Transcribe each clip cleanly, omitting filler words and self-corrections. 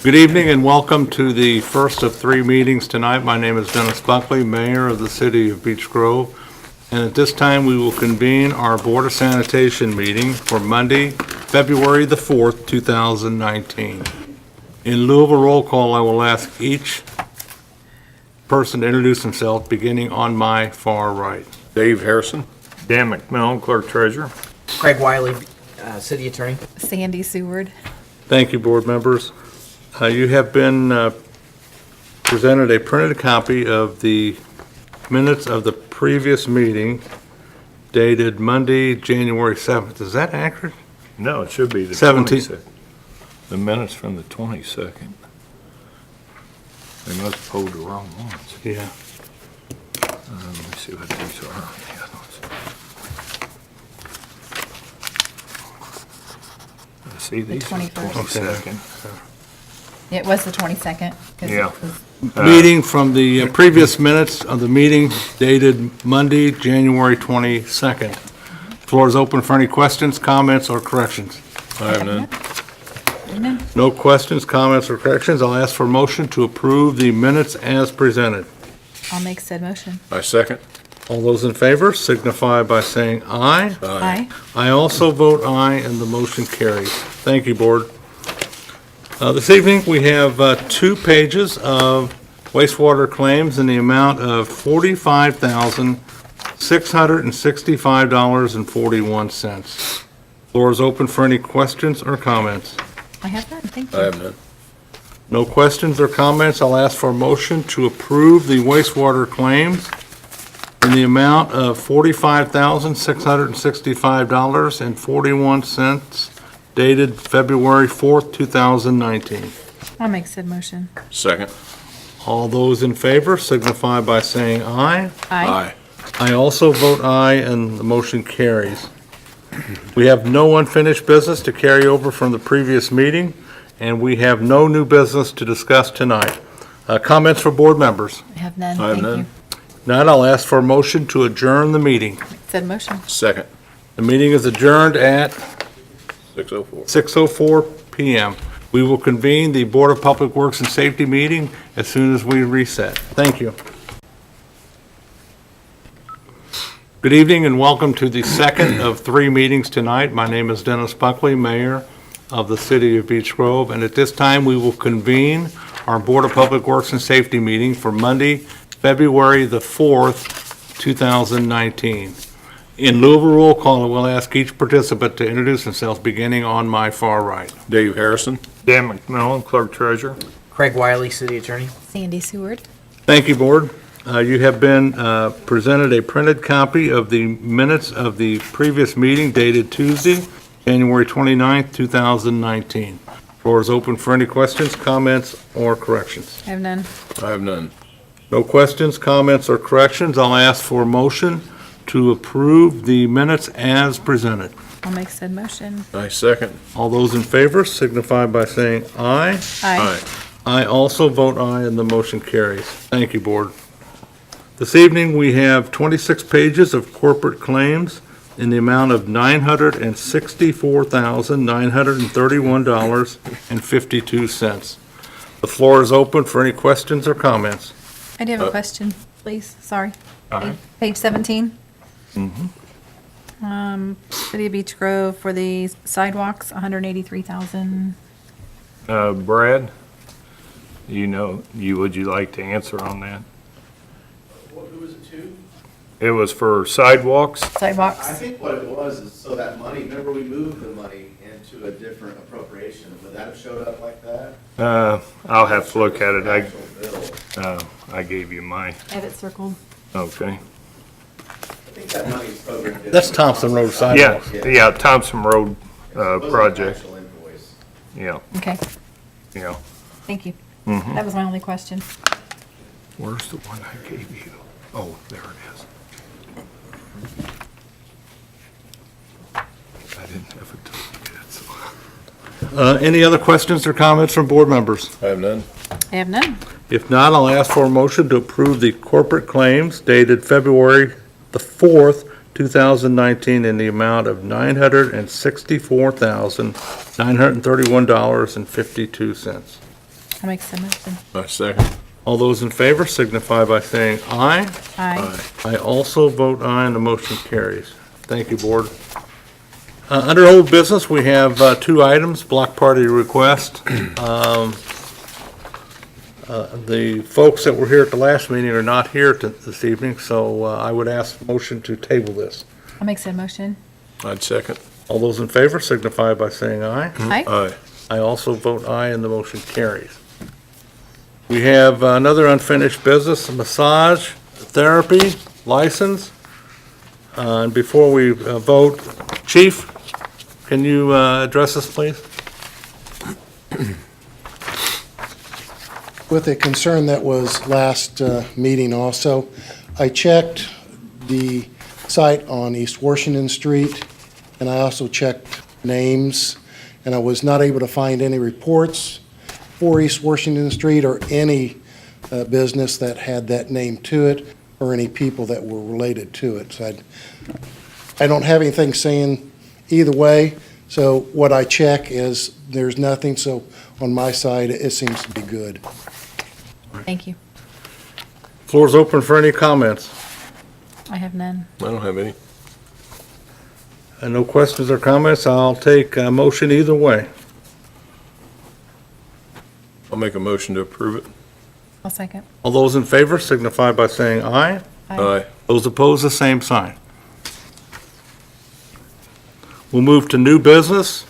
Good evening and welcome to the first of three meetings tonight. My name is Dennis Buckley, Mayor of the City of Beech Grove. And at this time, we will convene our Board of Sanitation meeting for Monday, February the 4th, 2019. In lieu of a roll call, I will ask each person to introduce himself, beginning on my far right. Dave Harrison. Dan McMillan, Clerk Treasurer. Craig Wiley, City Attorney. Sandy Seward. Thank you, board members. You have been presented a printed copy of the minutes of the previous meeting dated Monday, January 7th. Is that accurate? No, it should be the 17th. 22nd. The minutes from the 22nd. They must have pulled the wrong ones. Yeah. Let me see what these are. The other ones. See, these are the 21st. 22nd. It was the 22nd. 'cause Yeah. it was- Meeting from the previous minutes of the meeting dated Monday, January 22nd. Floor is open for any questions, comments, or corrections. I have none. No. No questions, comments, or corrections. I'll ask for a motion to approve the minutes as presented. I'll make said motion. I second. All those in favor signify by saying aye. Aye. I also vote aye, and the motion carries. Thank you, Board. This evening, we have 2 pages of wastewater claims in the amount of $45,665.41. Floor is open for any questions or comments. I have that, thank you. I have none. No questions or comments. I'll ask for a motion to approve the wastewater claims in the amount of $45,665.41 dated February 4th, 2019. I'll make said motion. Second. All those in favor signify by saying aye. Aye. I also vote aye, and the motion carries. We have no unfinished business to carry over from the previous meeting, and we have no new business to discuss tonight. Comments for board members? I have none, I have thank you. none. Not, I'll ask for a motion to adjourn the meeting. Make said motion. Second. The meeting is adjourned at 6:04. 6:04 PM. We will convene the Board of Public Works and Safety meeting as soon as we reset. Thank you. Good evening and welcome to the second of 3 meetings tonight. My name is Dennis Buckley, Mayor of the City of Beech Grove, and at this time we will convene our Board of Public Works and Safety meeting for Monday, February the 4th, 2019. In lieu of a roll call, I will ask each participant to introduce themselves, beginning on my far right. Dave Harrison. Dan McMillan, Clerk Treasurer. Craig Wiley, City Attorney. Sandy Seward. Thank you, Board. You have been presented a printed copy of the minutes of the previous meeting dated Tuesday, January 29th, 2019. Floor is open for any questions, comments, or corrections. I have none. I have none. No questions, comments, or corrections. I'll ask for a motion to approve the minutes as presented. I'll make said motion. I second. All those in favor signify by saying aye. Aye. I also vote aye, and the motion carries. Thank you, Board. This evening, we have 26 pages of corporate claims in the amount of $964,931.52. The floor is open for any questions or comments. I do have a question, please, sorry. All right. Page 17. City of Beech Grove for the sidewalks, 183,000. Brad, would you like to answer on that? Who was it to? It was for sidewalks. I Sidewalks, think what it was is so that money, remember we moved the money into a different appropriation. Would that have showed up like that? I'll have to look at it. Actual bill. I gave you my, I have it circled. okay. I think that money's programmed. That's Thompson Road Yeah, sidewalks. yeah, Thompson Road, It wasn't an project. actual invoice. Yeah, Okay, yeah. thank you. That was my only question. Where's the one I gave you? Oh, there it is. I didn't have it till yet, so. Any other questions or comments from board members? I have none. I have none. If not, I'll ask for a motion to approve the corporate claims dated February the 4th, 2019 in the amount of $964,931.52. I'll make the motion. I second. All those in favor signify by saying aye. Aye. I also vote aye, and the motion carries. Thank you, Board. Under old business, we have two items, block party request. The folks that were here at the last meeting are not here this evening, so I would ask motion to table this. I'll make the motion. I'd second. All those in favor signify by saying aye. Aye. Aye. I also vote aye, and the motion carries. We have another unfinished business, a massage therapy license. And before we vote, Chief, can you address us, please? With a concern that was last meeting also, I checked the site on East Washington Street, and I also checked names, and I was not able to find any reports for East Washington Street or any business that had that name to it or any people that were related to it. So I don't have anything saying either way, so what I check is there's nothing, so on my side, it seems to be good. Thank you. Floor is open for any comments. I have none. I don't have any. And no questions or comments, I'll take a motion either way. I'll make a motion to approve it. I'll second. All those in favor signify by saying aye. Aye. Those opposed, the same sign. We'll move to new business,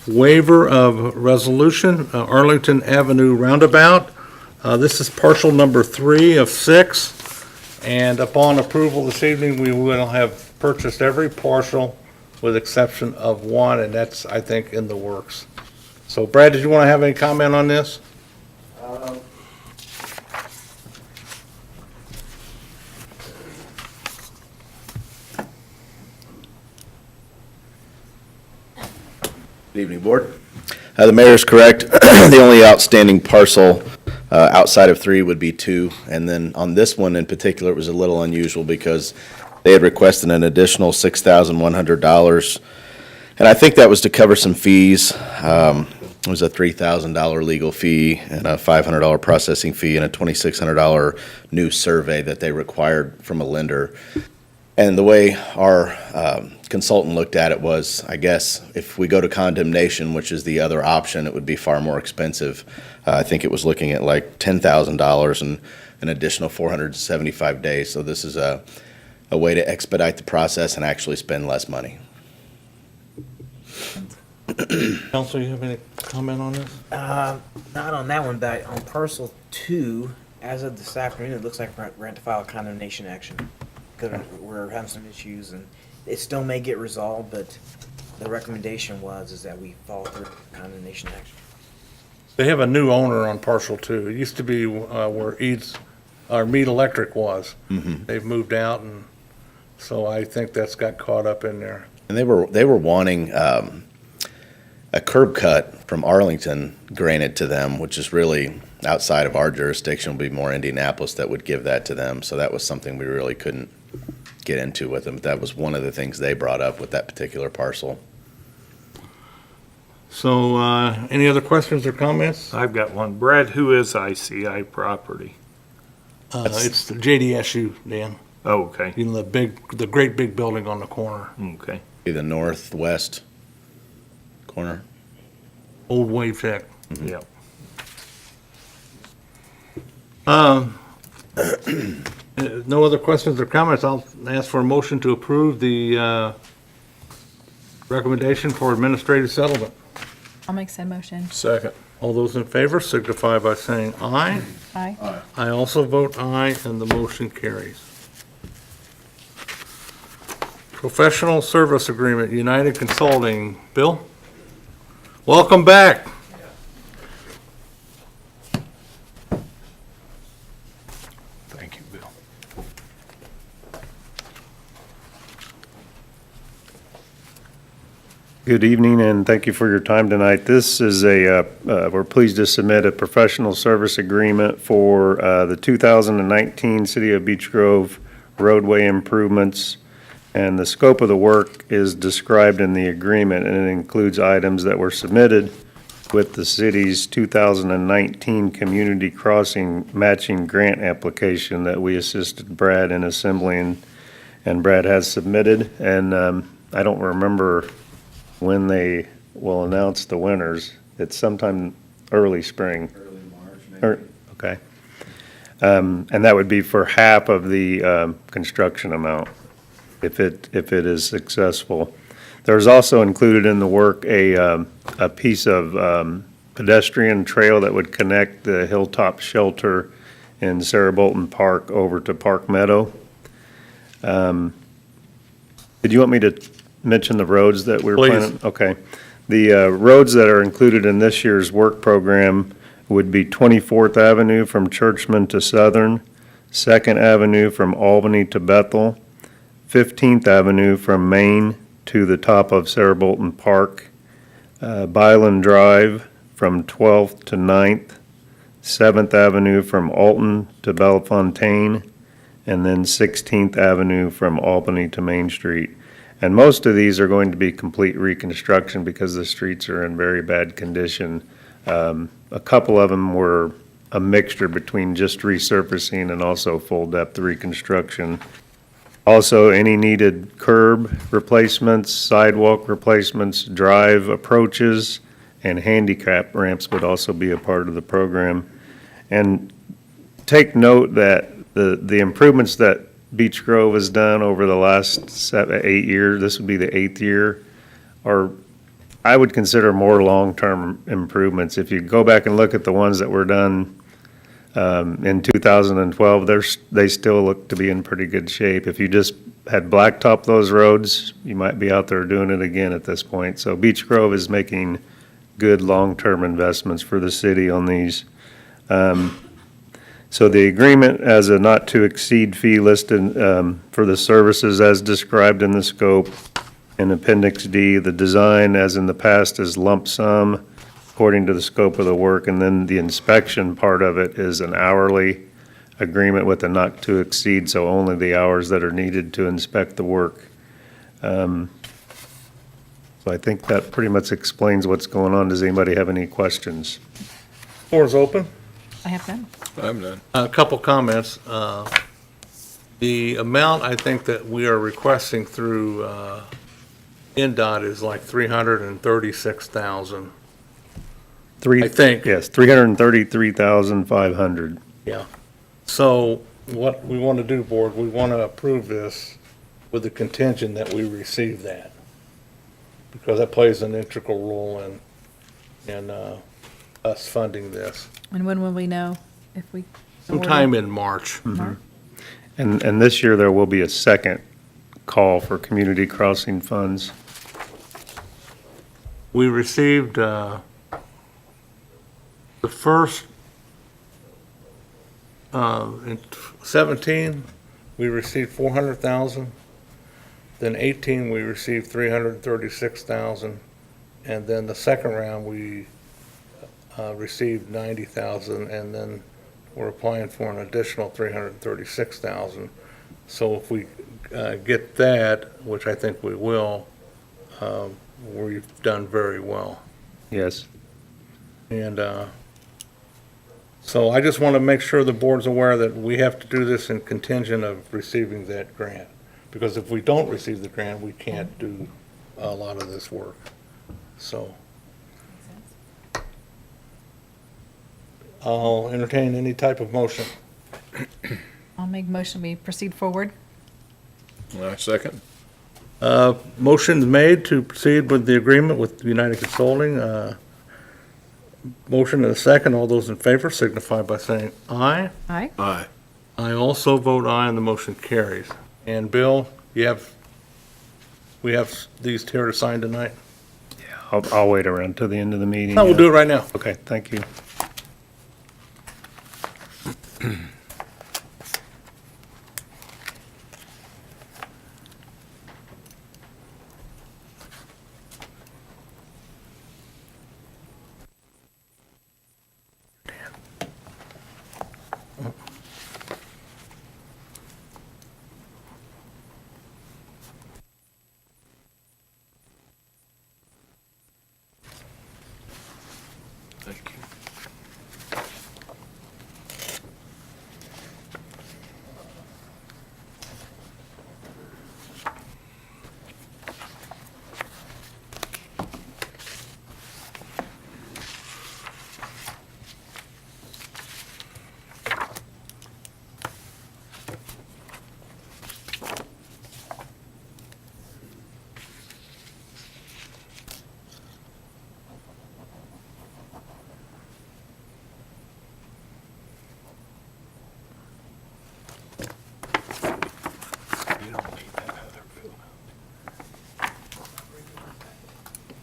waiver of resolution, Arlington Avenue Roundabout. This is partial number 3 of 6, and upon approval this evening, we will have purchased every partial with exception of one, and that's, I think, in the works. So Brad, did you want to have any comment on this? Good evening, Board. The mayor is correct. The only outstanding parcel outside of 3 would be 2. And then on this one in particular, it was a little unusual because they had requested an additional $6,100. And I think that was to cover some fees. It was a $3,000 legal fee and a $500 processing fee and a $2,600 new survey that they required from a lender. And the way our consultant looked at it was, I guess, if we go to condemnation, which is the other option, it would be far more expensive. I think it was looking at like $10,000 and an additional 475 days. So this is a way to expedite the process and actually spend less money. Council, you have any comment on this? Not on that one, but on parcel 2, as of this afternoon, it looks like we're going to file a condemnation action. Because we're having some issues, and it still may get resolved, but the recommendation is that we follow through condemnation action. They have a new owner on parcel 2. It used to be where Mead Electric was. They've moved out, and so I think that's got caught up in there. And they were wanting a curb cut from Arlington granted to them, which is really outside of our jurisdiction. Would be more Indianapolis that would give that to them. So that was something we really couldn't get into with them. That was one of the things they brought up with that particular parcel. So, any other questions or comments? I've got one. Brad, who is ICI Property? It's the JDSU, Dan. Oh, okay, You know, the great big building on the corner, okay. Be the northwest corner. old Wave Tech. Yeah. No other questions or comments. I'll ask for a motion to approve the recommendation for administrative settlement. I'll make said motion. Second. All those in favor signify by saying aye. Aye. I also vote aye, and the motion carries. Professional Service Agreement, United Consulting. Bill? Welcome back. Thank you, Bill. Good evening, and thank you for your time tonight. This is we're pleased to submit a professional service agreement for the 2019 City of Beech Grove roadway improvements. And the scope of the work is described in the agreement, and it includes items that were submitted with the city's 2019 Community Crossing Matching Grant application that we assisted Brad in assembling, and Brad has submitted. And I don't remember when they will announce the winners. It's sometime early spring. Early March, Okay. And that would be for half of the construction amount, if it is successful. There's also included in the work a piece of pedestrian trail that would connect the Hilltop Shelter in Sarah Bolton Park over to Park Meadow. Did you want me to mention the roads that we're Please. planning? Okay. The roads that are included in this year's work program would be 24th Avenue from Churchman to Southern, 2nd Avenue from Albany to Bethel, 15th Avenue from Main to the top of Sarah Bolton Park, Byland Drive from 12th to 9th, 7th Avenue from Alton to Bellefontaine, and then 16th Avenue from Albany to Main Street. And most of these are going to be complete reconstruction because the streets are in very bad condition. A couple of them were a mixture between just resurfacing and also full-depth reconstruction. Also, any needed curb replacements, sidewalk replacements, drive approaches, and handicap ramps would also be a part of the program. And take note that the improvements that Beech Grove has done over the last 8 years, this would be the 8th year, are, I would consider more long-term improvements. If you go back and look at the ones that were done in 2012, they still look to be in pretty good shape. If you just had blacktop those roads, you might be out there doing it again at this point. So Beech Grove is making good long-term investments for the city on these. So the agreement has a not-to-exceed fee listed for the services as described in the scope in Appendix D. The design, as in the past, is lump sum according to the scope of the work, and then the inspection part of it is an hourly agreement with a not-to-exceed, so only the hours that are needed to inspect the work. So I think that pretty much explains what's going on. Does anybody have any questions? Floor is open. I have none. I'm done. A couple comments. The amount I think that we are requesting through NDOT is like 336,000. I think. Yes, 333,500. Yeah. So what we want to do, board, we want to approve this with the contingent that we receive that. Because that plays an integral role in us funding this. And when will we know if we? Sometime in March. March? And this year, there will be a second call for community crossing funds. We received the first, in 17, we received 400,000. Then 18, we received 336,000. And then the second round, we received 90,000, and then we're applying for an additional 336,000. So if we get that, which I think we will, we've done very well. Yes. And so I just want to make sure the board's aware that we have to do this in contingent of receiving that grant. Because if we don't receive the grant, we can't do a lot of this work. So I'll entertain any type of motion. I'll make motion, we proceed forward. Second. Motion's made to proceed with the agreement with United Consulting. Motion and a second. All those in favor signify by saying aye. Aye. Aye. I also vote aye, and the motion carries. And Bill, we have these here to sign tonight? I'll wait around till the end of the meeting. No, we'll do it right now. Okay, thank you.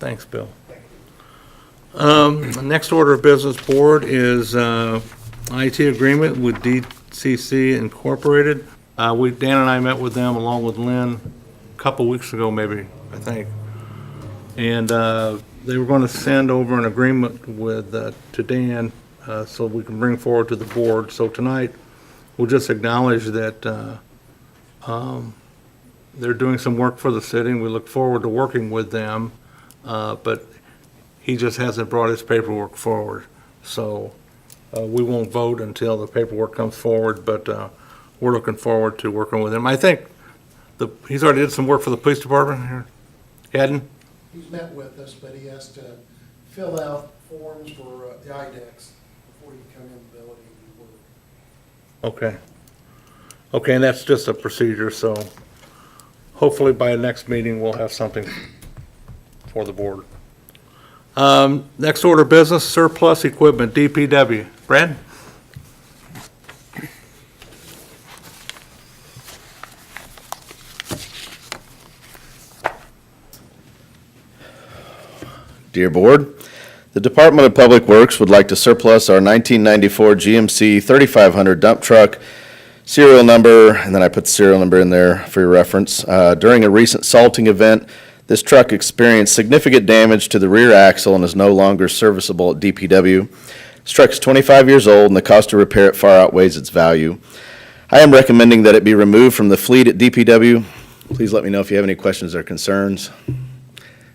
Thanks, Bill. Next order of business, board, is IT agreement with DCC Incorporated. Dan and I met with them along with Lynn a couple weeks ago, maybe, I think. And they were going to send over an agreement with, to Dan, so we can bring forward to the board. So tonight, we'll just acknowledge that they're doing some work for the city, and we look forward to working with them. But he just hasn't brought his paperwork forward. So we won't vote until the paperwork comes forward, but we're looking forward to working with him. I think he's already did some work for the police department here. Hadn't? He's met with us, but he has to fill out forms for the IDEX before you come in the building and work. Okay. Okay, and that's just a procedure, so hopefully by the next meeting, we'll have something for the board. Next order of business, surplus equipment, DPW. Brad? Dear Board, the Department of Public Works would like to surplus our 1994 GMC 3500 dump truck, serial number, and then I put the serial number in there for your reference. During a recent salting event, this truck experienced significant damage to the rear axle and is no longer serviceable at DPW. This truck is 25 years old, and the cost to repair it far outweighs its value. I am recommending that it be removed from the fleet at DPW. Please let me know if you have any questions or concerns.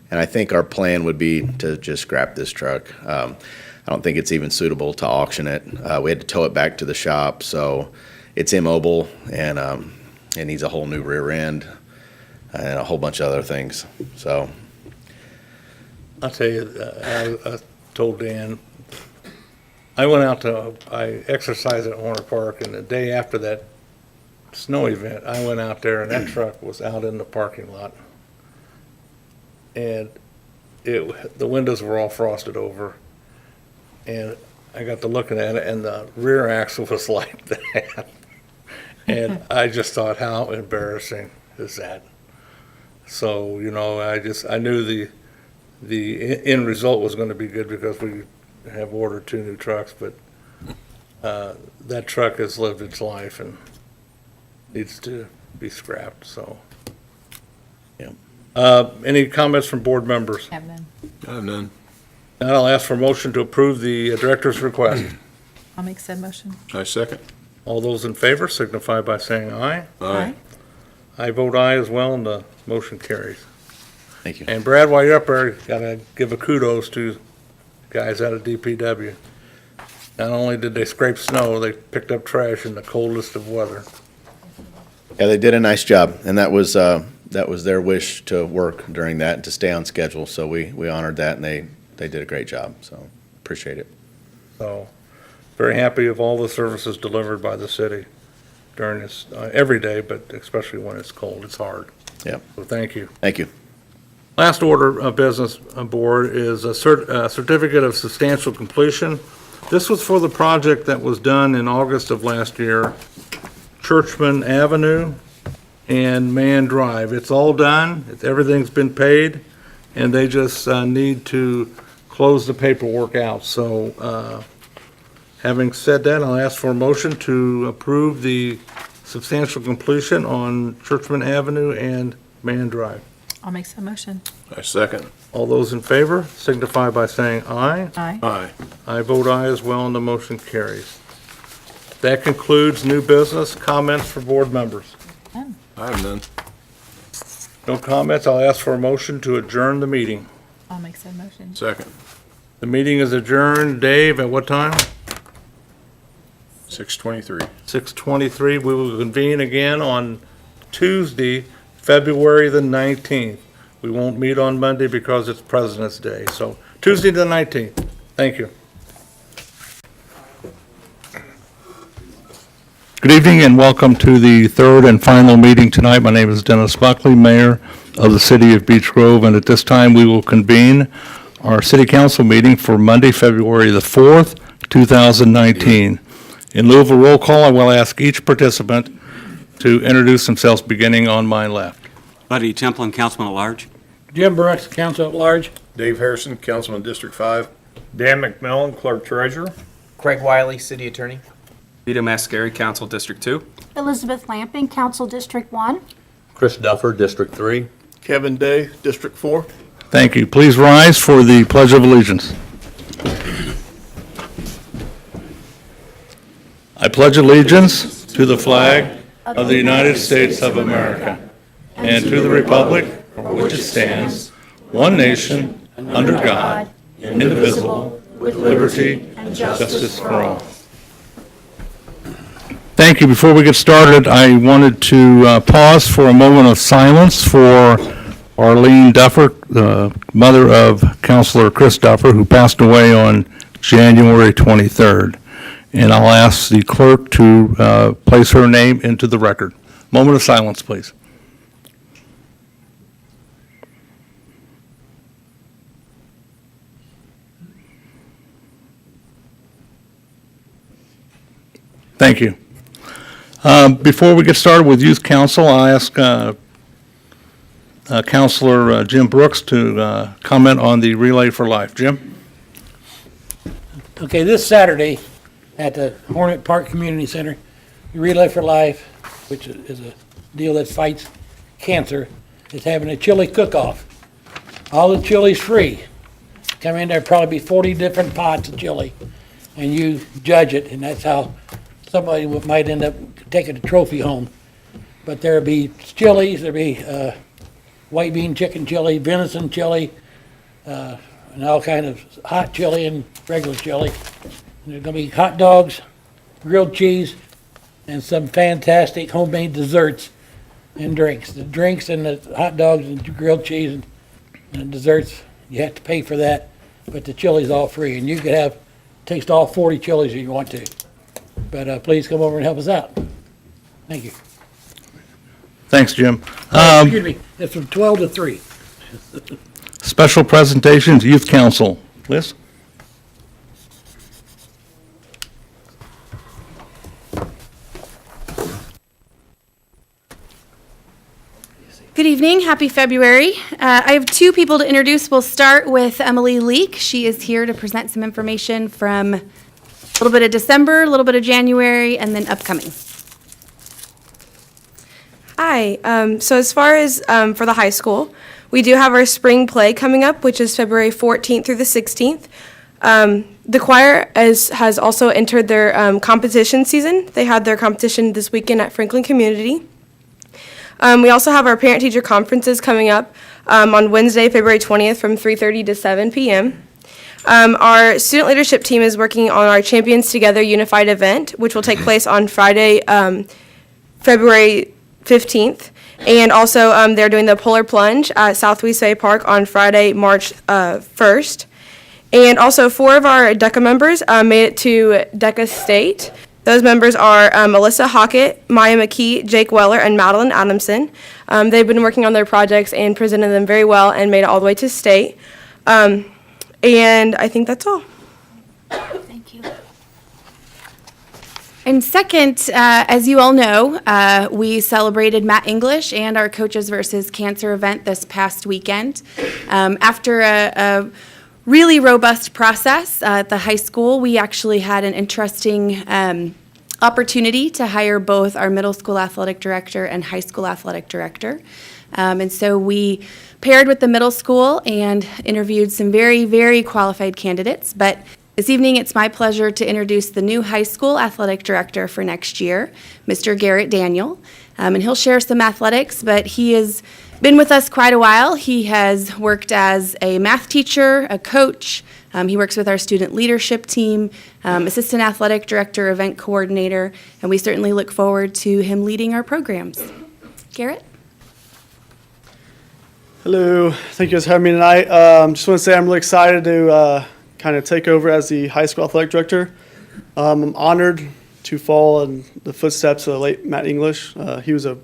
And I think our plan would be to just scrap this truck. I don't think it's even suitable to auction it. We had to tow it back to the shop, so it's immobile and needs a whole new rear end and a whole bunch of other things. So I'll tell you, I told Dan, I exercised at Horner Park, and the day after that snow event, I went out there, and that truck was out in the parking lot. And the windows were all frosted over. And I got to looking at it, and the rear axle was like that. And I just thought, how embarrassing is that? So, I knew the end result was going to be good because we have ordered 2 new trucks, but that truck has lived its life and needs to be scrapped, so. Yeah. Any comments from board members? Have none. I have none. Now I'll ask for a motion to approve the director's request. I'll make said motion. I second. All those in favor signify by saying aye. Aye. I vote aye as well, and the motion carries. thank you. And Brad, while you're up there, you gotta give a kudos to guys out of DPW. Not only did they scrape snow, they picked up trash in the coldest of weather. Yeah, they did a nice job, and that was their wish to work during that and to stay on schedule. So we honored that, and they did a great job. So appreciate it. So, very happy of all the services delivered by the city during this, every day, but especially when it's cold, it's hard. Yep. So thank you. Thank you. Last order of business, board, is a certificate of substantial completion. This was for the project that was done in August of last year, Churchman Avenue and Man Drive. It's all done, everything's been paid, and they just need to close the paperwork out. So, having said that, I'll ask for a motion to approve the substantial completion on Churchman Avenue and Man Drive. I'll make said motion. I second. All those in favor signify by saying aye. Aye. Aye. I vote aye as well, and the motion carries. That concludes new business. Comments for board members? None. I have none. No comments. I'll ask for a motion to adjourn the meeting. I'll make said motion. Second. The meeting is adjourned. Dave, at what time? 6:23. 6:23. We will convene again on Tuesday, February the 19th. We won't meet on Monday because it's President's Day. So Tuesday the 19th. Thank you. Good evening and welcome to the third and final meeting tonight. My name is Dennis Buckley, Mayor of the City of Beech Grove, and at this time we will convene our City Council meeting for Monday, February the 4th, 2019. In lieu of a roll call, I will ask each participant to introduce themselves beginning on my left. Buddy Templin, Councilman at Large. Jim Brooks, Council at Large. Dave Harrison, Councilman District 5. Dan McMillan, Clerk Treasurer. Craig Wiley, City Attorney. Vito Mascari, Council District 2. Elizabeth Lamping, Council District 1. Chris Duffer, District 3. Kevin Day, District 4. Thank you. Please rise for the Pledge of Allegiance. I pledge allegiance to the flag of the United States of America and to the republic for which it stands, one nation, under God, indivisible, with liberty and justice for all. Thank you. Before we get started, I wanted to pause for a moment of silence for Arlene Duffer, the mother of Councilor Chris Duffer, who passed away on January 23rd. And I'll ask the clerk to place her name into the record. Moment of silence, please. Thank you. Before we get started with Youth Council, I'll ask Councilor Jim Brooks to comment on the Relay for Life. Jim? Okay, this Saturday at the Hornet Park Community Center, Relay for Life, which is a deal that fights cancer, is having a chili cook-off. All the chili's free. Come in there, probably be 40 different pots of chili, and you judge it, and that's how somebody might end up taking a trophy home. But there'll be chilies, there'll be white bean chicken chili, venison chili, and all kind of hot chili and regular chili. And there's gonna be hot dogs, grilled cheese, and some fantastic homemade desserts and drinks. The drinks and the hot dogs and grilled cheese and desserts, you have to pay for that, but the chili's all free. And you could taste all 40 chilies if you want to. But please come over and help us out. Thank you. Thanks, Jim. Excuse me, it's from 12 to 3. Special presentations, Youth Council. Liz? Good evening, happy February. I have two people to introduce. We'll start with Emily Leak. She is here to present some information from a little bit of December, a little bit of January, and then upcoming. Hi, so as far as for the high school, we do have our spring play coming up, which is February 14th through the 16th. The choir has also entered their competition season. They had their competition this weekend at Franklin Community. We also have our parent-teacher conferences coming up on Wednesday, February 20th from 3:30 to 7 p.m. Our student leadership team is working on our Champions Together Unified event, which will take place on Friday, February 15th. And also, they're doing the Polar Plunge at Southwest Bay Park on Friday, March 1st. And also, 4 of our DECA members made it to DECA State. Those members are Melissa Hockett, Maya McKee, Jake Weller, and Madeline Adamson. They've been working on their projects and presented them very well and made it all the way to state. And I think that's all. Thank you. And second, as you all know, we celebrated Matt English and our Coaches versus Cancer event this past weekend. After a really robust process at the high school, we actually had an interesting opportunity to hire both our middle school athletic director and high school athletic director. And so we paired with the middle school and interviewed some very, very qualified candidates. But this evening, it's my pleasure to introduce the new high school athletic director for next year, Mr. Garrett Daniel. And he'll share some athletics, but he has been with us quite a while. He has worked as a math teacher, a coach. He works with our student leadership team, assistant athletic director, event coordinator, and we certainly look forward to him leading our programs. Garrett? Hello, thank you guys for having me tonight. Just want to say I'm really excited to kind of take over as the high school athletic director. I'm honored to follow in the footsteps of the late Matt English. He was a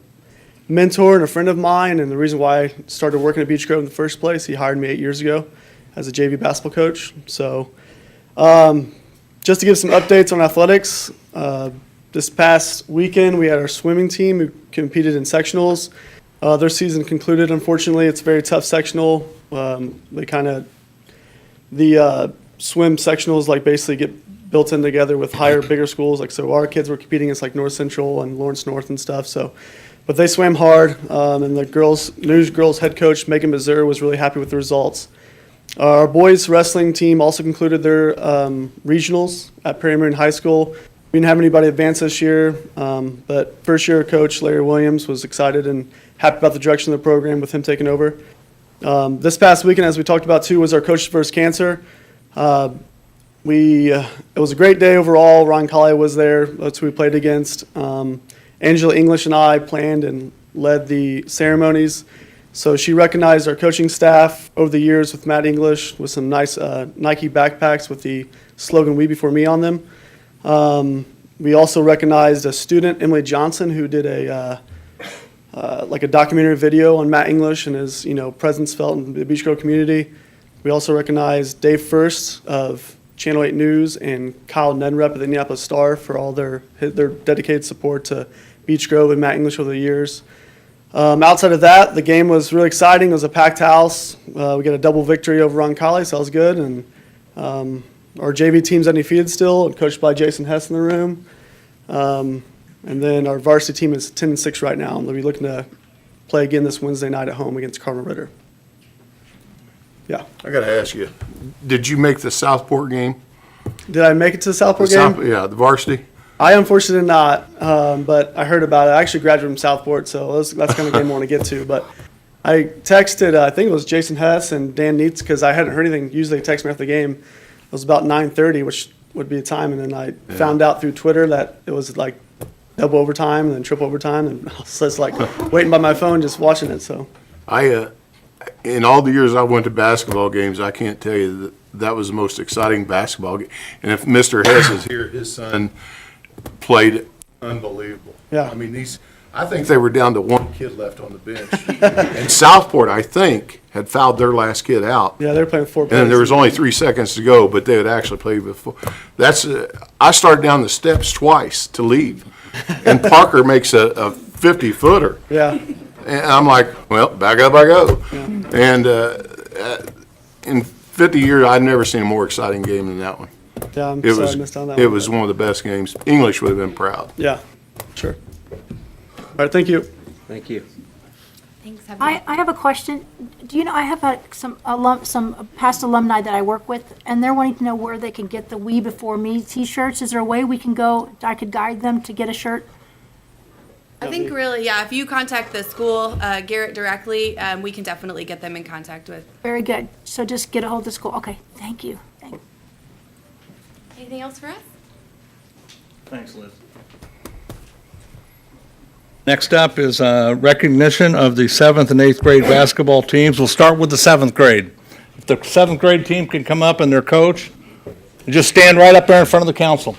mentor and a friend of mine, and the reason why I started working at Beech Grove in the first place. He hired me 8 years ago as a JV basketball coach. So just to give some updates on athletics, this past weekend we had our swimming team who competed in sectionals. Their season concluded, unfortunately. It's a very tough sectional. The swim sectionals like basically get built in together with higher, bigger schools. Like, so our kids were competing against like North Central and Lawrence North and stuff. So, but they swam hard, and the News girls head coach Megan Mazur was really happy with the results. Our boys wrestling team also concluded their regionals at Perry Marion High School. We didn't have anybody advance this year, but first year coach Larry Williams was excited and happy about the direction of the program with him taking over. This past weekend, as we talked about too, was our Coaches vs. Cancer. It was a great day overall. Ron Colley was there. That's who we played against. Angela English and I planned and led the ceremonies. So she recognized our coaching staff over the years with Matt English with some nice Nike backpacks with the slogan "We Before Me" on them. We also recognized a student, Emily Johnson, who did a documentary video on Matt English and his presence felt in the Beech Grove community. We also recognized Dave First of Channel 8 News and Kyle Nedrep of the Indianapolis Star for all their dedicated support to Beech Grove and Matt English over the years. Outside of that, the game was really exciting. It was a packed house. We got a double victory over Ron Colley, so that was good. And our JV team's undefeated still, coached by Jason Hess in the room. And then our varsity team is 10-6 right now, and they'll be looking to play again this Wednesday night at home against Cardinal Ritter. Yeah. I got to ask you, did you make the Southport game? Did I make it to the Southport game? Yeah, the varsity. I unfortunately did not, but I heard about it. I actually graduated from Southport, so that's kind of the game I want to get to. But I texted, I think it was Jason Hess and Dan Neitz, because I hadn't heard anything. Usually they text me after the game. It was about 9:30, which would be the time, and then I found out through Twitter that it was like double overtime and then triple overtime, and I was just like waiting by my phone just watching it. So In all the years I went to basketball games, I can't tell you that was the most exciting basketball game. And if Mr. Hess is here, his son played unbelievable. Yeah. I mean, I think they were down to one kid left on the bench. And Southport, I think, had fouled their last kid out. Yeah, they were playing 4 plays. And there was only 3 seconds to go, but they had actually played before. I started down the steps twice to leave. And Parker makes a 50-footer. Yeah. And I'm like, well, back up I go. Yeah. And in 50 years, I've never seen a more exciting game than that one. Yeah, I'm sorry I missed on that one. It was one of the best games. English would have been proud. Yeah, sure. All right, thank you. Thank you. Thanks, I have a question. Do you know, I have some past alumni that I work with, and they're wanting to know where they can get the We Before Me t-shirts. Is there a way we can go, I could guide them to get a shirt? I think really, yeah, if you contact the school, Garrett directly, we can definitely get them in contact with. Very good. So just get a hold of the school. Okay, thank you. Anything else for us? Thanks, Liz. Next up is recognition of the 7th and 8th grade basketball teams. We'll start with the 7th grade. If the 7th grade team can come up and their coach, just stand right up there in front of the council.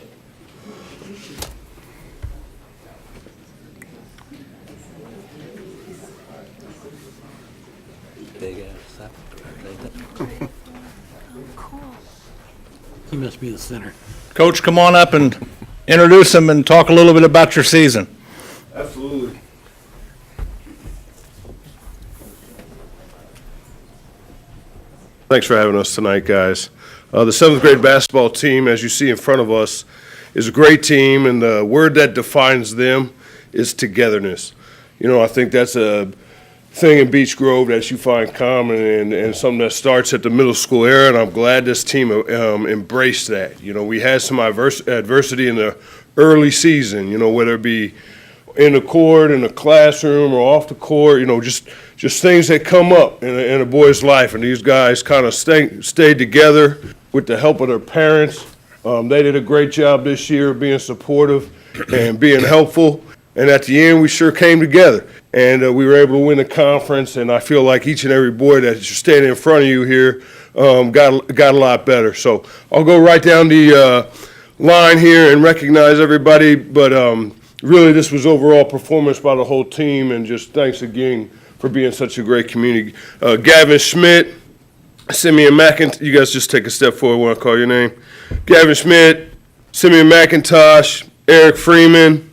He must be the center. Coach, come on up and introduce them and talk a little bit about your season. Absolutely. Thanks for having us tonight, guys. The 7th grade basketball team, as you see in front of us, is a great team, and the word that defines them is togetherness. You know, I think that's a thing in Beech Grove that you find common and something that starts at the middle school era, and I'm glad this team embraced that. You know, we had some adversity in the early season, you know, whether it be in the court, in the classroom, or off the court, you know, just things that come up in a boy's life, and these guys kind of stayed together with the help of their parents. They did a great job this year being supportive and being helpful, and at the end, we sure came together. And we were able to win the conference, and I feel like each and every boy that's standing in front of you here got a lot better. So I'll go right down the line here and recognize everybody, but really this was overall performance by the whole team, and just thanks again for being such a great community. Gavin Schmidt, Simeon McIntosh, you guys just take a step forward when I call your name. Gavin Schmidt, Simeon McIntosh, Eric Freeman,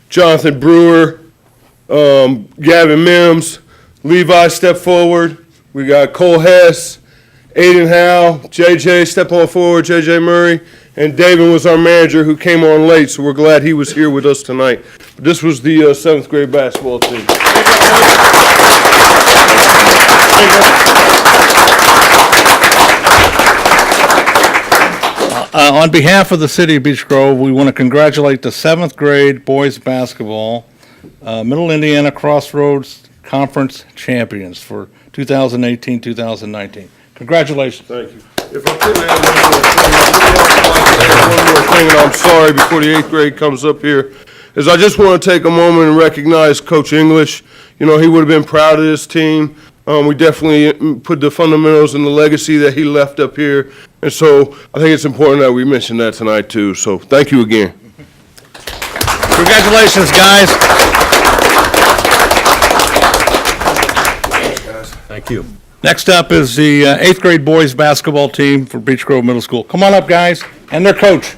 Jonathan Brewer, Gavin Mims, Levi step forward. We got Cole Hess, Aiden Howe, JJ step on forward, JJ Murray, and David was our manager who came on late, so we're glad he was here with us tonight. This was the 7th grade basketball team. On behalf of the city of Beech Grove, we want to congratulate the 7th grade boys basketball Middle Indiana Crossroads Conference champions for 2018-2019. Congratulations. Thank you. If I could add one more thing, and I'm sorry before the 8th grade comes up here, is I just want to take a moment and recognize Coach English. You know, he would have been proud of this team. We definitely put the fundamentals and the legacy that he left up here. And so I think it's important that we mention that tonight too. So thank you again. Congratulations, guys. Thank you. Next up is the 8th grade boys basketball team for Beech Grove Middle School. Come on up, guys, and their coach.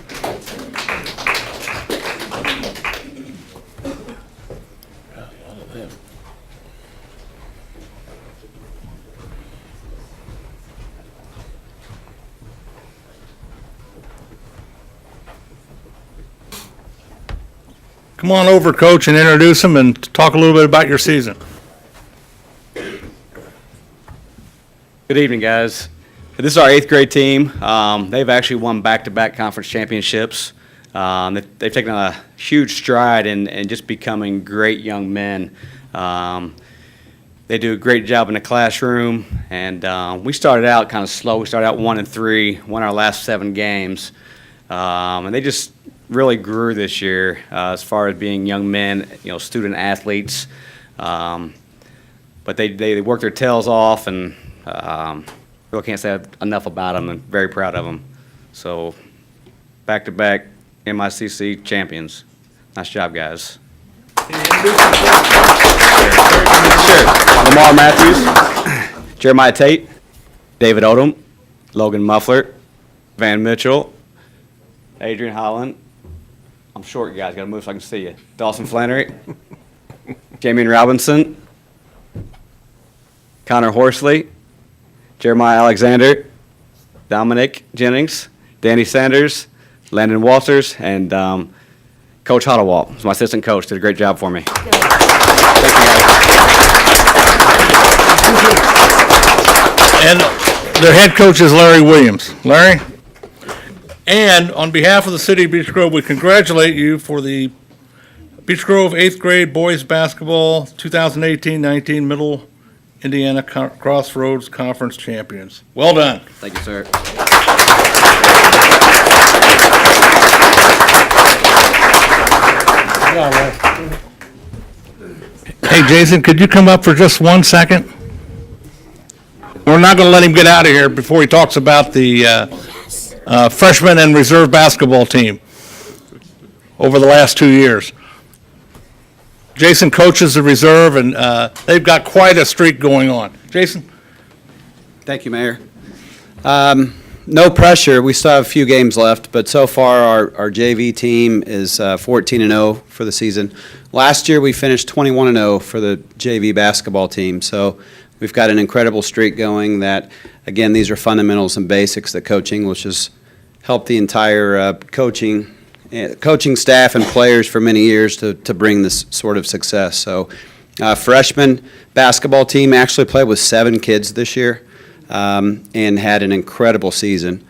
Come on over, Coach, and introduce them and talk a little bit about your season. Good evening, guys. This is our 8th grade team. They've actually won back-to-back conference championships. They've taken a huge stride in just becoming great young men. They do a great job in the classroom, and we started out kind of slow. We started out 1-3, won our last 7 games, and they just really grew this year as far as being young men, you know, student athletes. But they work their tails off, and really can't say enough about them. I'm very proud of them. So, back-to-back MICC champions. Nice job, guys. Sure. Lamar Matthews, Jeremiah Tate, David Odom, Logan Muffler, Van Mitchell, Adrian Holland. I'm short, you guys. Got to move so I can see you. Dawson Flannery, Jamie Robinson, Connor Horsley, Jeremiah Alexander, Dominic Jennings, Danny Sanders, Landon Walters, and Coach Hoddlewalt. He's my assistant coach. Did a great job for me. Thank you, guys. And their head coach is Larry Williams. Larry? And on behalf of the city of Beech Grove, we congratulate you for the Beech Grove 8th grade boys basketball 2018-19 Middle Indiana Crossroads Conference champions. Well done. Thank you, sir. Hey, Jason, could you come up for just 1 second? We're not going to let him get out of here before he talks about the freshman and reserve basketball team over the last 2 years. Jason coaches the reserve, and they've got quite a streak going on. Jason? Thank you, Mayor. No pressure. We still have a few games left, but so far our JV team is 14-0 for the season. Last year we finished 21-0 for the JV basketball team, so we've got an incredible streak going that, again, these are fundamentals and basics that Coach English has helped the entire coaching staff and players for many years to bring this sort of success. So freshman basketball team actually played with 7 kids this year and had an incredible season.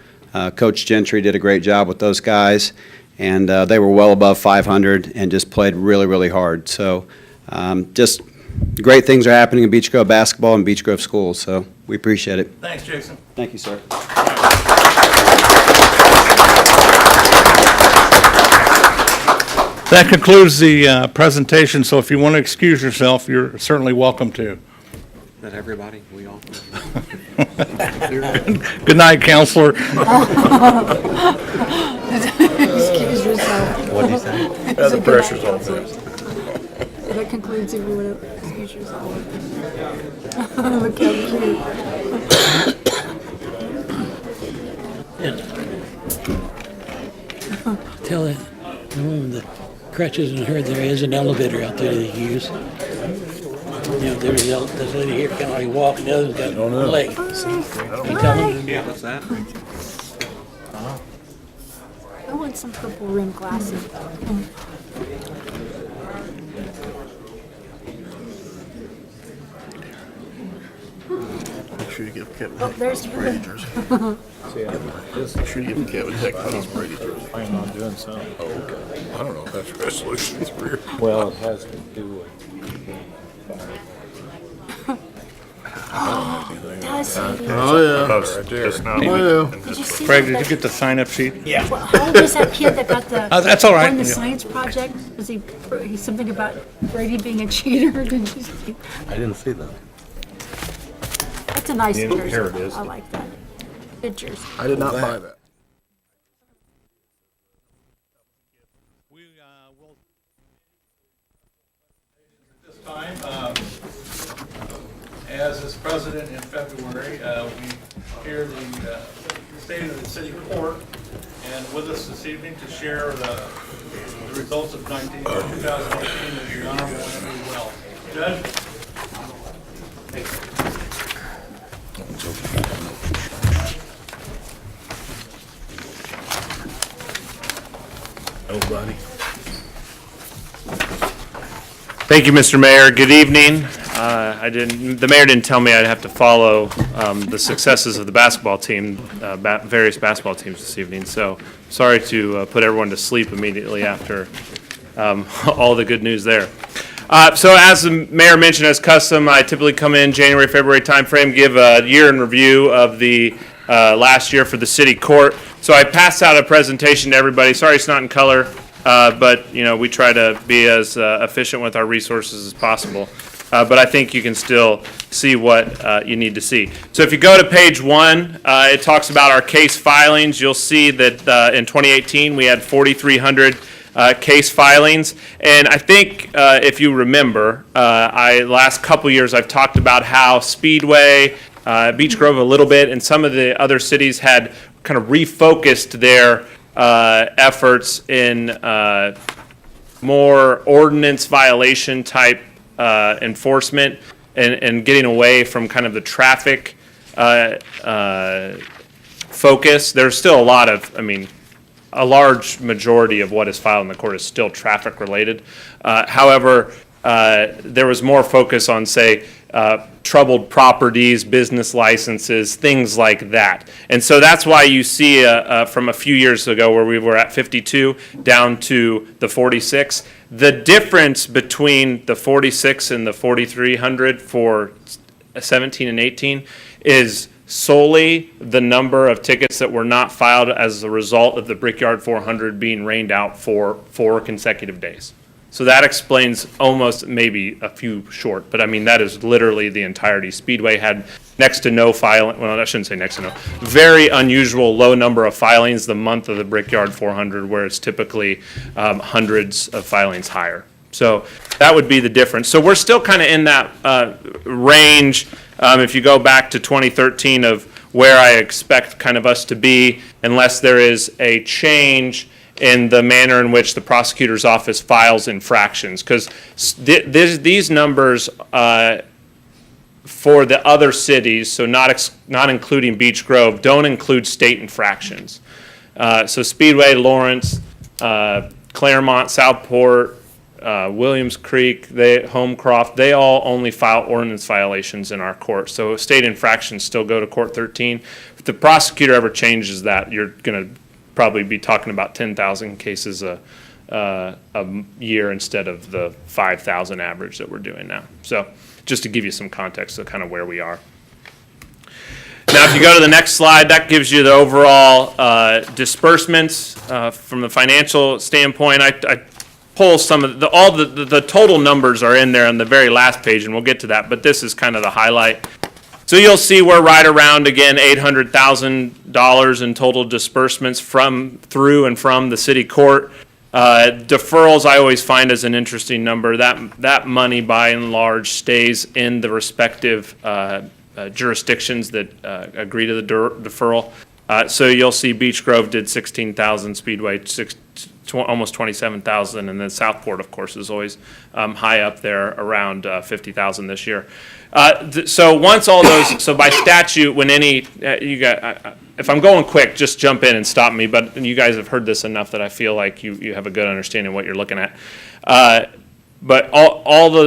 Coach Gentry did a great job with those guys, and they were well above 500 and just played really, really hard. So just great things are happening in Beech Grove basketball and Beech Grove schools, so we appreciate it. Thanks, Jason. Thank you, sir. That concludes the presentation, so if you want to excuse yourself, you're certainly welcome to. Is that everybody? We all? Good night, Counselor. Excuse yourself. What'd you say? The pressure's on this. That concludes everyone. Excuse yourself. Look how cute. Tell the woman that crutches and her, there is an elevator out there that you use. You know, there's this lady here can't hardly walk, and the other's got one leg. You tell them? Yeah, what's that? I want some purple rimmed glasses. Make sure you give Kevin Oh, there's Brady jersey. Make sure you give Kevin Hickman's Brady jersey. Plan on doing something. Oh, okay. I don't know if that's resolution 3. Well, it has to do with. Does Oh, yeah. Just not. Oh, yeah. Did you see Craig, that- did you get the sign-up sheet? Yeah. Well, how old is that kid that got the? That's all right. Won the Yeah. science project? Was he's something about Brady being a cheater? Did you see? I didn't see that. That's a nice Yeah, jersey. here it is. I like that. Good jersey. I did not buy that. This time, as is precedent in February, we hear the state of the city court, and with us this evening to share the results of 2018 is the Honorable Andrew Wells. Judge? Nobody. Thank you, Mr. Mayor. Good evening. The mayor didn't tell me I'd have to follow the successes of the basketball team, various basketball teams this evening. So sorry to put everyone to sleep immediately after all the good news there. So as the mayor mentioned, as custom, I typically come in January, February timeframe, give a year in review of the last year for the city court. So I passed out a presentation to everybody. Sorry it's not in color. But, you know, we try to be as efficient with our resources as possible. But I think you can still see what you need to see. So if you go to page 1, it talks about our case filings. You'll see that in 2018 we had 4,300 case filings. And I think if you remember, last couple years I've talked about how Speedway, Beech Grove a little bit, and some of the other cities had kind of refocused their efforts in more ordinance violation type enforcement and getting away from kind of the traffic focus. There's still a lot of, a large majority of what is filed in the court is still traffic related. However, there was more focus on, say, troubled properties, business licenses, things like that. And so that's why you see from a few years ago where we were at 52 down to the 46. The difference between the 46 and the 4,300 for 17 and 18 is solely the number of tickets that were not filed as a result of the Brickyard 400 being rained out for 4 consecutive days. So that explains almost maybe a few short, but that is literally the entirety. Speedway had next to no filing, well, I shouldn't say next to no, very unusual low number of filings the month of the Brickyard 400, where it's typically hundreds of filings higher. So that would be the difference. So we're still kind of in that range, if you go back to 2013, of where I expect kind of us to be, unless there is a change in the manner in which the prosecutor's office files infractions. Because these numbers for the other cities, so not including Beech Grove, don't include state infractions. So Speedway, Lawrence, Claremont, Southport, Williams Creek, Homecroft, they all only file ordinance violations in our court. So state infractions still go to Court 13. If the prosecutor ever changes that, you're going to probably be talking about 10,000 cases a year instead of the 5,000 average that we're doing now. So just to give you some context of kind of where we are. Now, if you go to the next slide, that gives you the overall disbursements from the financial standpoint. I pull some of the total numbers are in there on the very last page, and we'll get to that, but this is kind of the highlight. So you'll see we're right around, again, $800,000 in total disbursements through and from the city court. Deferrals I always find as an interesting number. That money, by and large, stays in the respective jurisdictions that agree to the deferral. So you'll see Beech Grove did $16,000, Speedway almost 27,000, and then Southport, of course, is always high up there, around 50,000 this year. So once all those, so by statute, when any, if I'm going quick, just jump in and stop me, but you guys have heard this enough that I feel like you have a good understanding of what you're looking at. But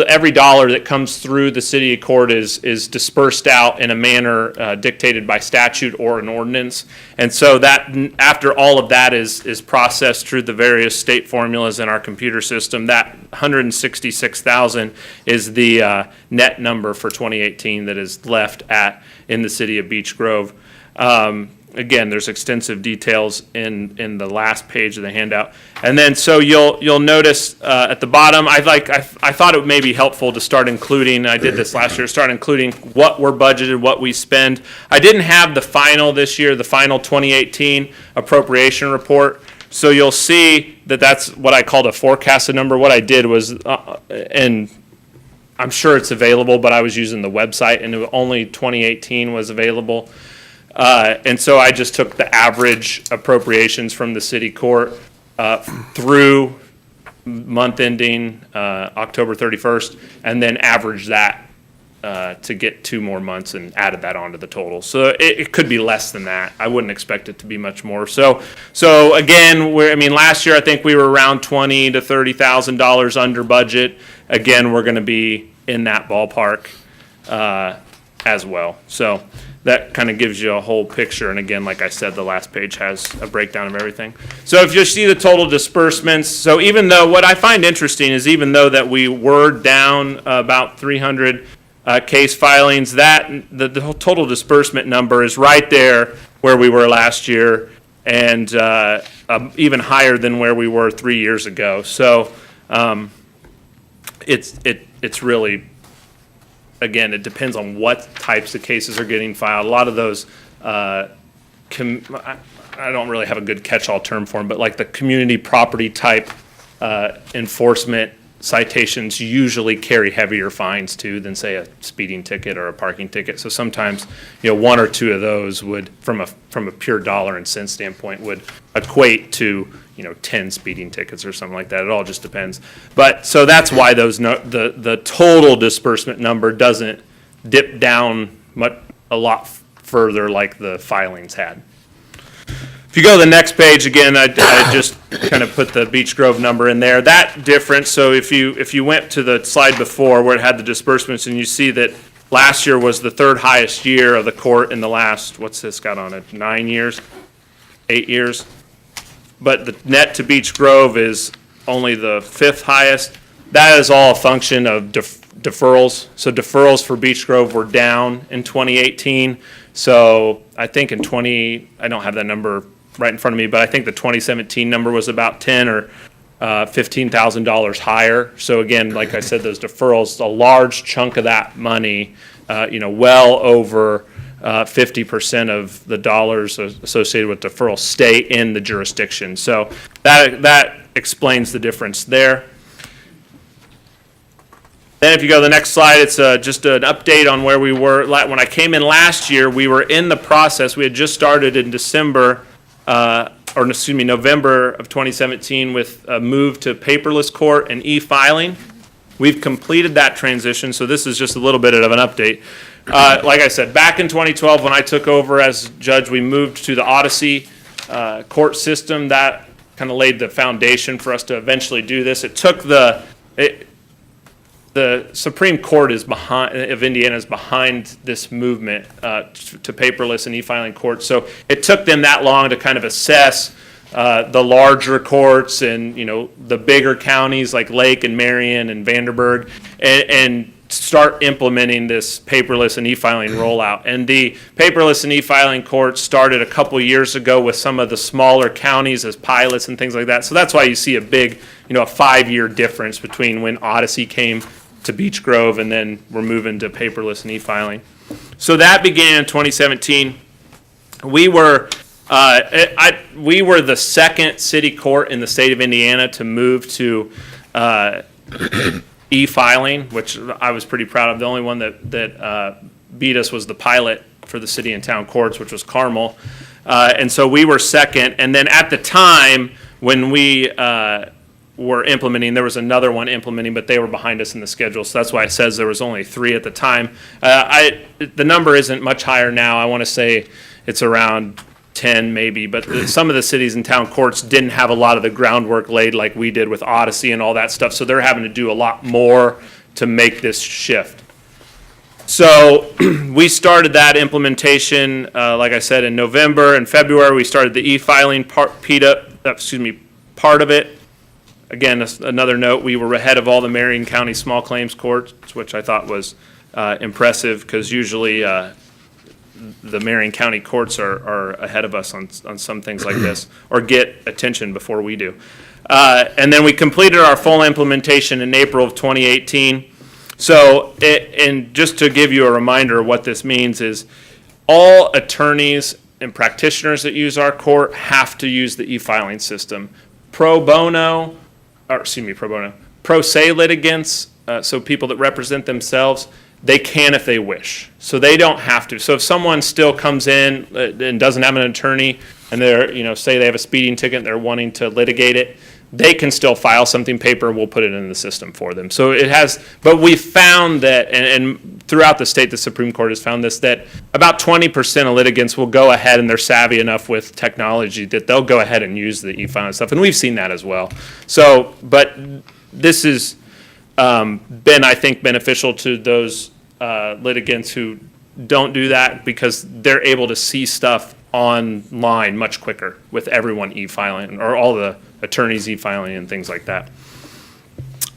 every dollar that comes through the city court is dispersed out in a manner dictated by statute or an ordinance. And so that after all of that is processed through the various state formulas in our computer system, that 166,000 is the net number for 2018 that is left in the city of Beech Grove. Again, there's extensive details in the last page of the handout. And then so you'll notice at the bottom, I thought it may be helpful to start including, I did this last year, start including what we're budgeted, what we spend. I didn't have the final this year, the final 2018 appropriation report. So you'll see that that's what I called a forecasted number. What I did was, and I'm sure it's available, but I was using the website and only 2018 was available. And so I just took the average appropriations from the city court through month ending October 31st, and then averaged that to get 2 more months and added that onto the total. So it could be less than that. I wouldn't expect it to be much more. So again, last year I think we were around $20,000 to $30,000 under budget. Again, we're going to be in that ballpark as well. So that kind of gives you a whole picture. And again, like I said, the last page has a breakdown of everything. So if you see the total disbursements, so even though, what I find interesting is even though that we were down about 300 case filings, that the total disbursement number is right there where we were last year, and even higher than where we were 3 years ago. So it's really, again, it depends on what types of cases are getting filed. A lot of those, I don't really have a good catch-all term for them, but like the community property type enforcement citations usually carry heavier fines too than, say, a speeding ticket or a parking ticket. So sometimes, 1 or 2 of those would, from a pure dollar and cent standpoint, would equate to 10 speeding tickets or something like that. It all just depends. But so that's why the total disbursement number doesn't dip down a lot further like the filings had. If you go to the next page, again, I just kind of put the Beech Grove number in there. That difference, so if you went to the slide before where it had the disbursements, and you see that last year was the 3rd highest year of the court in the last, what's this got on it, 9 years, 8 years? But the net to Beech Grove is only the 5th highest. That is all a function of deferrals. So deferrals for Beech Grove were down in 2018. So I think I don't have that number right in front of me, but I think the 2017 number was about $10,000 or $15,000 higher. So again, like I said, those deferrals, a large chunk of that money, well over 50% of the dollars associated with deferral stay in the jurisdiction. So that explains the difference there. Then if you go to the next slide, it's just an update on where we were. When I came in last year, we were in the process. We had just started in November of 2017 with a move to paperless court and e-filing. We've completed that transition, so this is just a little bit of an update. Like I said, back in 2012 when I took over as judge, we moved to the Odyssey court system. That kind of laid the foundation for us to eventually do this. It took the Supreme Court of Indiana is behind this movement to paperless and e-filing courts. So it took them that long to kind of assess the larger courts and the bigger counties like Lake and Marion and Vanderburgh and start implementing this paperless and e-filing rollout. And the paperless and e-filing courts started a couple years ago with some of the smaller counties as pilots and things like that. So that's why you see a big, a 5-year difference between when Odyssey came to Beech Grove and then we're moving to paperless and e-filing. So that began in 2017. We were the second city court in the state of Indiana to move to e-filing, which I was pretty proud of. The only one that beat us was the pilot for the city and town courts, which was Carmel. And so we were second. And then at the time, when we were implementing, there was another one implementing, but they were behind us in the schedule, so that's why it says there was only 3 at the time. The number isn't much higher now. I want to say it's around 10 maybe, but some of the cities and town courts didn't have a lot of the groundwork laid like we did with Odyssey and all that stuff, so they're having to do a lot more to make this shift. So we started that implementation, like I said, in November and February. We started the e-filing part of it. Again, another note, we were ahead of all the Marion County small claims courts, which I thought was impressive, because usually the Marion County courts are ahead of us on some things like this, or get attention before we do. And then we completed our full implementation in April of 2018. So, and just to give you a reminder of what this means is, all attorneys and practitioners that use our court have to use the e-filing system. Pro se litigants, so people that represent themselves, they can if they wish. So they don't have to. So if someone still comes in and doesn't have an attorney, and they're, say they have a speeding ticket and they're wanting to litigate it, they can still file something paper, and we'll put it in the system for them. So it has, but we found that, and throughout the state, the Supreme Court has found this, that about 20% of litigants will go ahead, and they're savvy enough with technology that they'll go ahead and use the e-filing stuff, and we've seen that as well. So, but this has been, I think, beneficial to those litigants who don't do that, because they're able to see stuff online much quicker with everyone e-filing, or all the attorneys e-filing and things like that.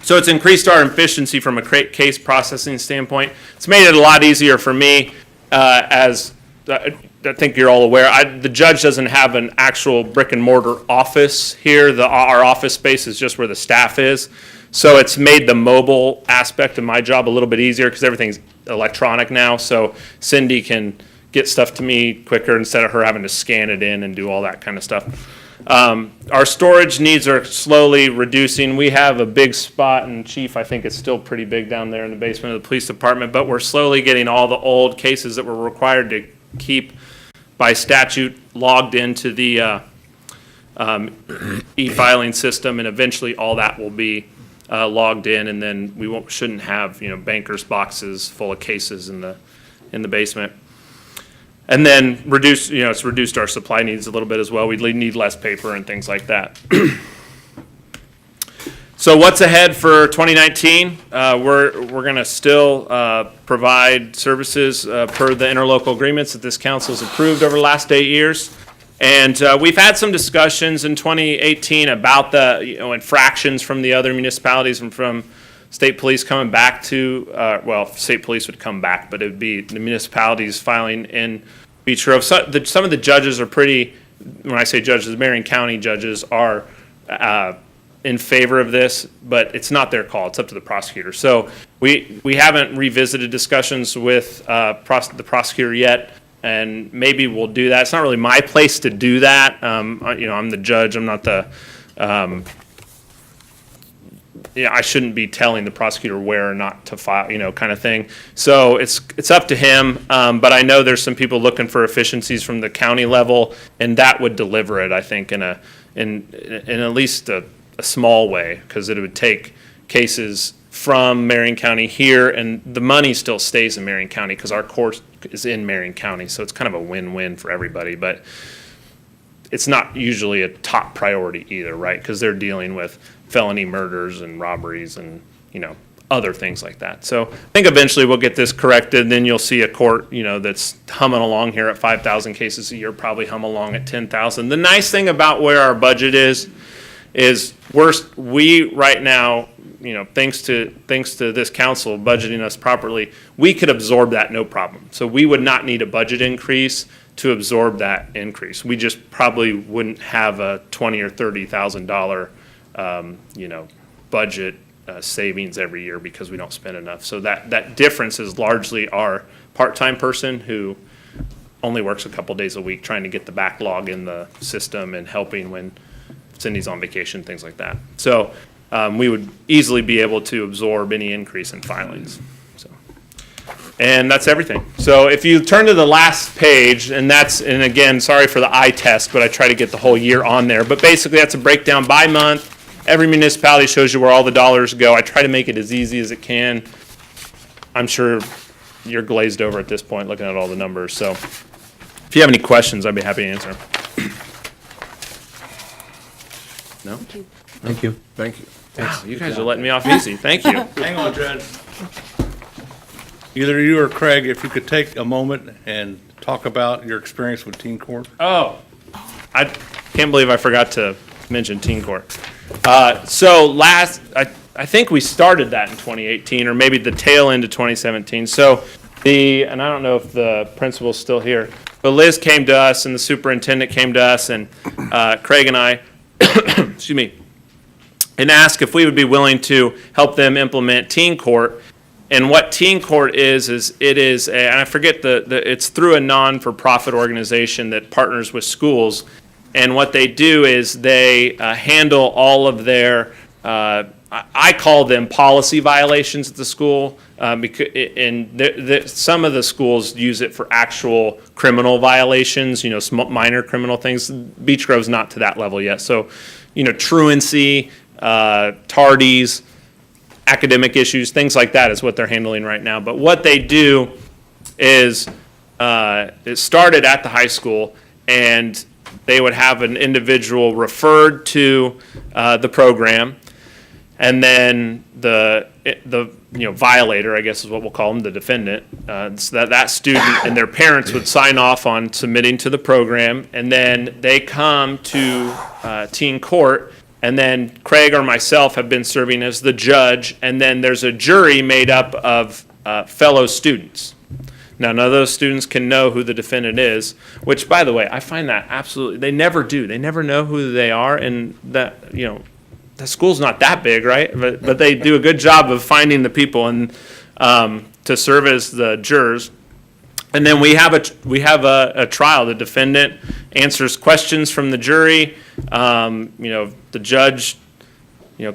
So it's increased our efficiency from a case processing standpoint. It's made it a lot easier for me, as I think you're all aware. The judge doesn't have an actual brick and mortar office here. Our office space is just where the staff is. So it's made the mobile aspect of my job a little bit easier, because everything's electronic now. So Cindy can get stuff to me quicker instead of her having to scan it in and do all that kind of stuff. Our storage needs are slowly reducing. We have a big spot, and Chief, I think it's still pretty big down there in the basement of the police department, but we're slowly getting all the old cases that we're required to keep by statute logged into the e-filing system, and eventually all that will be logged in, and then we shouldn't have bankers' boxes full of cases in the basement. And then it's reduced our supply needs a little bit as well. We need less paper and things like that. So what's ahead for 2019? We're going to still provide services per the interlocal agreements that this council has approved over the last 8 years. And we've had some discussions in 2018 about the infractions from the other municipalities and from state police coming back to, state police would come back, but it would be the municipalities filing in Beech Grove. So some of the judges are pretty, when I say judges, the Marion County judges are in favor of this, but it's not their call. It's up to the prosecutor. So we haven't revisited discussions with the prosecutor yet, and maybe we'll do that. It's not really my place to do that. I'm the judge. I'm not the I shouldn't be telling the prosecutor where or not to file, kind of thing. So it's up to him. But I know there's some people looking for efficiencies from the county level, and that would deliver it, I think, in at least a small way, because it would take cases from Marion County here, and the money still stays in Marion County because our court is in Marion County. So it's kind of a win-win for everybody. But it's not usually a top priority either, right? Because they're dealing with felony murders and robberies and, other things like that. So I think eventually we'll get this corrected. Then you'll see a court, that's humming along here at 5,000 cases a year, probably hum along at 10,000. The nice thing about where our budget is we right now, thanks to this council budgeting us properly, we could absorb that no problem. So we would not need a budget increase to absorb that increase. We just probably wouldn't have a $20,000 or $30,000, budget savings every year because we don't spend enough. So that difference is largely our part-time person who only works a couple days a week trying to get the backlog in the system and helping when Cindy's on vacation, things like that. So we would easily be able to absorb any increase in filings. So And that's everything. So if you turn to the last page, and again, sorry for the eye test, but I try to get the whole year on there. But basically, that's a breakdown by month. Every municipality shows you where all the dollars go. I try to make it as easy as it can. I'm sure you're glazed over at this point looking at all the numbers. So if you have any questions, I'd be happy to answer them. No? Thank you. Thank you. Wow, you guys are letting me off easy. Thank you. Hang on, Judge. Either you or Craig, if you could take a moment and talk about your experience with teen court. Oh, I can't believe I forgot to mention teen court. So I think we started that in 2018, or maybe the tail end of 2017. So and I don't know if the principal's still here, but Liz came to us and the superintendent came to us, and Craig and I, excuse me, and asked if we would be willing to help them implement teen court. And what teen court is it is, and I forget it's through a non-for-profit organization that partners with schools. And what they do is they handle all of their, I call them policy violations at the school, some of the schools use it for actual criminal violations, minor criminal things. Beech Grove's not to that level yet. So, truancy, tardies, academic issues, things like that is what they're handling right now. But what they do is it started at the high school, and they would have an individual referred to the program, and then the violator, I guess is what we'll call them, the defendant, so that student and their parents would sign off on submitting to the program, and then they come to teen court. And then Craig or myself have been serving as the judge, and then there's a jury made up of fellow students. Now, none of those students can know who the defendant is, which, by the way, I find that absolutely, they never do. They never know who they are, and that, the school's not that big, right? But they do a good job of finding the people and to serve as the jurors. And then we have a trial. The defendant answers questions from the jury. The judge,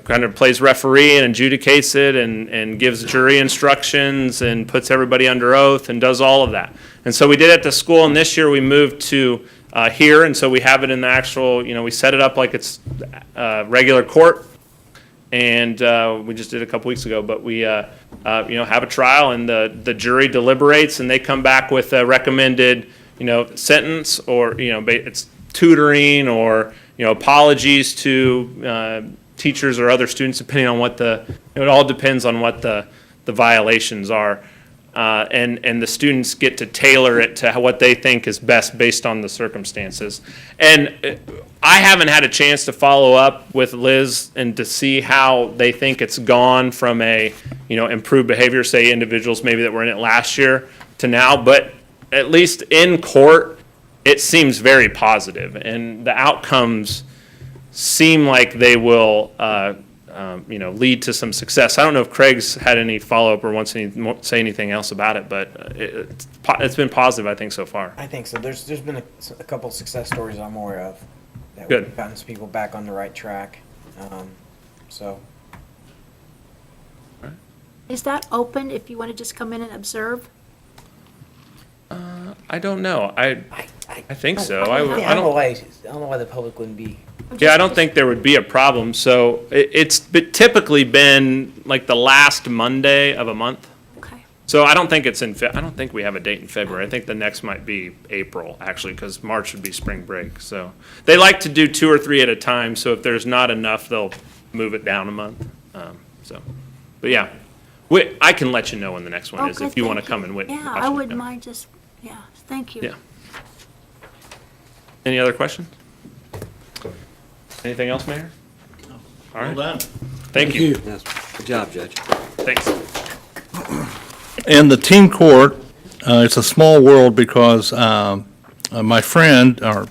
kind of plays referee and adjudicates it and gives jury instructions and puts everybody under oath and does all of that. And so we did it at the school, and this year we moved to here, and so we have it in the actual, we set it up like it's regular court. And we just did it a couple weeks ago, but we have a trial, and the jury deliberates, and they come back with a recommended sentence, or it's tutoring, or apologies to teachers or other students, depending on what it all depends on what the violations are, and the students get to tailor it to what they think is best based on the circumstances. And I haven't had a chance to follow up with Liz and to see how they think it's gone from a improved behavior, say individuals maybe that were in it last year to now, but at least in court it seems very positive, and the outcomes seem like they will lead to some success. I don't know if Craig's had any follow-up or wants to say anything else about it, but it's been positive, I think, so far. I think so. There's been a couple success stories I'm aware of that Good. we've gotten some people back on the right track. So Is that open if you want to just come in and observe? I don't know. I think so. I don't know why the public wouldn't be. Yeah, I don't think there would be a problem. So it's typically been like the last Monday of a month. Okay. So I don't think I don't think we have a date in February. I think the next might be April, actually, because March would be spring break. So they like to do 2 or 3 at a time. So if there's not enough, they'll move it down a month. But yeah, I can let you know when the next one is Okay, if you want to thank come and witness. Yeah, I wouldn't mind just, thank you. Yeah. Any other questions? Anything else, Mayor? All right. Well done. Thank you. Yes. Good job, Judge. Thanks. And the teen court, it's a small world because my friend, our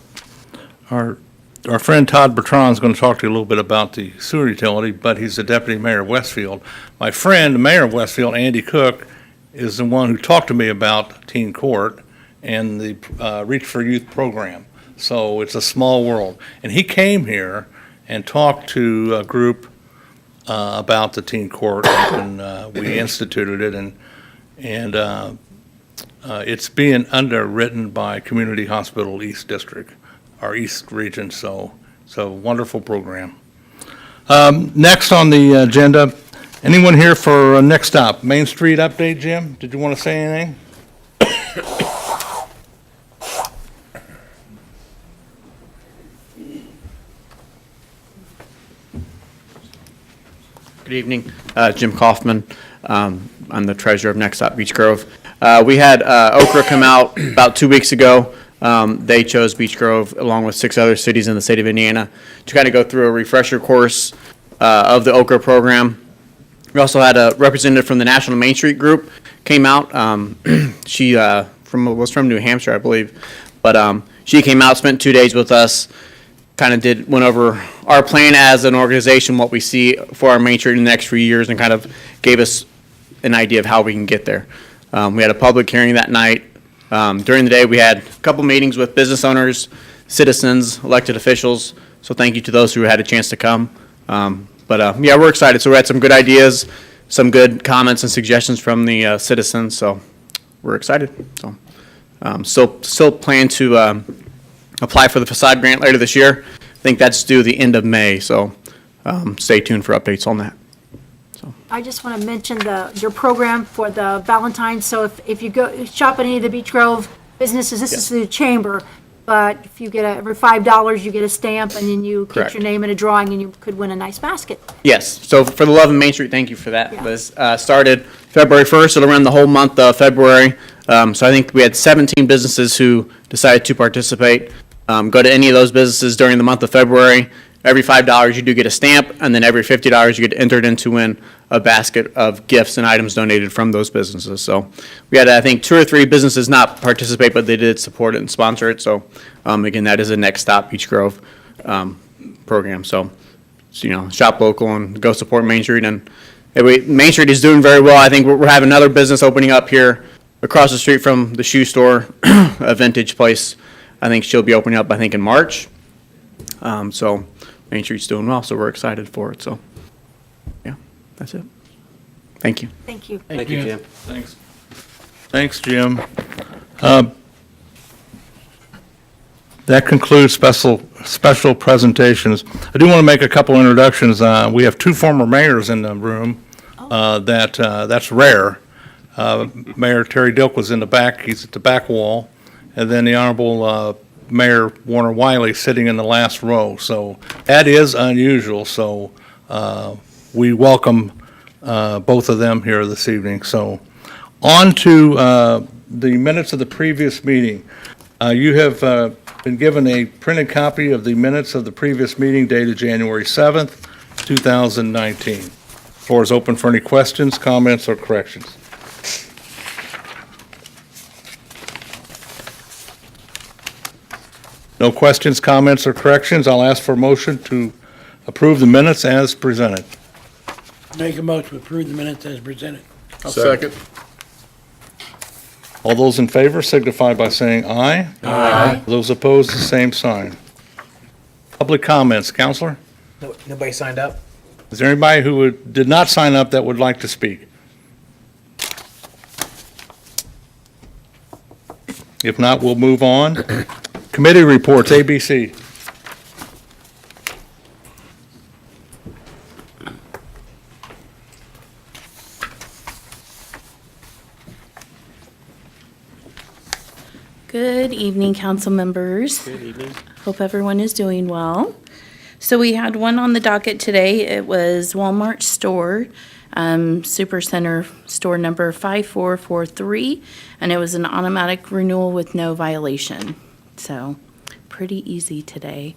friend Todd Bertrand is going to talk to you a little bit about the sewer utility, but he's the deputy mayor of Westfield. My friend, the mayor of Westfield, Andy Cook, is the one who talked to me about teen court and the Reach for Youth program. So it's a small world. And he came here and talked to a group about the teen court, and we instituted it. And And it's being underwritten by Community Hospital East District, our East Region, so it's a wonderful program. Next on the agenda, anyone here for next stop? Main Street update, Jim? Did you want to say anything? Good evening, Jim Kaufman. I'm the treasurer of Next Stop Beech Grove. We had Okra come out about 2 weeks ago. They chose Beech Grove along with 6 other cities in the state of Indiana to kind of go through a refresher course of the Okra program. We also had a representative from the National Main Street Group came out. She was from New Hampshire, I believe, but she came out, spent 2 days with us, kind of went over our plan as an organization, what we see for our Main Street in the next few years, and kind of gave us an idea of how we can get there. We had a public hearing that night. During the day, we had a couple meetings with business owners, citizens, elected officials, so thank you to those who had a chance to come. Yeah, we're excited. So we had some good ideas, some good comments and suggestions from the citizens, so we're excited. So still plan to apply for the facade grant later this year. I think that's due the end of May, so stay tuned for updates on that. I just want to mention your program for the Valentine's. So if you go shop at any of the Beech Grove businesses, this is through the chamber, but if you get every $5, you get a stamp, and then you Correct. get your name in a drawing, and you could win a nice basket. Yes, so for the Love of Main Street, thank you for that, Liz. Started February 1st, it'll run the whole month of February. So I think we had 17 businesses who decided to participate. Go to any of those businesses during the month of February. Every $5 you do get a stamp, and then every $50 you get entered in to win a basket of gifts and items donated from those businesses. So we had, I think, 2 or 3 businesses not participate, but they did support it and sponsor it. So again, that is a Next Stop Beech Grove program. So shop local and go support Main Street. And Main Street is doing very well. I think we're having another business opening up here across the street from the shoe store, a vintage place. I think she'll be opening up, I think, in March. So Main Street's doing well, so we're excited for it. So, yeah, that's it. Thank you. Thank you. Thank you, Jim. Thanks. Thanks, Jim. That concludes special presentations. I do want to make a couple introductions. We have 2 former mayors in the room. That's rare. Mayor Terry Dilk was in the back. He's at the back wall. And then the Honorable Mayor Warner Wiley sitting in the last row. So that is unusual. So we welcome both of them here this evening. So on to the minutes of the previous meeting. You have been given a printed copy of the minutes of the previous meeting dated January 7th, 2019. Floor is open for any questions, comments, or corrections. No questions, comments, or corrections. I'll ask for a motion to approve the minutes as presented. Make a motion to approve the minutes as presented. I'll second. All those in favor signify by saying aye. Aye. Those opposed, the same sign. Public comments, Counselor? Nobody signed up? Is there anybody who did not sign up that would like to speak? If not, we'll move on. Committee reports, ABC. Good evening, council members. Good evening. Hope everyone is doing well. So we had one on the docket today. It was Walmart store, Supercenter store number 5443, and it was an automatic renewal with no violation. So pretty easy today.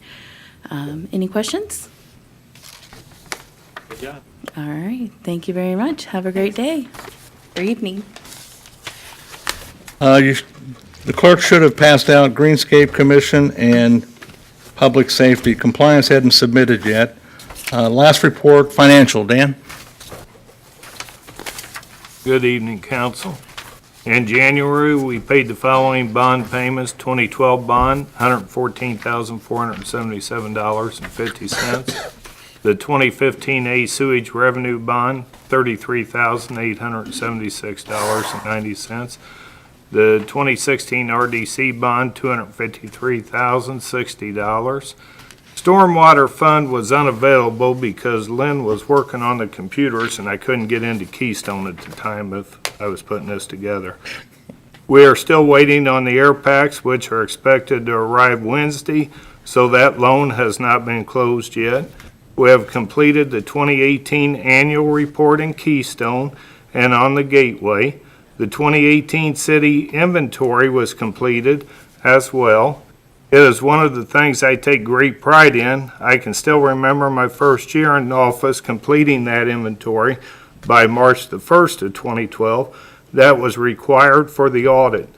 Any questions? Good job. All right. Thank you very much. Have a great day or evening. The clerk should have passed out Greenscape Commission and Public Safety. Compliance hadn't submitted yet. Last report, financial. Dan? Good evening, council. In January, we paid the following bond payments: 2012 bond, $114,477.50. The 2015 sewage revenue bond, $33,876.90. The 2016 RDC bond, $253,060. Stormwater fund was unavailable because Lynn was working on the computers and I couldn't get into Keystone at the time if I was putting this together. We are still waiting on the air packs, which are expected to arrive Wednesday, so that loan has not been closed yet. We have completed the 2018 annual report in Keystone and on the Gateway. The 2018 city inventory was completed as well. It is one of the things I take great pride in. I can still remember my first year in office completing that inventory by March the 1st of 2012. That was required for the audit.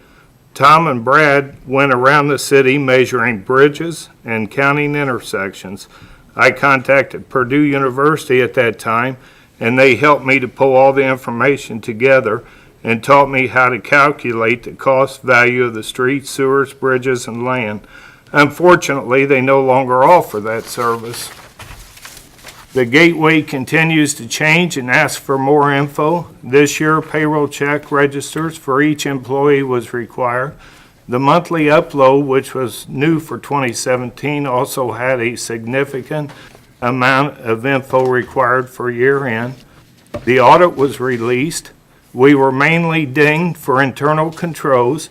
Tom and Brad went around the city measuring bridges and counting intersections. I contacted Purdue University at that time, and they helped me to pull all the information together and taught me how to calculate the cost value of the streets, sewers, bridges, and land. Unfortunately, they no longer offer that service. The Gateway continues to change and ask for more info. This year, payroll check registers for each employee was required. The monthly upload, which was new for 2017, also had a significant amount of info required for year end. The audit was released. We were mainly dinged for internal controls.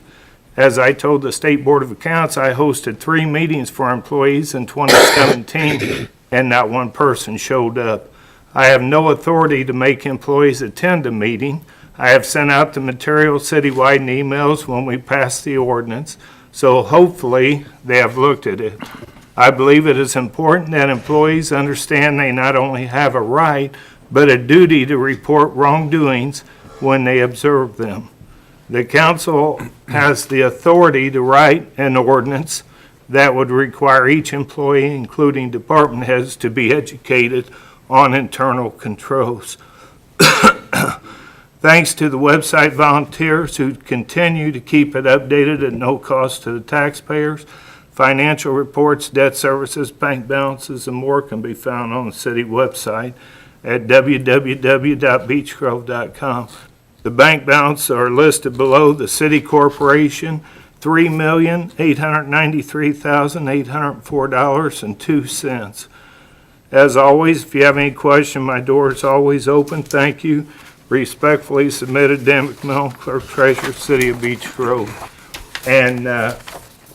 As I told the State Board of Accounts, I hosted 3 meetings for employees in 2017, and not one person showed up. I have no authority to make employees attend a meeting. I have sent out the material citywide in emails when we passed the ordinance, so hopefully they have looked at it. I believe it is important that employees understand they not only have a right, but a duty to report wrongdoings when they observe them. The council has the authority to write an ordinance that would require each employee, including department heads, to be educated on internal controls. Thanks to the website volunteers who continue to keep it updated at no cost to the taxpayers. Financial reports, debt services, bank balances, and more can be found on the city website at www.beechgrove.com. The bank balances are listed below. The city corporation, $3,893,804.02. As always, if you have any question, my door is always open. Thank you. Respectfully submitted, Dan McMillan, Clerk Treasurer, City of Beech Grove. And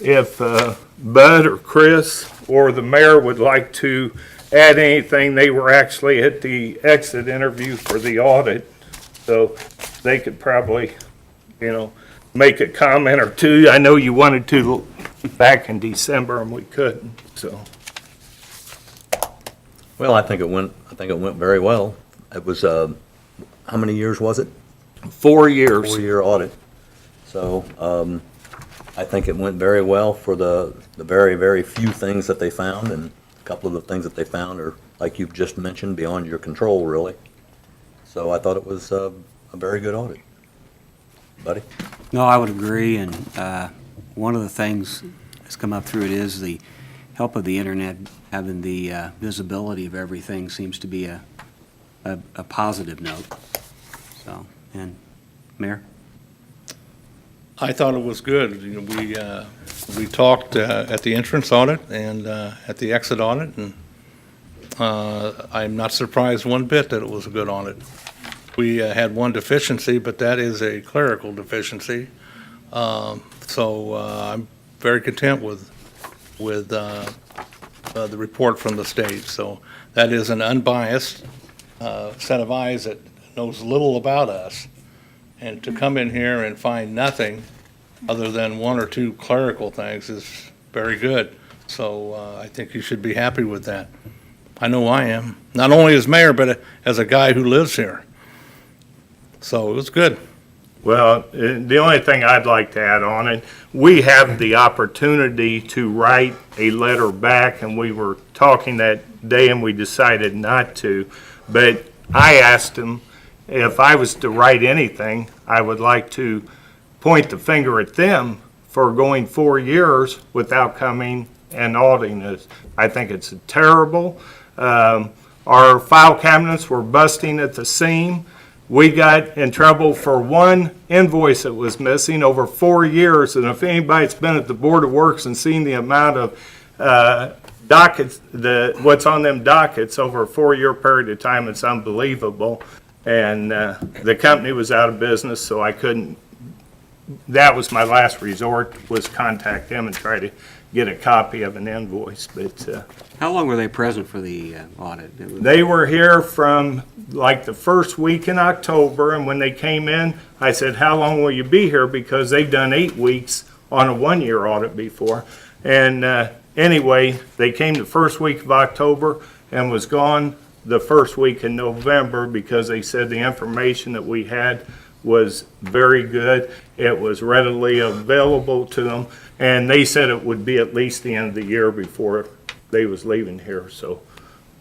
if Bud or Chris or the mayor would like to add anything, they were actually at the exit interview for the audit, so they could probably, make a comment or two. I know you wanted to back in December and we couldn't, so. Well, I think it went very well. It was, how many years was it? 4 years. 4-year audit. So, I think it went very well for the very, very few things that they found, and a couple of the things that they found are, like you've just mentioned, beyond your control, really. So I thought it was a very good audit. Buddy? No, I would agree, and one of the things that's come up through it is the help of the internet, having the visibility of everything seems to be a positive note. So, and Mayor? I thought it was good. We talked at the entrance audit and at the exit audit, and I'm not surprised one bit that it was a good audit. We had one deficiency, but that is a clerical deficiency. So I'm very content with the report from the state. So that is an unbiased set of eyes that knows little about us. And to come in here and find nothing other than 1 or 2 clerical things is very good. So I think you should be happy with that. I know I am, not only as mayor, but as a guy who lives here. So it was good. Well, the only thing I'd like to add on it, we have the opportunity to write a letter back, and we were talking that day and we decided not to. But I asked him if I was to write anything, I would like to point the finger at them for going 4 years without coming and auditing us. I think it's terrible. Our file cabinets were busting at the seam. We got in trouble for one invoice that was missing over 4 years, and if anybody's been at the Board of Works and seen the amount of dockets, what's on them dockets over a 4-year period of time, it's unbelievable. And the company was out of business, so I couldn't, that was my last resort, was contact them and try to get a copy of an invoice. But how long were they present for the audit? they were here from like the first week in October, and when they came in, I said, how long will you be here? Because they've done 8 weeks on a 1-year audit before. And anyway, they came the first week of October and was gone the first week in November because they said the information that we had was very good. It was readily available to them, and they said it would be at least the end of the year before they was leaving here. So,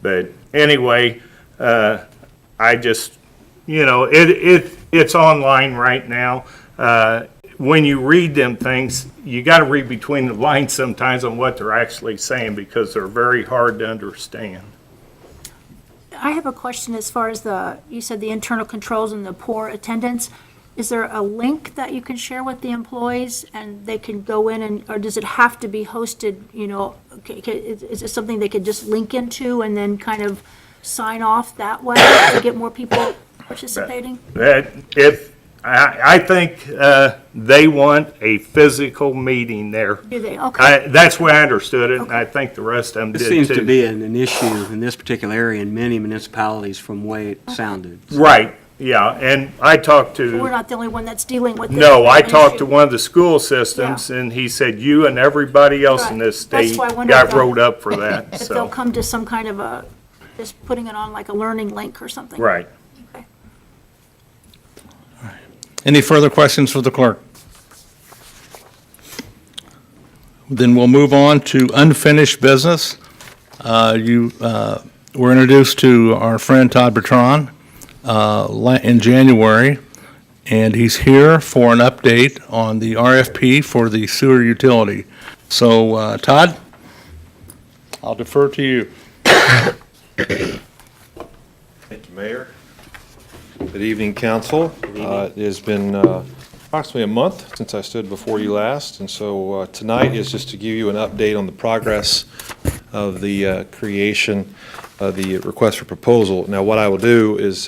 but anyway, I just, you know, it's online right now. When you read them things, you got to read between the lines sometimes on what they're actually saying because they're very hard to understand. I have a question as far as you said the internal controls and the poor attendance. Is there a link that you can share with the employees and they can go in or does it have to be hosted, you know, is it something they could just link into and then kind of sign off that way to get more people participating? I think they want a physical meeting there. Do they? Okay. That's the way I understood it, and I think the rest of them did too. This seems to be an issue in this particular area in many municipalities from the way it sounded. Right, yeah, and I talked to... We're not the only one that's dealing with this. No, I talked to one of the school systems, and he said you and everybody else in this state got wrote up for that, If they'll come to some kind of just putting it on like a learning link or something. Right. Any further questions for the clerk? Then we'll move on to unfinished business. You were introduced to our friend Todd Bertrand in January, and he's here for an update on the RFP for the sewer utility. So, Todd, I'll defer to you. Thank you, Mayor. Good evening, Council. It has been approximately a month since I stood before you last, and so tonight is just to give you an update on the progress of the creation of the request for proposal. Now, what I will do is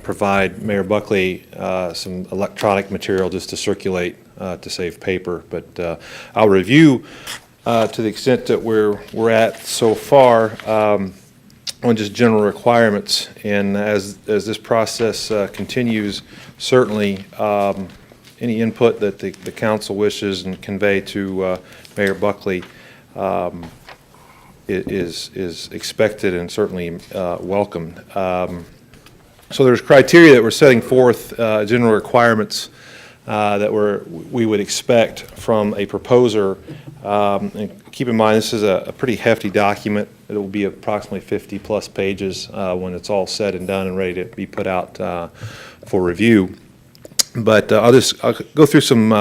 provide Mayor Buckley some electronic material just to circulate to save paper, but I'll review to the extent that we're at so far on just general requirements, and as this process continues, certainly any input that the council wishes and convey to Mayor Buckley is expected and certainly welcomed. So there's criteria that we're setting forth, general requirements that we would expect from a proposer. And keep in mind, this is a pretty hefty document. It will be approximately 50-plus pages when it's all said and done and ready to be put out for review. But I'll go through some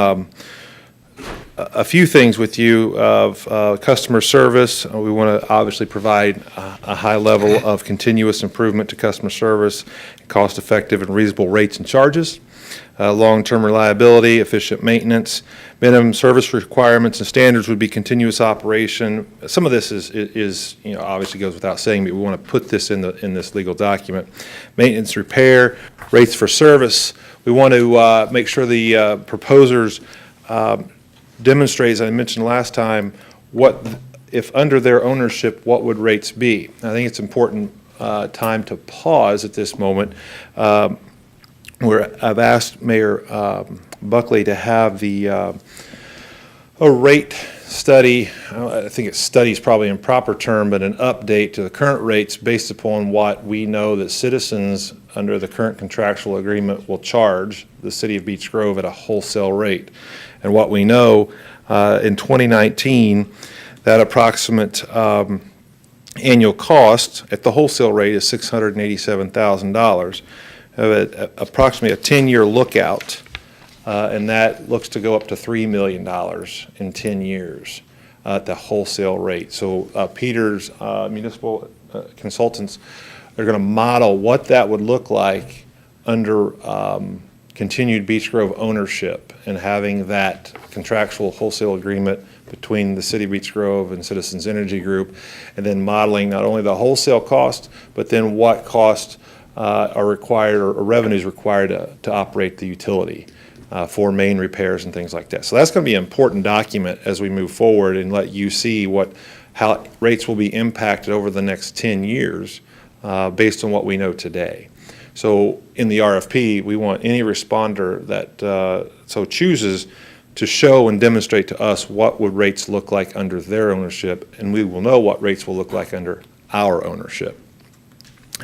a few things with you of customer service. We want to obviously provide a high level of continuous improvement to customer service, cost-effective and reasonable rates and charges. Long-term reliability, efficient maintenance, minimum service requirements and standards would be continuous operation. Some of this is obviously goes without saying, but we want to put this in this legal document. Maintenance, repair, rates for service. We want to make sure the proposers demonstrate, as I mentioned last time, what if under their ownership, what would rates be? I think it's important time to pause at this moment. Where I've asked Mayor Buckley to have a rate study. I think study is probably an improper term, but an update to the current rates based upon what we know that citizens under the current contractual agreement will charge the city of Beech Grove at a wholesale rate. And what we know in 2019, that approximate annual cost at the wholesale rate is $687,000. Approximately a 10-year lookout, and that looks to go up to $3 million in 10 years. at the wholesale rate. So Peter's municipal consultants are going to model what that would look like under continued Beech Grove ownership and having that contractual wholesale agreement between the City of Beech Grove and Citizens Energy Group, and then modeling not only the wholesale cost, but then what costs are required or revenues required to operate the utility for main repairs and things like that. So that's going to be an important document as we move forward and let you see how rates will be impacted over the next 10 years based on what we know today. So in the RFP, we want any responder that so chooses to show and demonstrate to us what would rates look like under their ownership, and we will know what rates will look like under our ownership.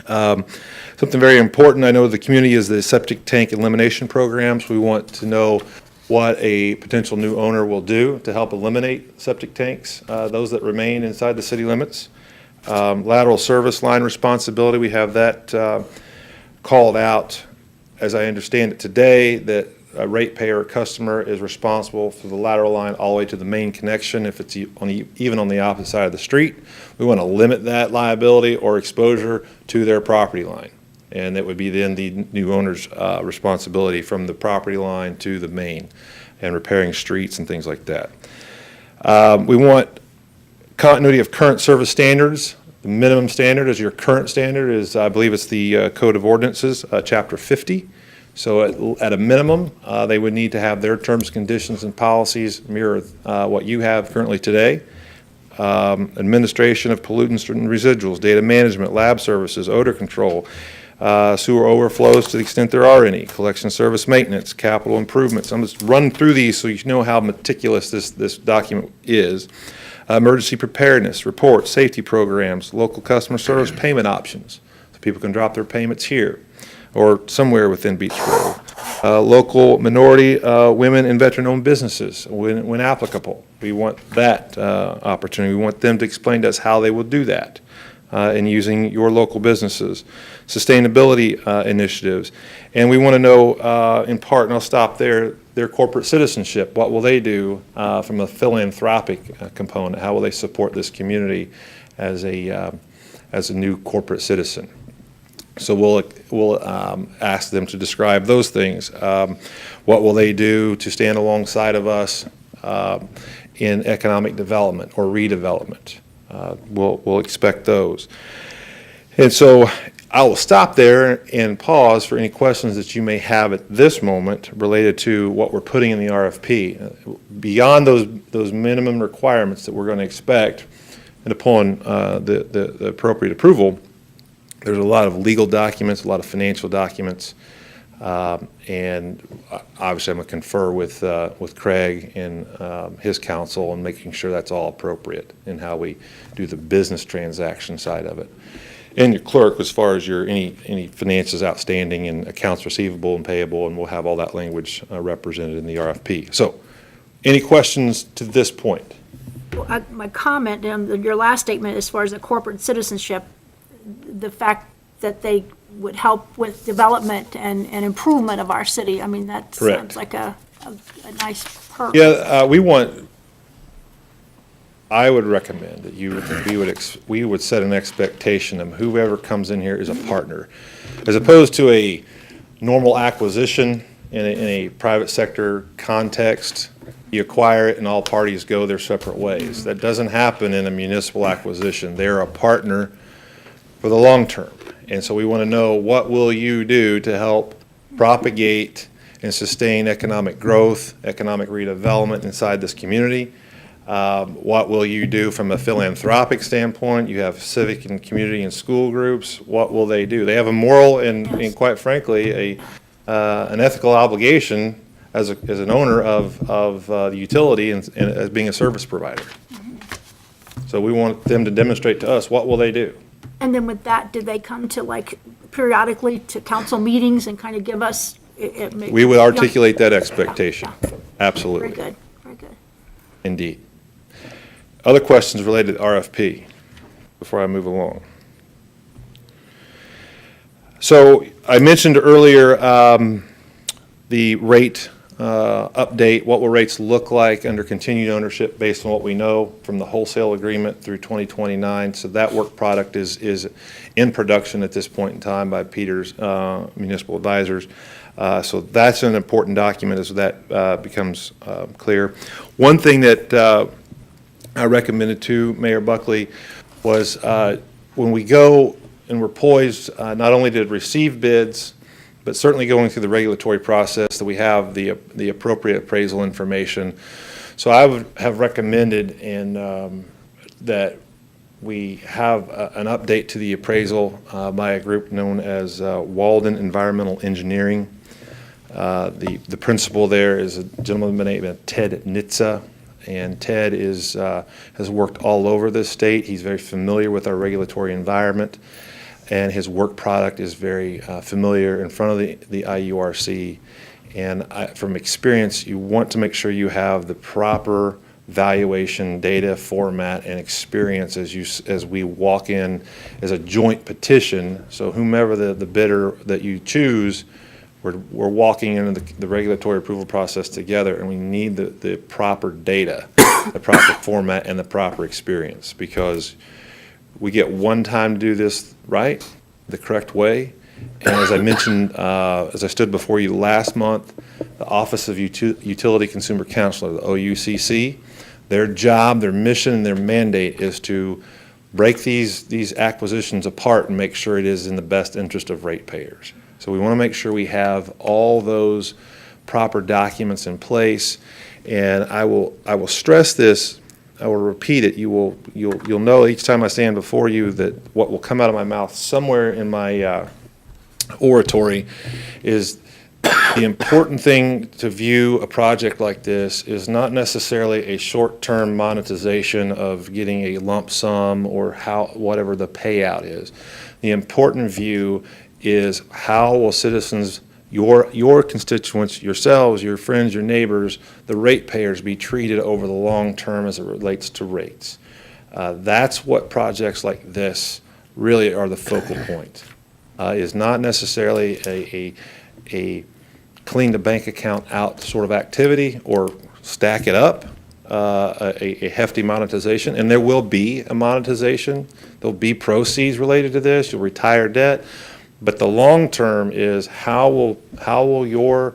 Something very important I know the community is the septic tank elimination programs. We want to know what a potential new owner will do to help eliminate septic tanks, those that remain inside the city limits. Lateral service line responsibility, we have that called out, as I understand it today, that a ratepayer or customer is responsible for the lateral line all the way to the main connection if it's even on the opposite side of the street. We want to limit that liability or exposure to their property line. And that would be then the new owner's responsibility from the property line to the main and repairing streets and things like that. We want continuity of current service standards. The minimum standard is your current standard is, I believe it's the Code of Ordinances, Chapter 50. So at a minimum, they would need to have their terms, conditions, and policies mirror what you have currently today. Administration of pollutants and residuals, data management, lab services, odor control, sewer overflows to the extent there are any, collection service maintenance, capital improvements. I'm just running through these so you know how meticulous this document is. Emergency preparedness, reports, safety programs, local customer service payment options, so people can drop their payments here or somewhere within Beech Grove. Local minority, women, and veteran-owned businesses, when applicable. We want that opportunity. We want them to explain to us how they will do that in using your local businesses. Sustainability initiatives. And we want to know, in part, and I'll stop there, their corporate citizenship. What will they do from a philanthropic component? How will they support this community as a new corporate citizen? So we'll ask them to describe those things. What will they do to stand alongside of us in economic development or redevelopment? We'll expect those. And so I will stop there and pause for any questions that you may have at this moment related to what we're putting in the RFP. Beyond those minimum requirements that we're going to expect, and upon the appropriate approval, there's a lot of legal documents, a lot of financial documents, and obviously I'm going to confer with Craig and his counsel and making sure that's all appropriate in how we do the business transaction side of it. And your clerk, as far as your any finances outstanding and accounts receivable and payable, and we'll have all that language represented in the RFP. So, any questions to this point? Well, my comment on your last statement as far as the corporate citizenship, the fact that they would help with development and improvement of our city, I mean, that Correct. sounds like a nice perk. Yeah, I would recommend that we would set an expectation of whoever comes in here is a partner, as opposed to a normal acquisition in a private sector context. You acquire it and all parties go their separate ways. That doesn't happen in a municipal acquisition. They're a partner for the long term. And so we want to know, what will you do to help propagate and sustain economic growth, economic redevelopment inside this community? What will you do from a philanthropic standpoint? You have civic and community and school groups. What will they do? They have a moral and quite frankly, an ethical obligation as an owner of the utility and as being a service provider. So we want them to demonstrate to us, what will they do? And then with that, did they come to like periodically to council meetings and kind of give us? We would articulate that expectation. Absolutely. Very good, very good. Indeed. Other questions related to RFP before I move along? So I mentioned earlier the rate update, what will rates look like under continued ownership based on what we know from the wholesale agreement through 2029. So that work product is in production at this point in time by Peter's municipal advisors. So that's an important document as that becomes clear. One thing that I recommended to Mayor Buckley was when we go and we're poised not only to receive bids, but certainly going through the regulatory process, that we have the appropriate appraisal information. So I would have recommended that we have an update to the appraisal by a group known as Walden Environmental Engineering. The principal there is a gentleman by the name of Ted Nitza, and Ted has worked all over this state. He's very familiar with our regulatory environment, and his work product is very familiar in front of the IURC. And from experience, you want to make sure you have the proper valuation data format and experience as we walk in as a joint petition. So whomever the bidder that you choose, we're walking into the regulatory approval process together, and we need the proper data, the proper format, and the proper experience, because we get one time to do this right, the correct way. And as I mentioned, as I stood before you last month, the Office of Utility Consumer Counselor, the OUCC, their job, their mission, and their mandate is to break these acquisitions apart and make sure it is in the best interest of ratepayers. So we want to make sure we have all those proper documents in place. And I will stress this. I will repeat it. You'll know each time I stand before you that what will come out of my mouth somewhere in my oratory is the important thing to view a project like this is not necessarily a short-term monetization of getting a lump sum or whatever the payout is. The important view is how will citizens, your constituents, yourselves, your friends, your neighbors, the ratepayers be treated over the long term as it relates to rates. That's what projects like this really are the focal point. Is not necessarily a clean the bank account out sort of activity or stack it up, a hefty monetization, and there will be a monetization. There'll be proceeds related to this. You'll retire debt. But the long term is how will your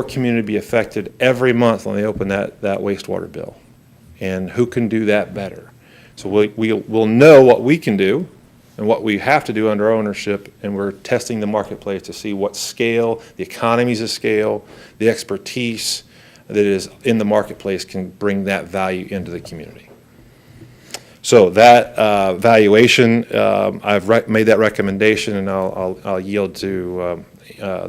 community be affected every month when they open that wastewater bill, and who can do that better? So we'll know what we can do and what we have to do under ownership, and we're testing the marketplace to see what scale, the economies of scale, the expertise that is in the marketplace can bring that value into the community. So that valuation, I've made that recommendation, and I'll yield to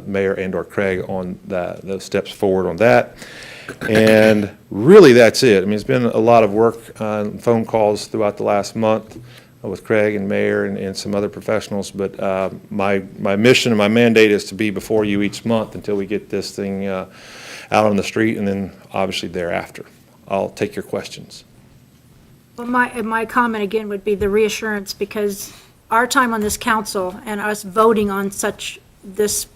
Mayor and/or Craig on the steps forward on that. And really, that's it. I mean, it's been a lot of work, phone calls throughout the last month with Craig and Mayor and some other professionals. But my mission and my mandate is to be before you each month until we get this thing out on the street, and then obviously thereafter. I'll take your questions. Well, my comment again would be the reassurance, because our time on this council and us voting on this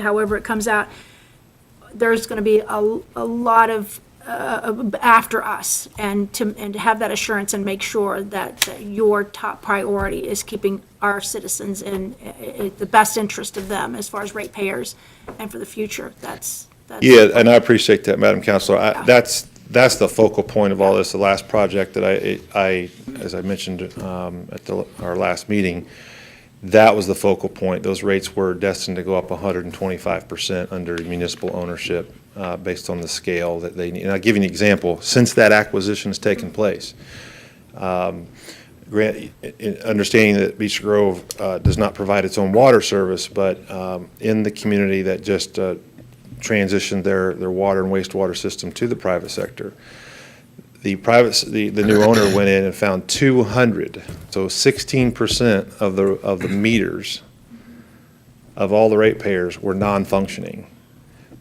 however it comes out, there's going to be a lot of after us, and to have that assurance and make sure that your top priority is keeping our citizens in the best interest of them as far as ratepayers and for the future. That's yeah, and I appreciate that, Madam Councilor. That's the focal point of all this. The last project that I as I mentioned at our last meeting, that was the focal point. Those rates were destined to go up 125% under municipal ownership based on the scale that they need. And I'll give you an example. Since that acquisition has taken place, understanding that Beech Grove does not provide its own water service, but in the community that just transitioned their water and wastewater system to the private sector, the new owner went in and found 200, so 16% of the meters of all the ratepayers were non-functioning,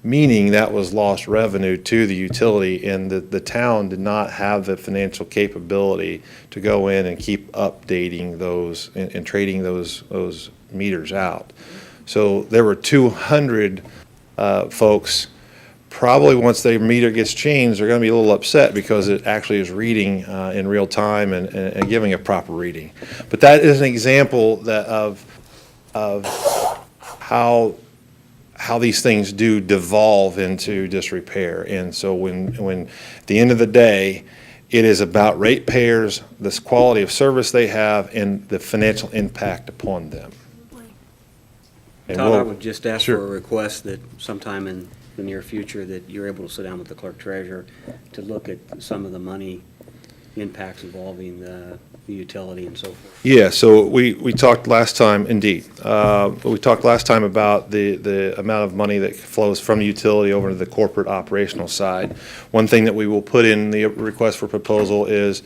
meaning that was lost revenue to the utility, and the town did not have the financial capability to go in and keep updating those and trading those meters out. So there were 200 folks probably once their meter gets changed, they're going to be a little upset because it actually is reading in real time and giving a proper reading. But that is an example of how these things do devolve into disrepair. And so when at the end of the day, it is about ratepayers, this quality of service they have, and the financial impact upon them. And Todd, I we'll- would just ask Sure. for a request that sometime in the near future that you're able to sit down with the clerk treasurer to look at some of the money impacts involving the utility and so forth. Yeah, so we talked last time, indeed. We talked last time about the amount of money that flows from the utility over to the corporate operational side. One thing that we will put in the request for proposal is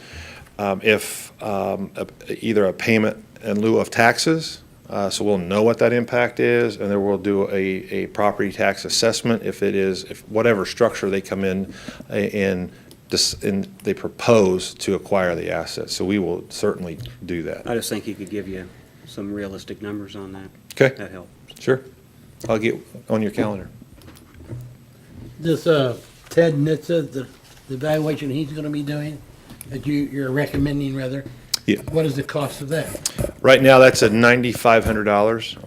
if either a payment in lieu of taxes, so we'll know what that impact is, and then we'll do a property tax assessment if whatever structure they come in and they propose to acquire the assets. So we will certainly do that. I just think he could give you some realistic numbers on that. Okay. That helps. Sure. I'll get on your calendar. This Ted Nitza, the evaluation he's going to be doing, that you're recommending rather, Yeah. what is the cost of that? Right now, that's at $9,500.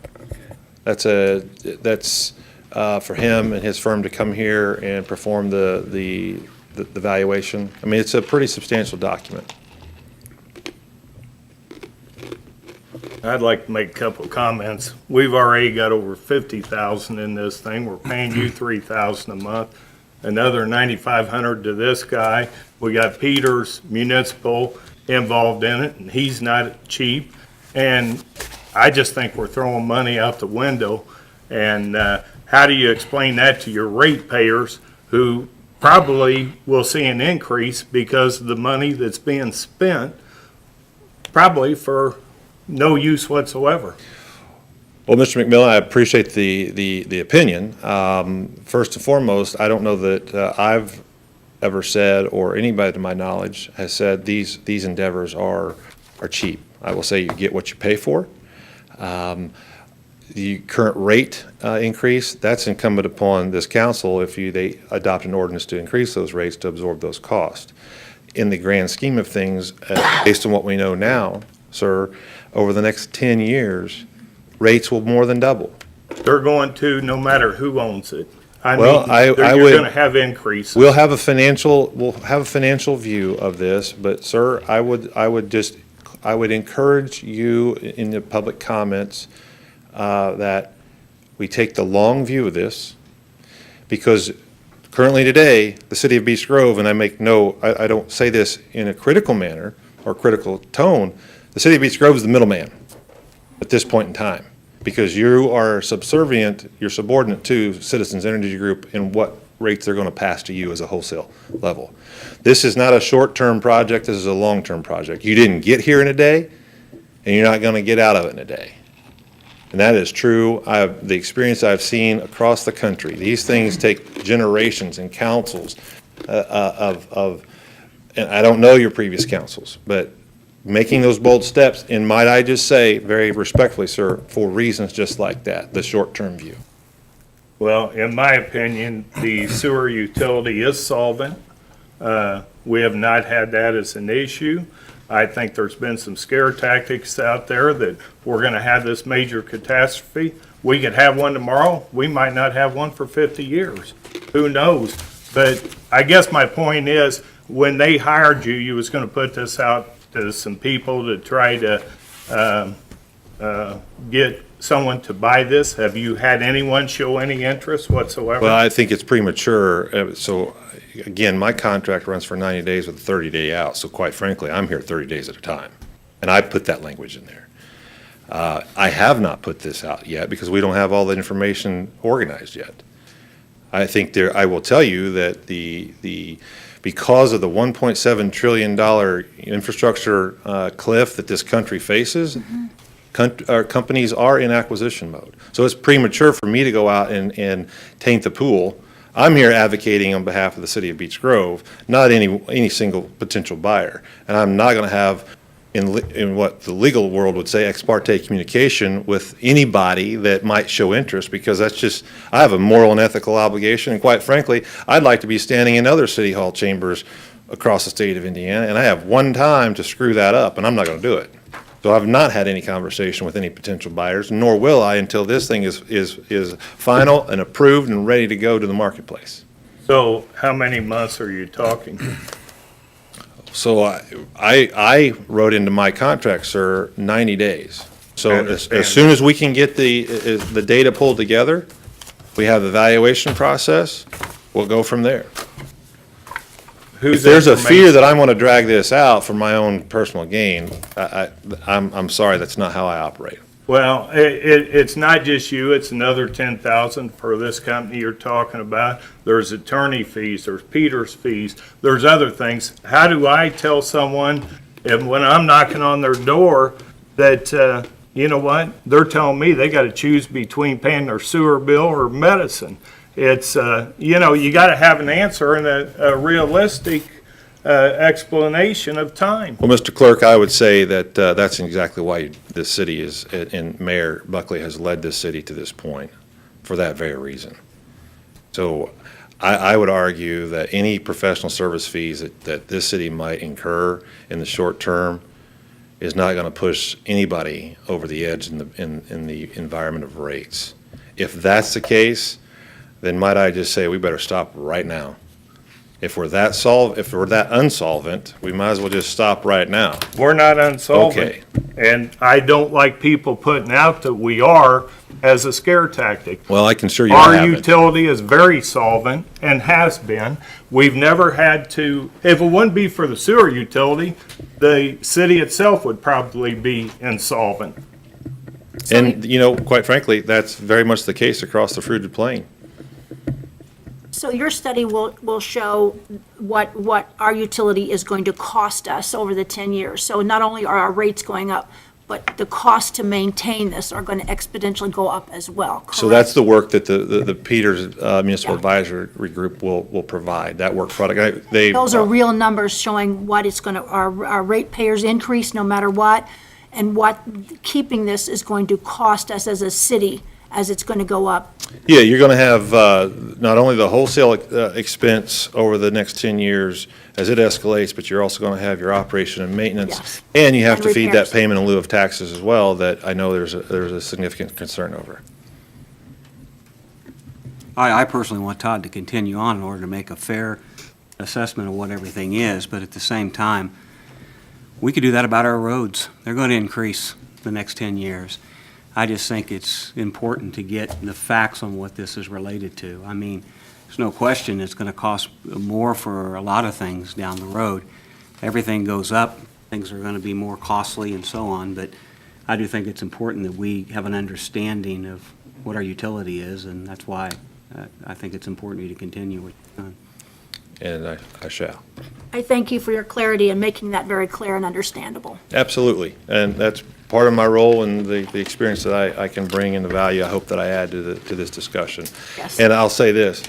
That's for him and his firm to come here and perform the valuation. I mean, it's a pretty substantial document. I'd like to make a couple of comments. We've already got over 50,000 in this thing. We're paying you 3,000 a month. Another 9,500 to this guy. We got Peters Municipal involved in it, and he's not cheap. And I just think we're throwing money out the window. And how do you explain that to your ratepayers who probably will see an increase because of the money that's being spent, probably for no use whatsoever? Well, Mr. McMillan, I appreciate the opinion. First and foremost, I don't know that I've ever said, or anybody to my knowledge has said these endeavors are cheap. I will say you get what you pay for. The current rate increase, that's incumbent upon this council if they adopt an ordinance to increase those rates to absorb those costs. In the grand scheme of things, based on what we know now, sir, over the next 10 years, rates will more than double. They're going to, no matter who owns it. Well, I you're would- going to have increases. We'll have a financial view of this, but sir, I would encourage you in the public comments that we take the long view of this, because currently today, the city of Beech Grove, and I don't say this in a critical manner or critical tone, the city of Beech Grove is the middleman at this point in time, because you are subservient, you're subordinate to Citizens Energy Group in what rates they're going to pass to you as a wholesale level. This is not a short-term project, this is a long-term project. You didn't get here in a day, and you're not going to get out of it in a day. And that is true. The experience I've seen across the country, these things take generations and councils and I don't know your previous councils, but making those bold steps, and might I just say, very respectfully, sir, for reasons just like that, the short-term view. Well, in my opinion, the sewer utility is solvent. We have not had that as an issue. I think there's been some scare tactics out there that we're going to have this major catastrophe. We could have one tomorrow. We might not have one for 50 years. Who knows? But I guess my point is, when they hired you, you was going to put this out to some people to try to get someone to buy this. Have you had anyone show any interest whatsoever? Well, I think it's premature. So, again, my contract runs for 90 days with a 30-day out. So, quite frankly, I'm here 30 days at a time. And I put that language in there. I have not put this out yet because we don't have all the information organized yet. I think I will tell you that because of the $1.7 trillion infrastructure cliff that this country faces, our companies are in acquisition mode. So it's premature for me to go out and taint the pool. I'm here advocating on behalf of the city of Beech Grove, not any single potential buyer. And I'm not going to have, in what the legal world would say ex parte communication with anybody that might show interest, because that's just, I have a moral and ethical obligation, and quite frankly, I'd like to be standing in other city hall chambers across the state of Indiana, and I have one time to screw that up, and I'm not going to do it. So I've not had any conversation with any potential buyers, nor will I until this thing is final and approved and ready to go to the marketplace. So how many months are you talking? So I wrote into my contract, sir, 90 days. So as soon as we can get the data pulled together, we have the valuation process, we'll go from there. If there's a fear that I'm going to drag this out for my own personal gain, I'm sorry, that's not how I operate. Well, it's not just you, it's another 10,000 for this company you're talking about. There's attorney fees, there's Peter's fees, there's other things. How do I tell someone, when I'm knocking on their door, that, you know what, they're telling me they got to choose between paying their sewer bill or medicine? It's, you know, you got to have an answer and a realistic explanation of time. Well, Mr. Clerk, I would say that that's exactly why this city is, and Mayor Buckley has led this city to this point, for that very reason. So I would argue that any professional service fees that this city might incur in the short term is not going to push anybody over the edge in the environment of rates. If that's the case, then might I just say we better stop right now. If we're that unsolvent, we might as well just stop right now. We're not unsolvent. Okay. And I don't like people putting out that we are as a scare tactic. Well, I can assure you Our I haven't. utility is very solvent and has been. We've never had to, if it wouldn't be for the sewer utility, the city itself would probably be insolvent. And, you know, quite frankly, that's very much the case across the fruited plain. So your study will show what our utility is going to cost us over the 10 years. So not only are our rates going up, but the cost to maintain this are going to exponentially go up as well, correct? So that's the work that the Peters Municipal Advisory Group will provide, that work product. Those are real numbers showing what it's going to, our ratepayers increase no matter what, and what keeping this is going to cost us as a city as it's going to go up. Yeah, you're going to have not only the wholesale expense over the next 10 years as it escalates, but you're also going to have your operation and maintenance. Yes. And you have And to feed repairs. that payment in lieu of taxes as well that I know there's a significant concern over. I personally want Todd to continue on in order to make a fair assessment of what everything is, but at the same time, we could do that about our roads. They're going to increase the next 10 years. I just think it's important to get the facts on what this is related to. I mean, there's no question it's going to cost more for a lot of things down the road. Everything goes up, things are going to be more costly and so on, but I do think it's important that we have an understanding of what our utility is, and that's why I think it's important for you to continue what you've done. And I shall. I thank you for your clarity and making that very clear and understandable. Absolutely. And that's part of my role and the experience that I can bring and the value I hope that I add to this discussion. Yes. And I'll say this,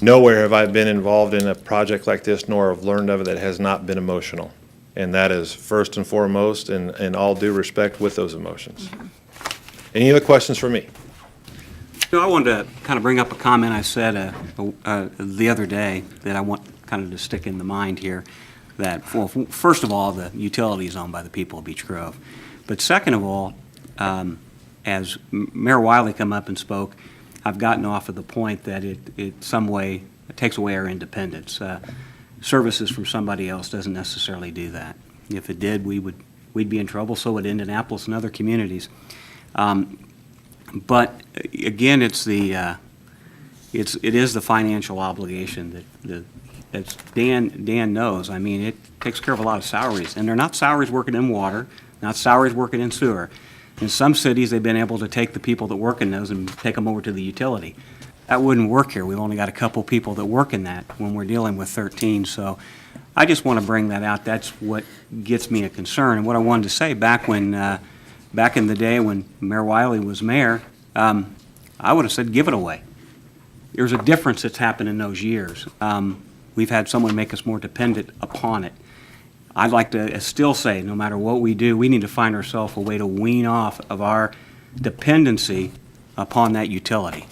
nowhere have I been involved in a project like this, nor have learned of it, that has not been emotional. And that is first and foremost, and in all due respect, with those emotions. Any other questions for me? I wanted to kind of bring up a comment I said the other day that I want kind of to stick in the mind here, that, well, first of all, the utility is owned by the people of Beech Grove. But second of all, as Mayor Wiley come up and spoke, I've gotten off of the point that it some way takes away our independence. Services from somebody else doesn't necessarily do that. If it did, we'd be in trouble. So would Indianapolis and other communities. But again, it is the financial obligation that Dan knows. I mean, it takes care of a lot of salaries, and they're not salaries working in water, not salaries working in sewer. In some cities, they've been able to take the people that work in those and take them over to the utility. That wouldn't work here. We've only got a couple people that work in that when we're dealing with 13. So I just want to bring that out. That's what gets me a concern. And what I wanted to say back in the day when Mayor Wiley was mayor, I would have said, give it away. There's a difference that's happened in those years. We've had someone make us more dependent upon it. I'd like to still say, no matter what we do, we need to find ourselves a way to wean off of our dependency upon that utility.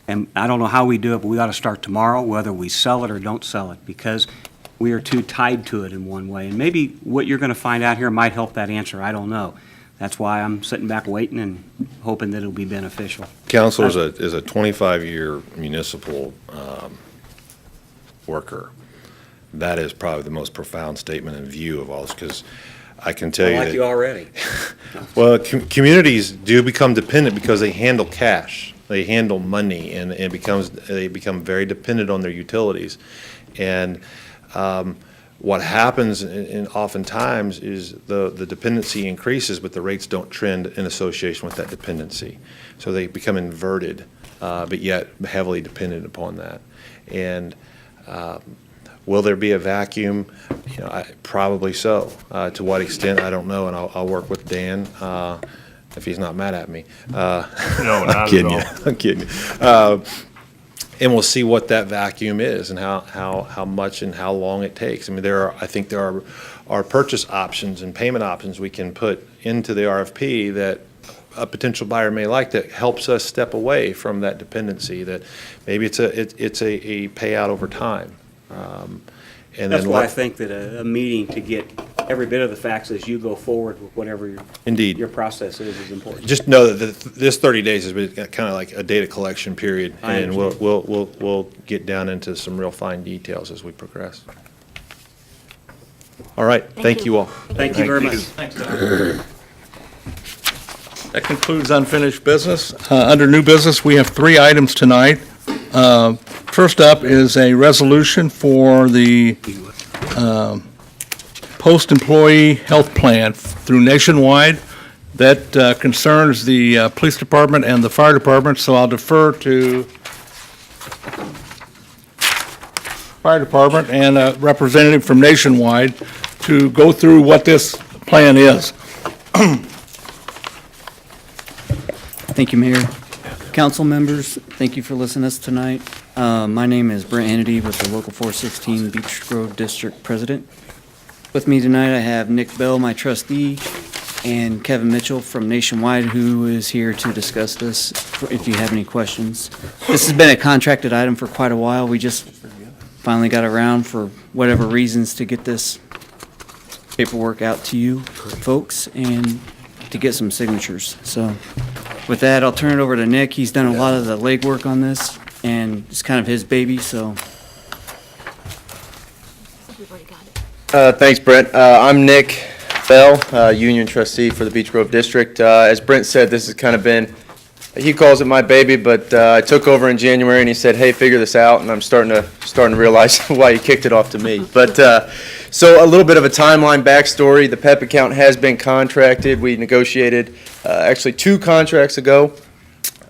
And I don't know how we do it, but we ought to start tomorrow, whether we sell it or don't sell it, because we are too tied to it in one way. And maybe what you're going to find out here might help that answer. I don't know. That's why I'm sitting back waiting and hoping that it'll be beneficial. Council is a 25-year municipal worker. That is probably the most profound statement and view of all this, because I can tell you I like that, you already. well, communities do become dependent because they handle cash, they handle money, and they become very dependent on their utilities. And what happens in oftentimes is the dependency increases, but the rates don't trend in association with that dependency. So they become inverted, but yet heavily dependent upon that. And will there be a vacuum? Probably so. To what extent, I don't know, and I'll work with Dan if he's not mad at me. No, not I'm kidding at all. you. I'm kidding you. And we'll see what that vacuum is and how much and how long it takes. I mean, I think there are purchase options and payment options we can put into the RFP that a potential buyer may like, that helps us step away from that dependency. That maybe it's a payout over time. And That's then why I think that a meeting to get every bit of the facts as you go forward with whatever your process is important. Just know that this 30 days has been kind of like a data collection period, I and understand. we'll get down into some real fine details as we progress. All right, thank you all. Thank you very much. Thanks, Don. That concludes unfinished business. Under new business, we have 3 items tonight. First up is a resolution for the post-employee health plan through Nationwide. That concerns the police department and the fire department, so I'll defer to fire department and a representative from Nationwide to go through what this plan is. Thank you, Mayor. Council members, thank you for listening to us tonight. My name is Brent Hannity with the Local 416 Beech Grove District President. With me tonight, I have Nick Bell, my trustee, and Kevin Mitchell from Nationwide, who is here to discuss this, if you have any questions. This has been a contracted item for quite a while. We just finally got around, for whatever reasons, to get this paperwork out to you folks and to get some signatures. So with that, I'll turn it over to Nick. He's done a lot of the legwork on this, and it's kind of his baby, so. Thanks, Brent. I'm Nick Bell, Union Trustee for the Beech Grove District. As Brent said, this has kind of been, he calls it my baby, but I took over in January and he said, hey, figure this out, and I'm starting to realize why he kicked it off to me. But so a little bit of a timeline backstory. The PEP account has been contracted. We negotiated actually 2 contracts ago.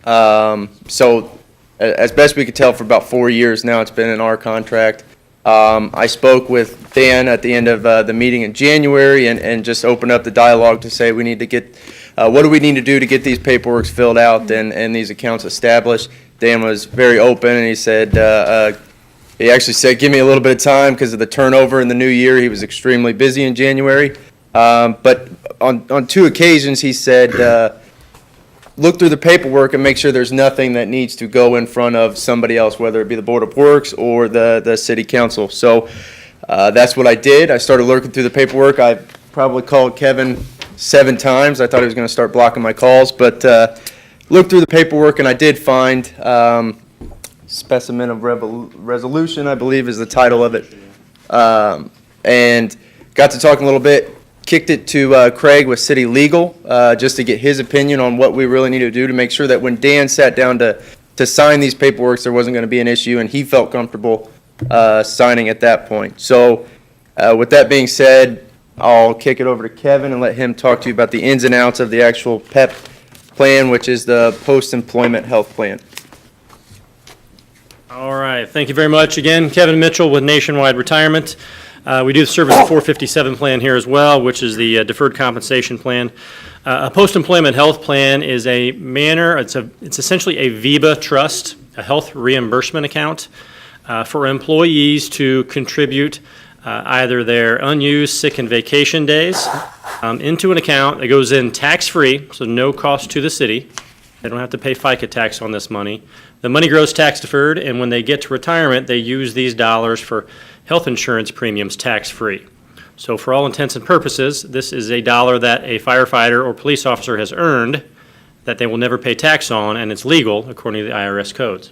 So as best we could tell, for about 4 years now, it's been in our contract. I spoke with Dan at the end of the meeting in January and just opened up the dialogue to say we need to get, what do we need to do to get these paperworks filled out and these accounts established. Dan was very open, and he said, he actually said, give me a little bit of time because of the turnover in the new year. He was extremely busy in January. But on 2 occasions, he said, look through the paperwork and make sure there's nothing that needs to go in front of somebody else, whether it be the Board of Works or the City Council. So that's what I did. I started looking through the paperwork. I probably called Kevin 7 times. I thought he was going to start blocking my calls, but looked through the paperwork, and I did find Specimen of Resolution, I believe is the title of it, and got to talking a little bit. Kicked it to Craig with City Legal, just to get his opinion on what we really need to do to make sure that when Dan sat down to sign these paperwork, there wasn't going to be an issue, and he felt comfortable signing at that point. So with that being said, I'll kick it over to Kevin and let him talk to you about the ins and outs of the actual PEP plan, which is the post-employment health plan. All right, thank you very much. Again, Kevin Mitchell with Nationwide Retirement. We do the Service 457 plan here as well, which is the deferred compensation plan. A post-employment health plan is a manner, it's essentially a VEBA trust, a health reimbursement account for employees to contribute either their unused sick and vacation days into an account that goes in tax-free, so no cost to the city. They don't have to pay FICA tax on this money. The money grows tax-deferred, and when they get to retirement, they use these dollars for health insurance premiums tax-free. So for all intents and purposes, this is a dollar that a firefighter or police officer has earned that they will never pay tax on, and it's legal according to the IRS codes.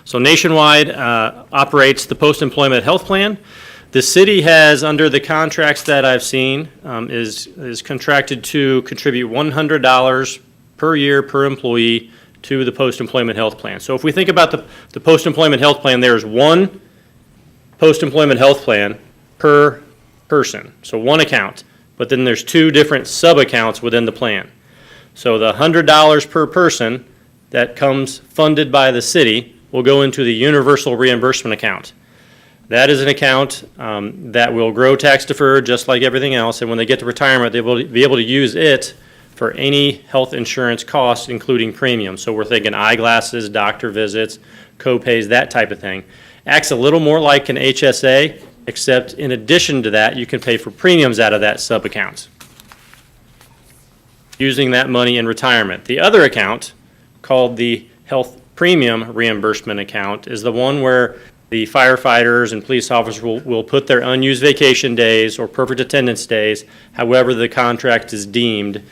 So Nationwide operates the post-employment health plan. The city has, under the contracts that I've seen, is contracted to contribute $100 per year per employee to the post-employment health plan. So if we think about the post-employment health plan, there's one post-employment health plan per person, so one account. But then there's two different sub-accounts within the plan. So the $100 per person that comes funded by the city will go into the universal reimbursement account. That is an account that will grow tax deferred just like everything else, and when they get to retirement, they will be able to use it for any health insurance costs, including premiums. So we're thinking eyeglasses, doctor visits, co-pays, that type of thing. Acts a little more like an HSA, except in addition to that, you can pay for premiums out of that sub-account, using that money in retirement. The other account, called the health premium reimbursement account, is the one where the firefighters and police officers will put their unused vacation days or perfect attendance days, however the contract is deemed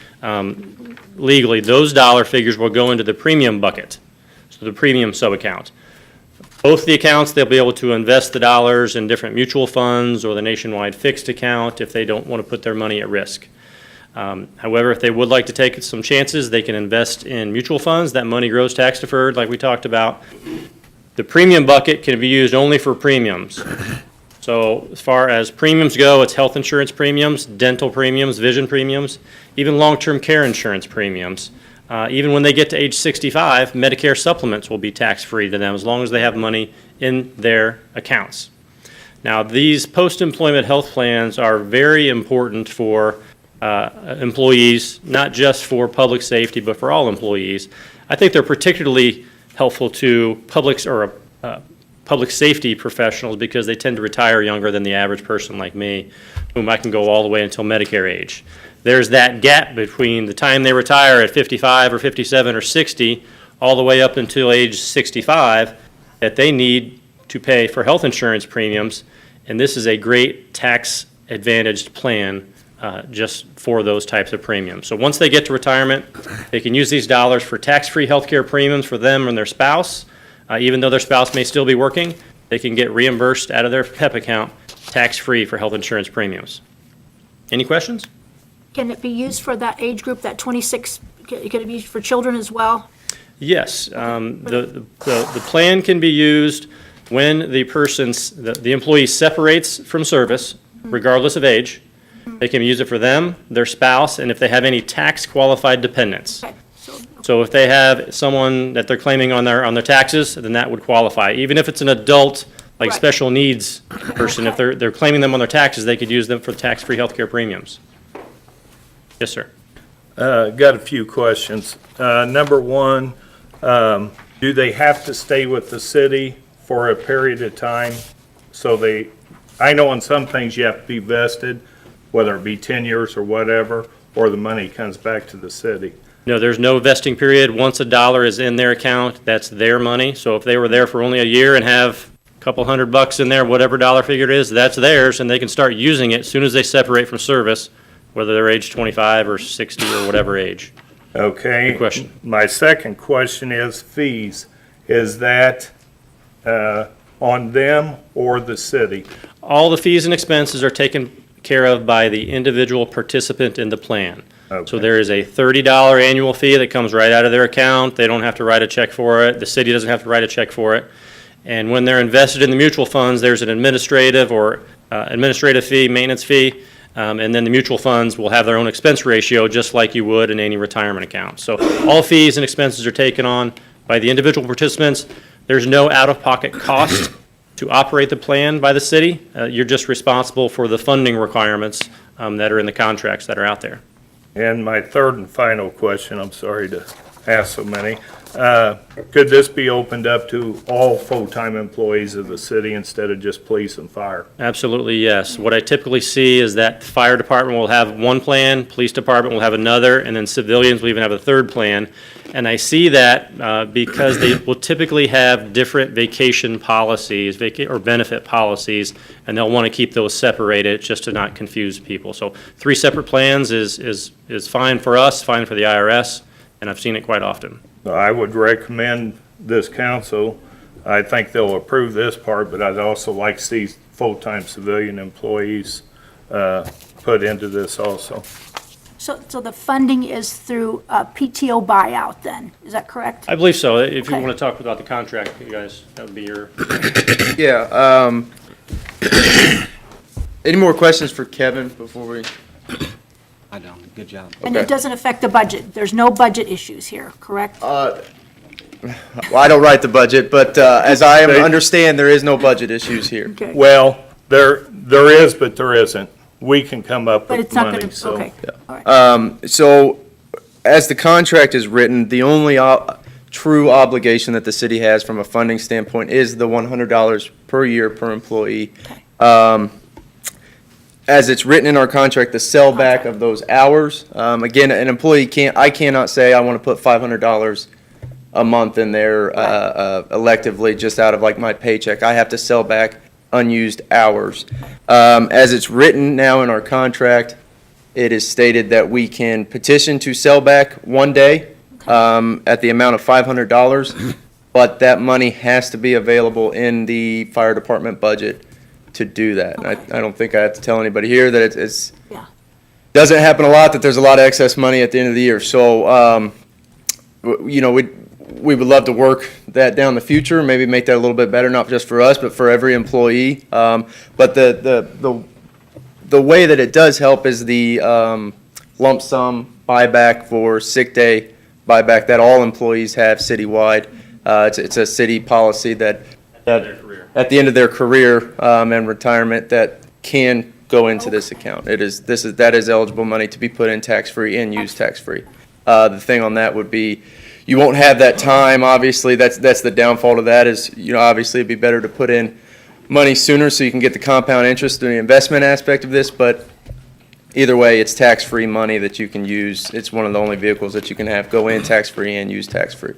legally. Those dollar figures will go into the premium bucket, so the premium sub-account. Both the accounts, they'll be able to invest the dollars in different mutual funds or the Nationwide fixed account if they don't want to put their money at risk. However, if they would like to take some chances, they can invest in mutual funds. That money grows tax deferred, like we talked about. The premium bucket can be used only for premiums. So as far as premiums go, it's health insurance premiums, dental premiums, vision premiums, even long-term care insurance premiums. Even when they get to age 65, Medicare supplements will be tax-free to them as long as they have money in their accounts. Now, these post-employment health plans are very important for employees, not just for public safety, but for all employees. I think they're particularly helpful to public safety professionals because they tend to retire younger than the average person like me, whom I can go all the way until Medicare age. There's that gap between the time they retire at 55 or 57 or 60 all the way up until age 65 that they need to pay for health insurance premiums, and this is a great tax advantaged plan just for those types of premiums. So once they get to retirement, they can use these dollars for tax-free health care premiums for them and their spouse. Even though their spouse may still be working, they can get reimbursed out of their PEP account tax-free for health insurance premiums. Any questions? Can it be used for that age group, that 26, can it be used for children as well? Yes. The plan can be used when the employee separates from service, regardless of age. They can use it for them, their spouse, and if they have any tax-qualified dependents. Okay. So if they have someone that they're claiming on their taxes, then that would qualify. Even if it's an adult, like Right. special needs person, if they're claiming them on their taxes, they could use them for tax-free healthcare premiums. Yes, sir. Got a few questions. Number one, do they have to stay with the city for a period of time? I know on some things you have to be vested, whether it be 10 years or whatever, or the money comes back to the city. No, there's no vesting period. Once a dollar is in their account, that's their money. So if they were there for only a year and have a couple $100 in there, whatever dollar figure it is, that's theirs, and they can start using it as soon as they separate from service, whether they're age 25 or 60 or whatever age. Okay. Good question. My second question is fees. Is that on them or the city? All the fees and expenses are taken care of by the individual participant in the plan. Okay. So there is a $30 annual fee that comes right out of their account. They don't have to write a check for it. The city doesn't have to write a check for it. And when they're invested in the mutual funds, there's an administrative fee, maintenance fee, and then the mutual funds will have their own expense ratio just like you would in any retirement account. So all fees and expenses are taken on by the individual participants. There's no out-of-pocket cost to operate the plan by the city. You're just responsible for the funding requirements that are in the contracts that are out there. And my third and final question, I'm sorry to ask so many. Could this be opened up to all full-time employees of the city instead of just police and fire? Absolutely, yes. What I typically see is that the fire department will have one plan, police department will have another, and then civilians will even have a third plan. And I see that because they will typically have different vacation policies, or benefit policies, and they'll want to keep those separated just to not confuse people. So 3 separate plans is fine for us, fine for the IRS, and I've seen it quite often. I would recommend this council, I think they'll approve this part, but I'd also like to see full-time civilian employees put into this also. So the funding is through a PTO buyout then, is that correct? I believe so. If you Okay. want to talk about the contract, you guys, that would be your. Yeah, any more questions for Kevin before we? I don't, good job. And Okay. it doesn't affect the budget? There's no budget issues here, correct? Well, I don't write the budget, but as I understand, there is no budget issues here. Okay. Well, there is, but there isn't. We can come up But with it's not money, gonna, so. okay. All right. So, as the contract is written, the only true obligation that the city has from a funding standpoint is the $100 per year per employee. As it's written in our contract, the sellback of those hours, again, an employee I cannot say I want to put $500 a month in there electively just out of like my paycheck. I have to sell back unused hours. As it's written now in our contract, it is stated that we can petition to sell back one day at the amount of $500, but that money has to be available in the fire department budget to do that. And I don't think I have to tell anybody here that it's doesn't happen a lot that there's a lot of excess money at the end of the year. So, you know, we would love to work that down the future, maybe make that a little bit better, not just for us, but for every employee. But the way that it does help is the lump sum buyback for sick day buyback that all employees have citywide. It's a city policy that at the end of their career and retirement that can go into this account. That is eligible money to be put in tax-free and used tax-free. The thing on that would be, you won't have that time, obviously, that's the downfall to that is, you know, obviously it'd be better to put in money sooner so you can get the compound interest in the investment aspect of this, but either way, it's tax-free money that you can use. It's one of the only vehicles that you can have go in tax-free and use tax-free.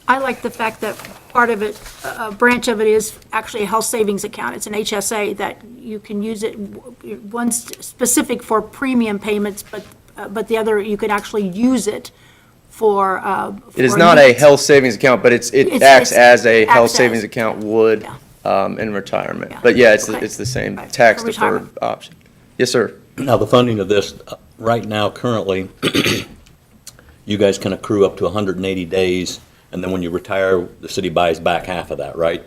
I like the fact that part of it, a branch of it is actually a health savings account. It's an HSA that you can use it, one's specific for premium payments, but the other, you could actually use it for. It is not a health savings account, but it acts as a health savings account would in retirement. But yeah, it's the same tax deferred option. Yes, sir. Now, the funding of this, right now, currently, you guys can accrue up to 180 days, and then when you retire, the city buys back half of that, right?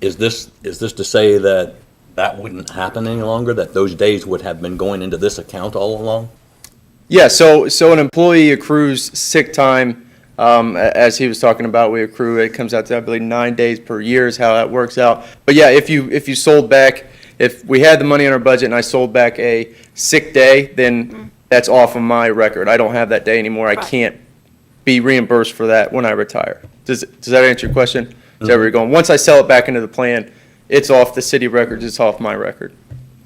Is this to say that that wouldn't happen any longer, that those days would have been going into this account all along? Yeah, so an employee accrues sick time, as he was talking about, we accrue, it comes out to, I believe, 9 days per year is how that works out. But yeah, if you sold back, if we had the money in our budget and I sold back a sick day, then that's off of my record. I don't have that day anymore. I can't be reimbursed for that when I retire. Does that answer your question? Is that where you're going? Once I sell it back into the plan, it's off the city records, it's off my record.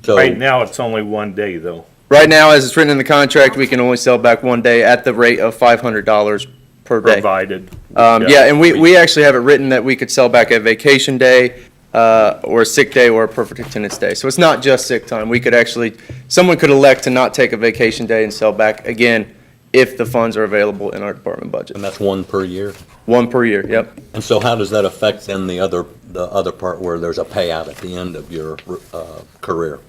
So Right now, it's only 1 day, though. Right now, as it's written in the contract, we can only sell back 1 day at the rate of $500 per day. Provided. Yeah, and we actually have it written that we could sell back a vacation day, or a sick day, or a perfect attendance day. So it's not just sick time. We could actually, someone could elect to not take a vacation day and sell back, again, if the funds are available in our department budget. And that's 1 per year? 1 per year, yep. And so how does that affect then the other part where there's a payout at the end of your career?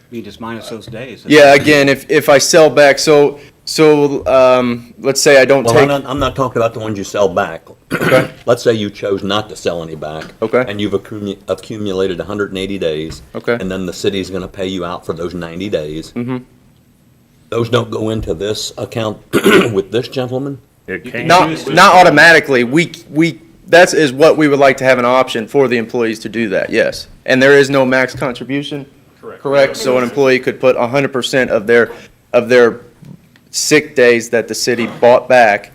You just minus those days. Yeah, again, if I sell back, so let's say I don't take. Well, I'm not talking about the ones you sell back. Okay. Let's say you chose not to sell any back. Okay. And you've accumulated 180 days. Okay. And then the city's going to pay you out for those 90 days. Mm-hmm. Those don't go into this account with this gentleman? Not automatically. That is what we would like to have an option for the employees to do that, yes. And there is no max contribution? Correct. So an employee could put 100% of their sick days that the city bought back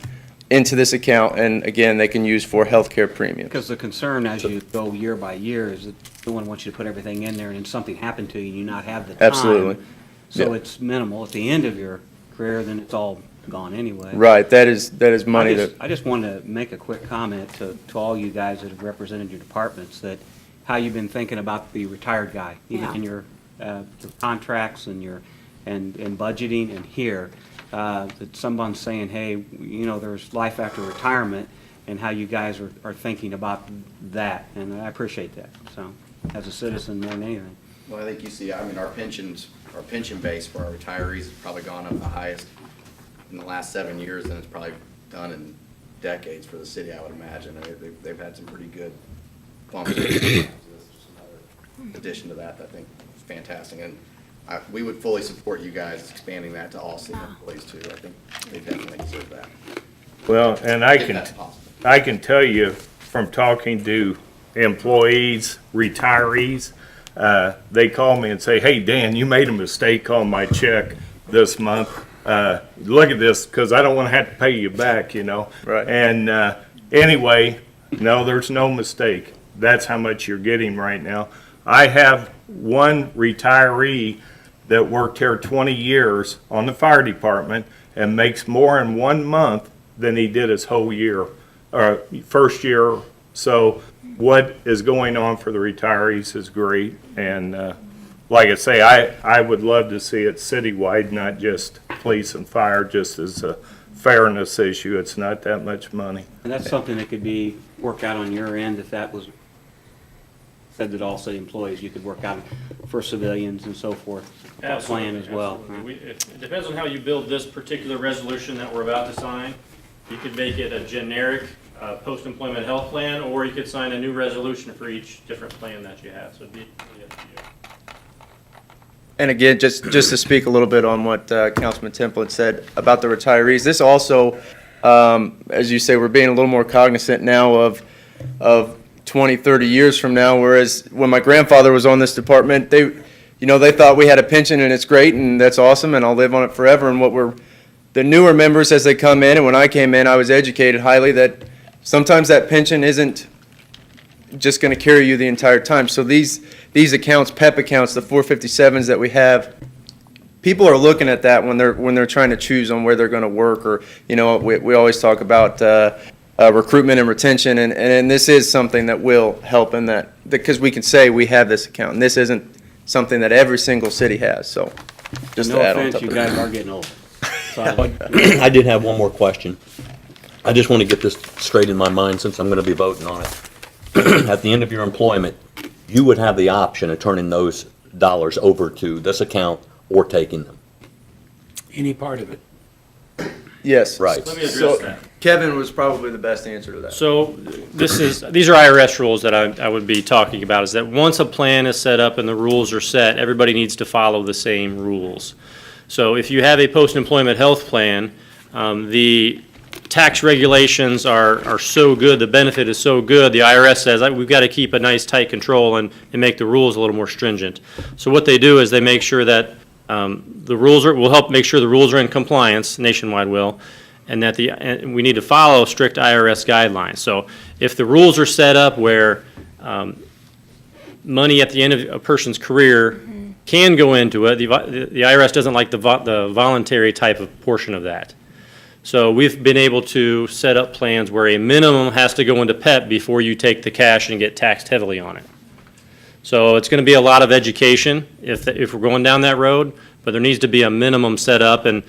into this account, and again, they can use for healthcare premium. Because the concern as you go year by year is that no one wants you to put everything in there and then something happened to you and you not have the time. Absolutely. So Yeah. it's minimal. At the end of your career, then it's all gone anyway. Right, that is money that. I just wanted to make a quick comment to all you guys that have represented your departments, that how you've been thinking about the retired guy, even Yeah. in your contracts and and budgeting and here. That someone's saying, hey, you know, there's life after retirement, and how you guys are thinking about that, and I appreciate that, so, as a citizen more than anything. Well, I think you see, I mean, our pension base for our retirees has probably gone up the highest in the last 7 years, and it's probably done in decades for the city, I would imagine. I mean, they've had some pretty good bumps. In addition to that, I think it's fantastic, and we would fully support you guys expanding that to all city employees too. I think they definitely deserve that. Well, and If that's possible. I can tell you from talking to employees, retirees, they call me and say, hey, Dan, you made a mistake on my check this month. Look at this, because I don't want to have to pay you back, you know. Right. And anyway, no, there's no mistake. That's how much you're getting right now. I have one retiree that worked here 20 years on the fire department and makes more in 1 month than he did his whole year, or first year. So what is going on for the retirees is great. And like I say, I would love to see it citywide, not just police and fire, just as a fairness issue. It's not that much money. And that's something that could be worked out on your end if that was said that all city employees, you could work out for civilians and so forth, a plan as well. Absolutely. It depends on how you build this particular resolution that we're about to sign. You could make it a generic post-employment health plan, or you could sign a new resolution for each different plan that you have. So it'd be really up to you. And again, just to speak a little bit on what Councilman Templin said about the retirees, this also, as you say, we're being a little more cognizant now of 20, 30 years from now, whereas when my grandfather was on this department, they thought we had a pension and it's great and that's awesome and I'll live on it forever. And the newer members as they come in, and when I came in, I was educated highly that sometimes that pension isn't just going to carry you the entire time. So these accounts, PEP accounts, the 457s that we have, people are looking at that when they're trying to choose on where they're going to work, or we always talk about recruitment and retention, and this is something that will help in that, because we can say we have this account, and this isn't something that every single city has. So just No to add on offense, top you of guys that. are getting old. So I did have one more question. I just want to get this straight in my mind since I'm going to be voting on it. At the end of your employment, you would have the option of turning those dollars over to this account or taking them. Any part of it. Yes. Right. Let me address So that. Kevin was probably the best answer to that. So these are IRS rules that I would be talking about, is that once a plan is set up and the rules are set, everybody needs to follow the same rules. So if you have a post-employment health plan, the tax regulations are so good, the benefit is so good, the IRS says, we've got to keep a nice tight control and make the rules a little more stringent. So what they do is they make sure that the rules will help make sure the rules are in compliance, nationwide will, and that and we need to follow strict IRS guidelines. So if the rules are set up where money at the end of a person's career can go into it, the IRS doesn't like the voluntary type of portion of that. So we've been able to set up plans where a minimum has to go into PEP before you take the cash and get taxed heavily on it. So it's going to be a lot of education if we're going down that road, but there needs to be a minimum set up, and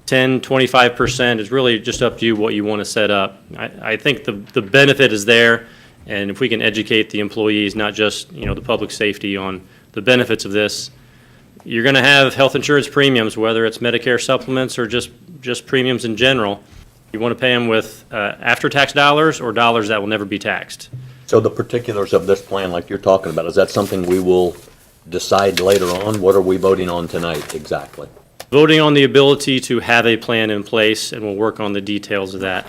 10, 25% is really just up to you what you want to set up. I think the benefit is there, and if we can educate the employees, not just the public safety, on the benefits of this, you're going to have health insurance premiums, whether it's Medicare supplements or just premiums in general. You want to pay them with after-tax dollars or dollars that will never be taxed. So the particulars of this plan, like you're talking about, is that something we will decide later on? What are we voting on tonight exactly? Voting on the ability to have a plan in place, and we'll work on the details of that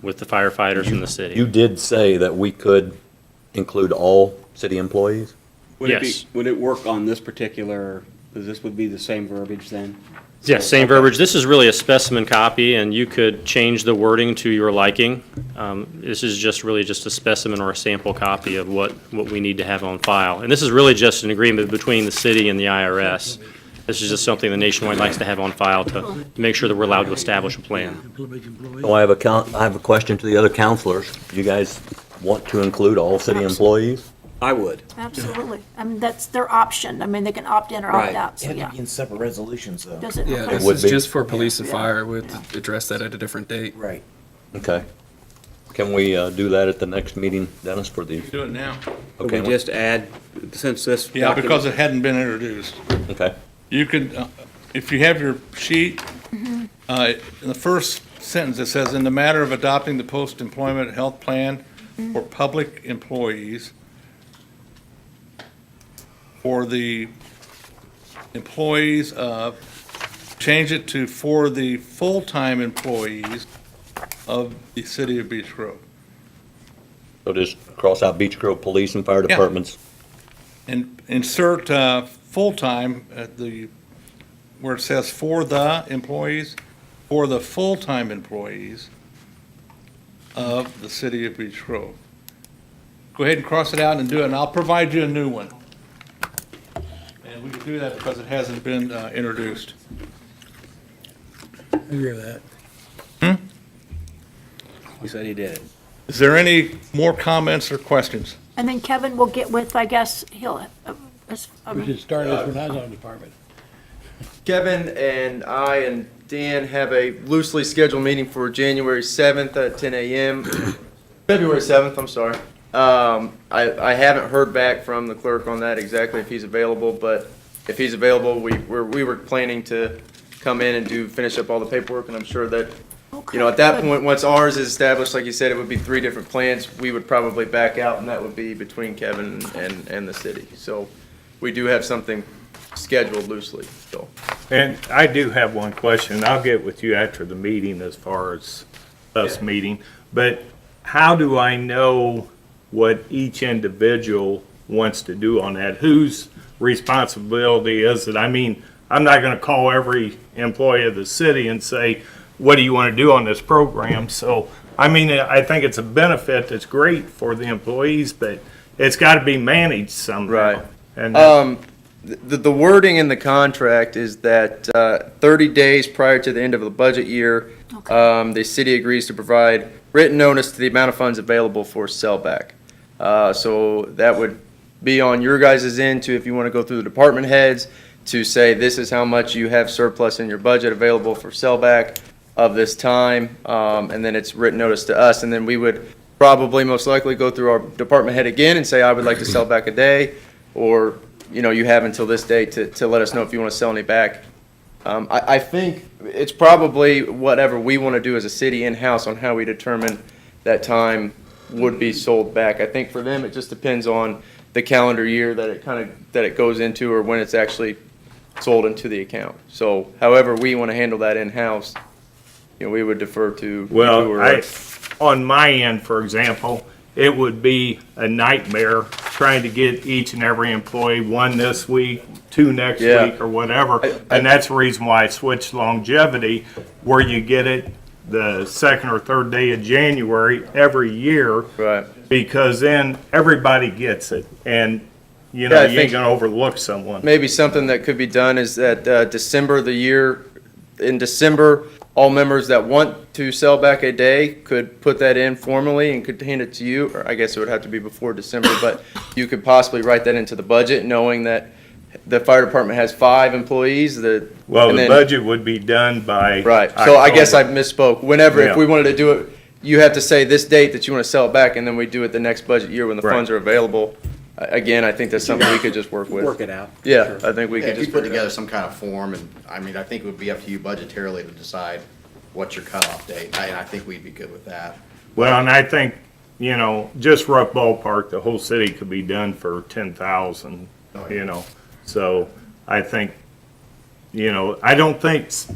with the firefighters in the city. You did say that we could include all city employees? Would it work on this particular this would be the same verbiage then? Yeah, same verbiage. This is really a specimen copy, and you could change the wording to your liking. This is just really just a specimen or a sample copy of what we need to have on file. And this is really just an agreement between the city and the IRS. This is just something the Nationwide likes to have on file to make sure that we're allowed to establish a plan. So I have a question to the other counselors. You guys want to include all city employees? I would. Absolutely. I mean, that's their option. I mean, they can opt in or opt out, It so had to yeah. be in separate resolutions, though. Does it? Yeah, Okay. this would is be. just for police and fire. We'll address that at a different date. Right. Okay. Can we do that at the next meeting, Dennis, for the, Do it now. Could okay, we just add, since this. Yeah, because document- it hadn't been introduced. okay. You could, if you have your sheet, in the first sentence, it says, "In the matter of adopting the post-employment health plan for public employees, for the employees of," change it to "for the full-time employees of the city of Beech Grove." So just cross out Beech Grove Police and Fire Yeah. Departments. And insert full-time at where it says "for the employees," for the full-time employees of the city of Beech Grove. Go ahead and cross it out and do it, and I'll provide you a new one. And we can do that because it hasn't been introduced. I agree with that. He said he did. Is there any more comments or questions? And then Kevin will get with, I guess, he'll, We should start this when I was on the department. Kevin and I and Dan have a loosely scheduled meeting for January 7th at 10 a.m. February 7th, I'm sorry. I haven't heard back from the clerk on that exactly if he's available, but if he's available, we were planning to come in and finish up all the paperwork, and I'm sure that, you know, at that point, once ours is established, like you said, it would be 3 different plans. We would probably back out, and that would be between Kevin and the city. So we do have something scheduled loosely, so. And I do have one question. I'll get with you after the meeting as far as us meeting. But how do I know what each individual wants to do on that? Whose responsibility is it? I mean, I'm not going to call every employee of the city and say, what do you want to do on this program? So, I mean, I think it's a benefit that's great for the employees, but it's got to be managed somehow. Right. And The wording in the contract is that 30 days prior to the end of the budget year, the city agrees to provide written notice to the amount of funds available for sellback. So that would be on your guys' end to, if you want to go through the department heads, to say this is how much you have surplus in your budget available for sellback of this time, and then it's written notice to us, and then we would probably most likely go through our department head again and say, I would like to sell back a day, or, you know, you have until this day to let us know if you want to sell any back. I think it's probably whatever we want to do as a city in-house on how we determine that time would be sold back. I think for them, it just depends on the calendar year that it goes into, or when it's actually sold into the account. So however we want to handle that in-house, you know, we would defer to. well, on my end, for example, it would be a nightmare trying to get each and every employee, 1 this week, 2 next week, or whatever. And that's the reason why I switched longevity, where you get it the 2nd or 3rd day of January every year. Right. Because then everybody gets it, and, you know, you ain't gonna overlook someone. Maybe something that could be done is that in December, all members that want to sell back a day could put that in formally and could hand it to you, or I guess it would have to be before December, but you could possibly write that into the budget, knowing that the fire department has 5 employees. Well, the budget would be done by. Right, so I guess I October. misspoke. Whenever, if Yeah. we wanted to do it, you have to say this date that you want to sell it back, and then we do it the next budget year when the Right. funds are available. Again, I think that's something we could just work with. Work it out. Yeah, I think we Yeah, could if you just put figure it together out. some kind of form, and, I mean, I think it would be up to you budgetarily to decide what's your cutoff date, and I think we'd be good with that. Well, and I think, you know, just rough ballpark, the whole city could be done for 10,000, you know. So I think, you know, I don't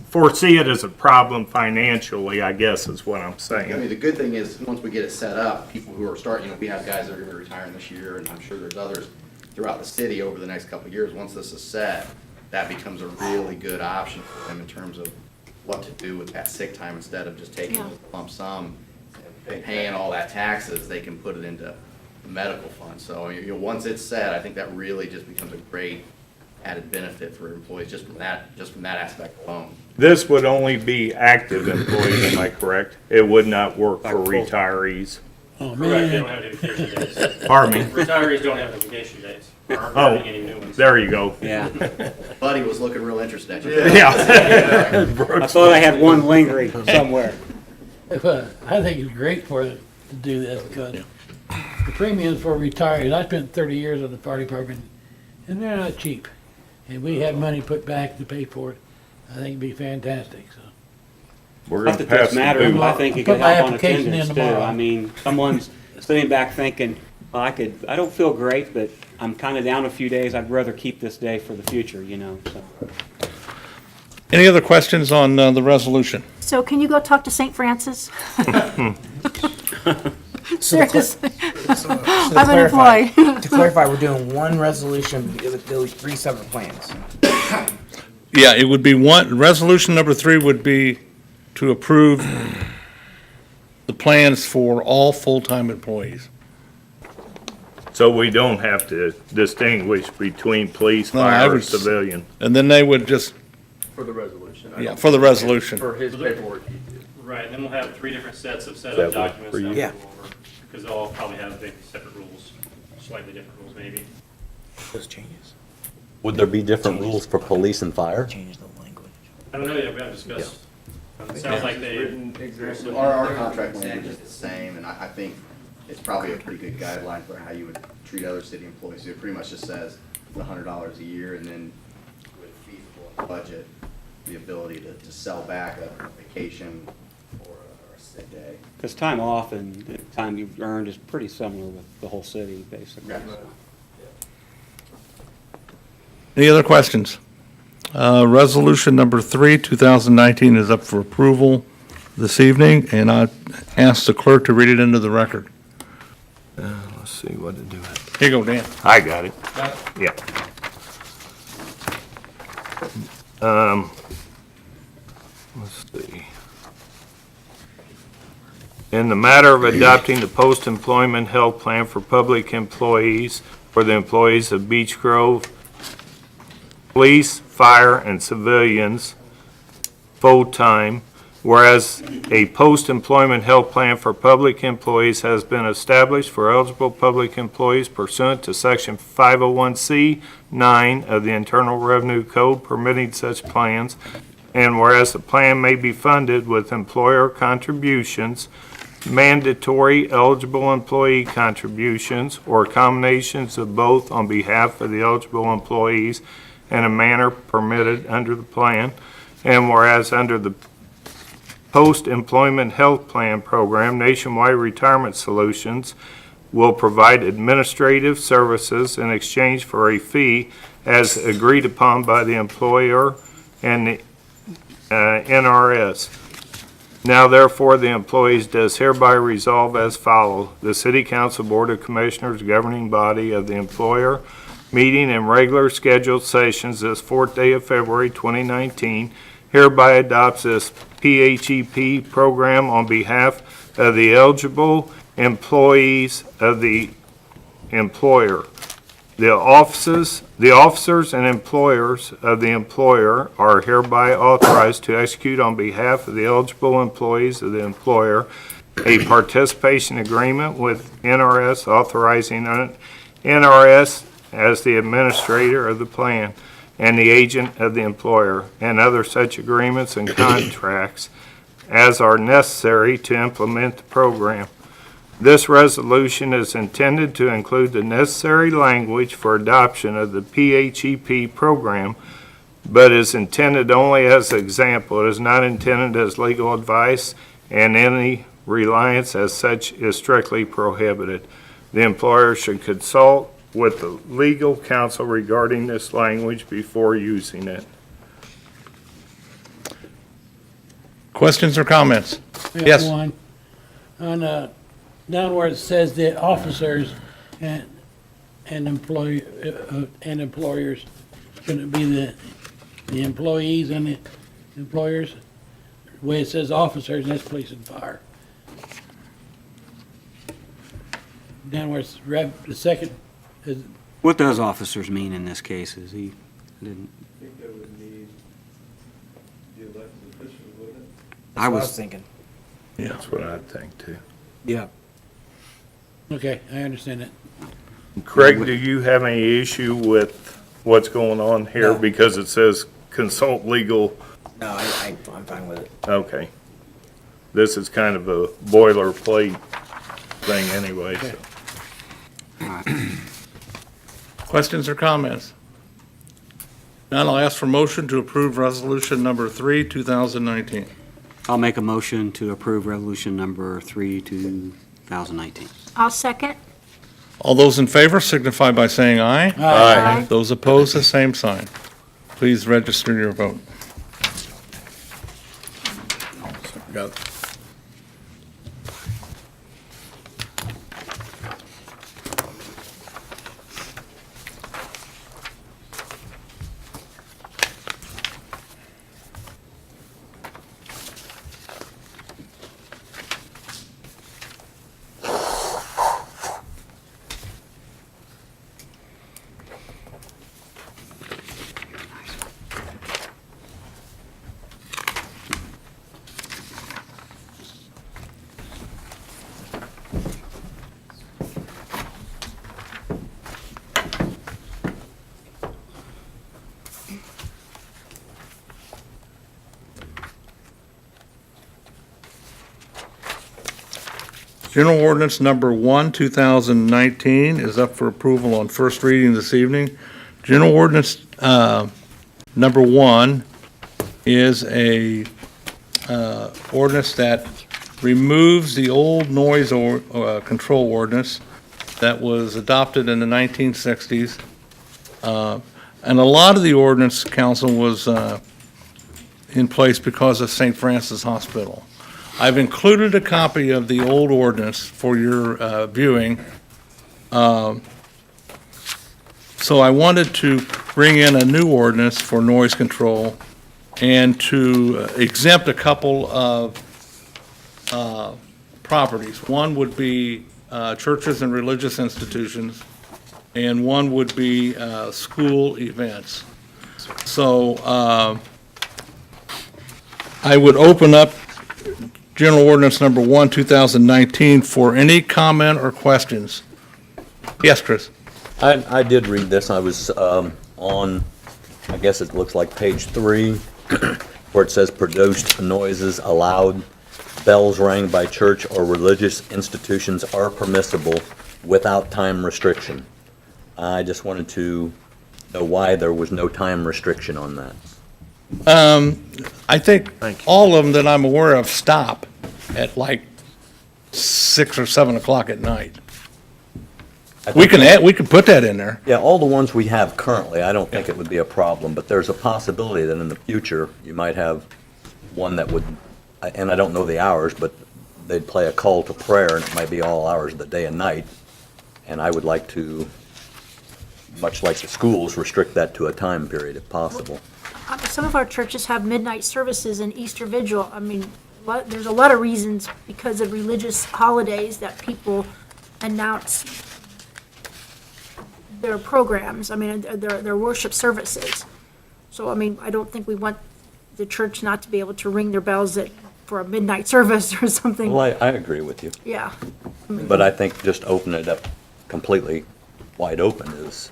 foresee it as a problem financially, I guess is what I'm I mean, saying. the good thing is, once we get it set up, people who are starting, you know, we have guys that are gonna be retiring this year, and I'm sure there's others throughout the city over the next couple of years. Once this is set, that becomes a really good option for them in terms of what to do with that sick time. Instead of just taking a lump sum and paying all that taxes, they can put it into the medical fund. So once it's set, I think that really just becomes a great added benefit for employees just from that aspect alone. This would only be active employees, am I correct? It would not work for retirees. Oh, Correct, they don't man. have any vacation days. Pardon me? Retirees don't have any vacation days. Or aren't Oh, having any new ones. there you go. Yeah. Buddy was looking real interested at you. Yeah. I thought I had one lingering somewhere. I think it's great for them to do this because the premiums for retirees, I spent 30 years on the party program, and they're not cheap. And we have money put back to pay for it. I think it'd be fantastic, so. We're Not gonna that pass this the matters, bill. but I think it Put could my help on application in attendance too. tomorrow. I mean, someone's sitting back thinking, well, I don't feel great, but I'm kind of down a few days. I'd rather keep this day for the future, you know, so. Any other questions on the resolution? So can you go talk to St. Francis? Seriously. I'm unemployed. To clarify, we're doing one resolution, there'll be 3 separate plans. Yeah, it would be resolution number 3 would be to approve the plans for all full-time employees. So we don't have to distinguish between police, No, I fire, or would- civilian. And then they would just, For the resolution. yeah, for the resolution. For his paperwork. Right, then we'll have 3 different sets of That setup work documents for that you? we'll Yeah. go over. Because they'll all probably have big separate rules, slightly different rules maybe. Those changes. Would there be different rules for police and fire? Change the language. I don't know yet, we haven't discussed. It sounds like they. Our contract language is the same, and I think it's probably a pretty good guideline for how you would treat other city employees. It pretty much just says $100 a year, and then with feasible in the budget, the ability to sell back a vacation or a sick day. Because time off and the time you've earned is pretty similar with the whole city, basically. Any other questions? Resolution number 3, 2019 is up for approval this evening, and I ask the clerk to read it into the record. Let's see, what to do. Here you go, Dan. I got it. Yeah. Let's see. In the matter of adopting the post-employment health plan for public employees for the employees of Beech Grove, police, fire, and civilians, full-time, whereas a post-employment health plan for public employees has been established for eligible public employees pursuant to Section 501C9 of the Internal Revenue Code permitting such plans, and whereas the plan may be funded with employer contributions, mandatory eligible employee contributions, or combinations of both on behalf of the eligible employees in a manner permitted under the plan, and whereas under the Post-Employment Health Plan Program, Nationwide Retirement Solutions will provide administrative services in exchange for a fee as agreed upon by the employer and the NRS. Now therefore, the employees does hereby resolve as follows. The City Council Board of Commissioners, governing body of the employer, meeting in regular scheduled sessions this 4th day of February 2019, hereby adopts this PHEP program on behalf of the eligible employees of the employer. The officers and employers of the employer are hereby authorized to execute on behalf of the eligible employees of the employer a participation agreement with NRS authorizing NRS as the administrator of the plan and the agent of the employer, and other such agreements and contracts as are necessary to implement the program. This resolution is intended to include the necessary language for adoption of the PHEP program, but is intended only as an example. It is not intended as legal advice, and any reliance as such is strictly prohibited. The employer should consult with the legal counsel regarding this language before using it. Questions or comments? I got Yes. one. On, down where it says the officers and employers, shouldn't it be the the employees and the employers, the way it says officers, and that's police and fire. Then where it's the second is, What does officers mean in this case? Is he, didn't, I think that would need the elected officials, wouldn't it? That's what I was thinking. Yeah. That's what I'd think too. yeah. okay, I understand that. Craig, do you have any issue with what's going on here? No. Because it says consult legal. No, I'm fine with it. Okay. This is kind of a boilerplate thing anyway, so. Questions or comments? None, I'll ask for motion to approve resolution number 3, 2019. I'll make a motion to approve resolution number 3, 2019. I'll second. All those in favor signify by saying aye. Aye. Those opposed, the same sign. Please register your vote. Got General ordinance number 1, 2019 is up for approval on first reading this evening. General ordinance number 1 is a ordinance that removes the old noise control ordinance that was adopted in the 1960s. And a lot of the ordinance, council, was in place because of St. Francis Hospital. I've included a copy of the old ordinance for your viewing. So I wanted to bring in a new ordinance for noise control and to exempt a couple of properties. One would be churches and religious institutions, and one would be school events. So I would open up General Ordinance Number 1, 2019 for any comment or questions. Yes, Chris? I did read this. I was on, I guess it looks like page 3, where it says produced noises allowed. Bells rang by church or religious institutions are permissible without time restriction. I just wanted to know why there was no time restriction on that. I think all of them that I'm aware of stop at like 6 or 7 o'clock at night. We can put that in there. Yeah, all the ones we have currently, I don't think it would be a problem, but there's a possibility that in the future, you might have one that would, and I don't know the hours, but they'd play a call to prayer, and it might be all hours of the day and night. And I would like to, much like the schools, restrict that to a time period if possible. Some of our churches have midnight services and Easter Vigil. I mean, there's a lot of reasons because of religious holidays that people announce their programs, their worship services. So, I mean, I don't think we want the church not to be able to ring their bells for a midnight service or something. Well, I agree with you. Yeah. But I think just opening it up completely wide open is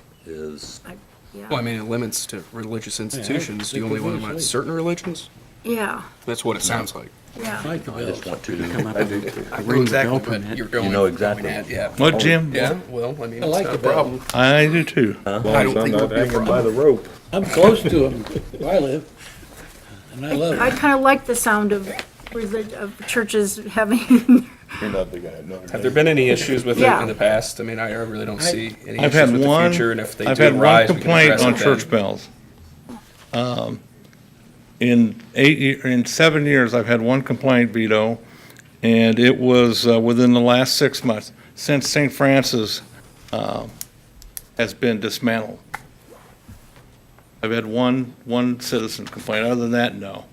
Well, I mean, it limits to religious institutions. Do you only want to limit certain religions? Yeah, That's what it sounds like. yeah. I just want to. Come up with a Well, exactly, bell but permit. you're going. You know exactly. going at- Yeah. What, Jim? Yeah, well, I mean, I it's like not a the bell. problem. I do too. I don't think it would be a Hanging by problem. the rope. I'm close to them where I live, and I love I it. kind of like the sound of churches having, Have there been any issues with it Yeah. in the past? I mean, I really don't see any I've issues had with the one, future, and if they I've do had one arise, we can complaint address on it church then. bells. In 7 years, I've had one complaint, Vito, and it was within the last 6 months, since St. Francis has been dismantled. I've had one citizen complain. Other than that, no.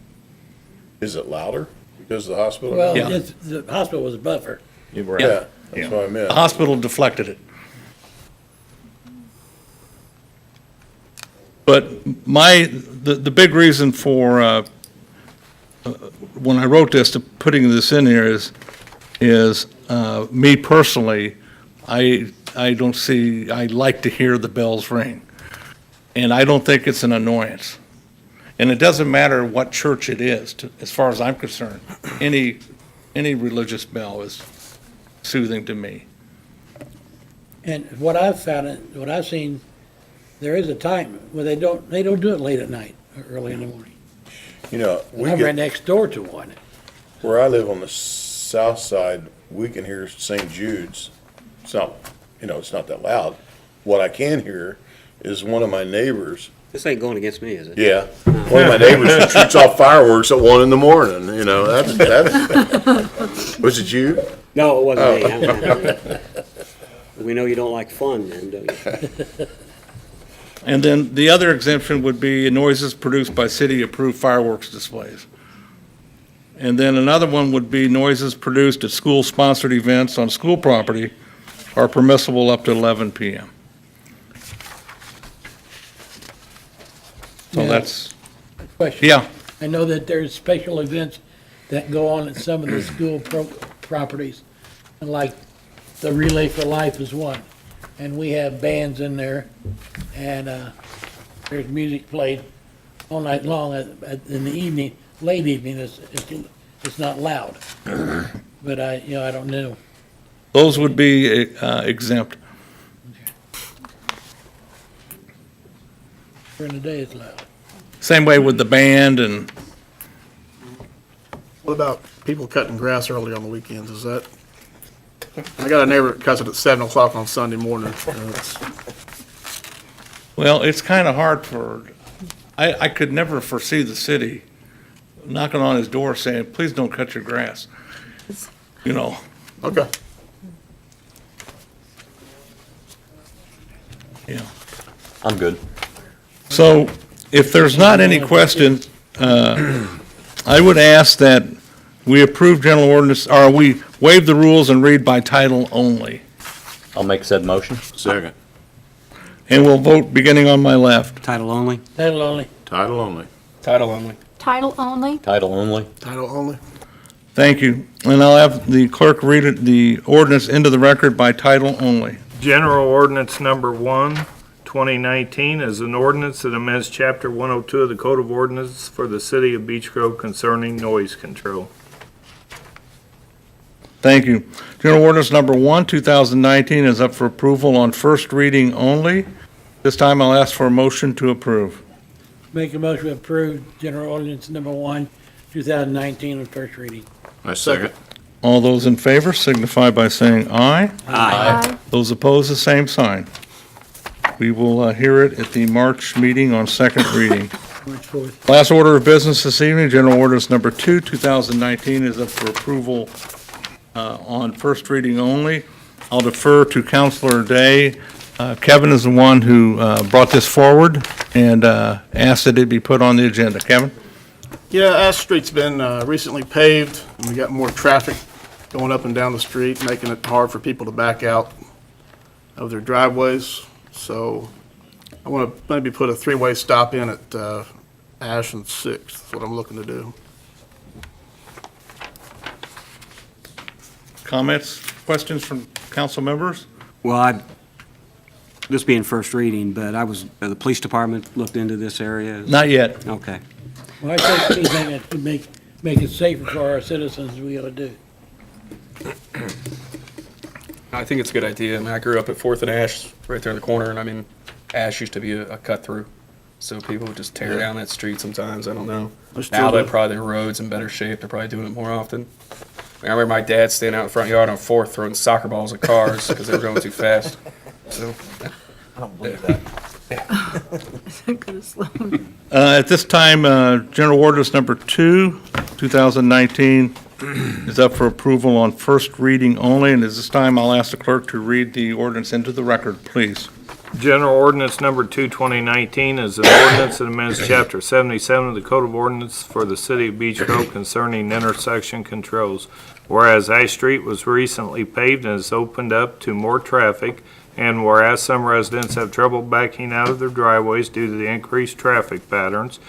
Is it louder because of the hospital? Well, Yeah. the hospital was a buffer. Yeah, Yeah. that's what I meant. The hospital deflected it. But the big reason for, when I wrote this, to putting this in here is me personally, I don't see, I like to hear the bells ring. And I don't think it's an annoyance. And it doesn't matter what church it is, as far as I'm concerned. Any religious bell is soothing to me. And what I've found, what I've seen, there is a time where they don't do it late at night or early in the morning. You know, I'm right next door to one. where I live on the south side, we can hear St. Jude's. It's not, it's not that loud. What I can hear is one of my neighbors. This ain't going against me, is it? Yeah, one of my neighbors who shoots off fireworks at 1 a.m, that's, was it you? No, it wasn't me. Oh. We know you don't like fun, then, don't you? And then the other exemption would be noises produced by city-approved fireworks displays. And then another one would be noises produced at school-sponsored events on school property are permissible up to 11 p.m. So Yeah. that's, Question. yeah. I know that there's special events that go on at some of the school properties, and like the Relay for Life is one. And we have bands in there, and there's music played all night long. In the evening, late evening, it's not loud. But I don't know. Those would be exempt. During the day, it's loud. Same way with the band and, What about people cutting grass early on the weekends? Is that? I got a neighbor that cuts it at 7 o'clock on Sunday morning. well, it's kind of hard for, I could never foresee the city knocking on his door saying, please don't cut your grass. Okay. Yeah. I'm good. So if there's not any question, I would ask that we approve general ordinance, or we waive the rules and read by title only. I'll make said motion. Second. And we'll vote beginning on my left. Title only? Title only. Title only. Title only. Title only? Title only. Title only. Thank you. And I'll have the clerk read it, the ordinance into the record by title only. General Ordinance Number 1, 2019 is an ordinance that amends Chapter 102 of the Code of Ordinances for the City of Beech Grove concerning noise control. Thank you. General ordinance number 1, 2019 is up for approval on first reading only. This time I'll ask for a motion to approve. Make a motion to approve general ordinance number 1, 2019 on first reading. I second. All those in favor signify by saying aye. Aye. Those opposed, the same sign. We will hear it at the March meeting on second reading. March 4th. Last order of business this evening, general ordinance number 2, 2019 is up for approval on first reading only. I'll defer to Counselor Day. Kevin is the one who brought this forward and asked that it be put on the agenda. Kevin? Yeah, Ash Street's been recently paved, and we got more traffic going up and down the street, making it hard for people to back out of their driveways. So I want to maybe put a three-way stop in at Ash and 6th. That's what I'm looking to do. Comments, questions from council members? Well, this being first reading, but the police department looked into this area? Not yet. Okay. Well, I think anything that would make it safer for our citizens, we ought to do. I think it's a good idea. I mean, I grew up at 4th and Ash, right there in the corner, and I mean, Ash used to be a cut-through. So people would just tear down that street sometimes, I don't know. Now that probably the road's in better shape, they're probably doing it more often. I remember my dad standing out in the front yard on 4th throwing soccer balls at cars because they were going too fast. So, I don't believe that. At this time, general ordinance number 2, 2019 is up for approval on first reading only. And at this time, I'll ask the clerk to read the ordinance into the record, please. General Ordinance Number 2, 2019 is an ordinance that amends Chapter 77 of the Code of Ordinance for the City of Beech Grove concerning intersection controls. Whereas Ash Street was recently paved and is opened up to more traffic, and whereas some residents have trouble backing out of their driveways due to the increased traffic patterns,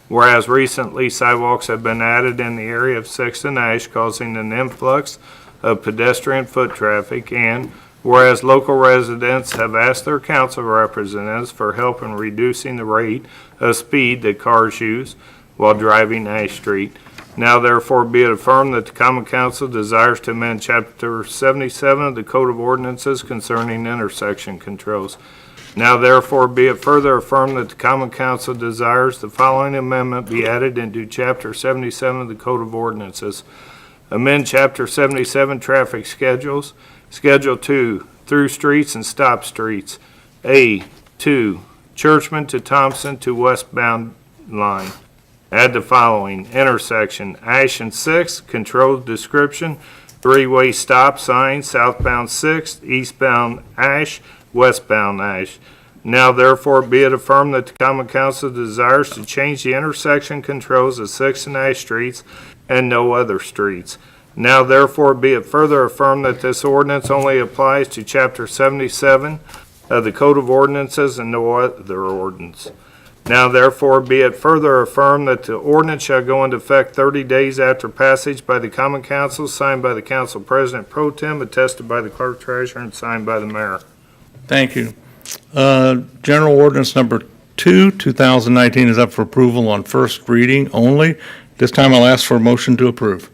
whereas recently sidewalks have been added in the area of 6th and Ash, causing an influx of pedestrian foot traffic, and whereas local residents have asked their council representatives for help in reducing the rate of speed that cars use while driving Ash Street. Now therefore be it affirmed that the Common Council desires to amend Chapter 77 of the Code of Ordinances concerning intersection controls. Now therefore be it further affirmed that the Common Council desires the following amendment be added into Chapter 77 of the Code of Ordinances. Amend Chapter 77 Traffic Schedules. Schedule 2, Through Streets and Stop Streets. A2, Churchman to Thompson to westbound line. Add the following: intersection, Ash and 6th, controlled description, three-way stop sign, southbound 6th, eastbound Ash, westbound Ash. Now therefore be it affirmed that the Common Council desires to change the intersection controls of 6th and Ash Streets and no other streets. Now therefore be it further affirmed that this ordinance only applies to Chapter 77 of the Code of Ordinances and no other ordinance. Now therefore be it further affirmed that the ordinance shall go into effect 30 days after passage by the Common Council, signed by the Council President Pro Tem, attested by the Clerk Treasurer, and signed by the Mayor. Thank you. General Ordinance Number 2, 2019 is up for approval on first reading only. This time I'll ask for a motion to approve.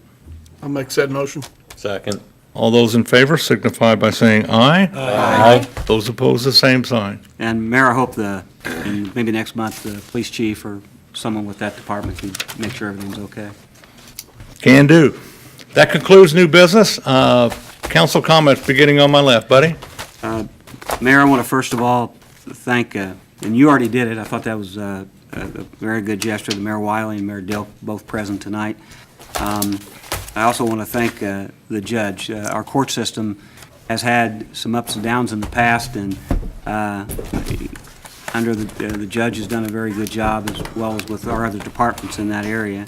I'll make said motion. Second. All those in favor signify by saying aye. Aye. Those opposed, the same sign. And Mayor, I hope and maybe next month, the police chief or someone with that department can make sure everything's okay. Can do. That concludes new business. Council comments beginning on my left. Buddy? Mayor, I want to first of all thank, and you already did it, I thought that was a very good gesture, the Mayor Wiley and Mayor Dilk, both present tonight. I also want to thank the judge. Our court system has had some ups and downs in the past, and under the judge has done a very good job, as well as with our other departments in that area.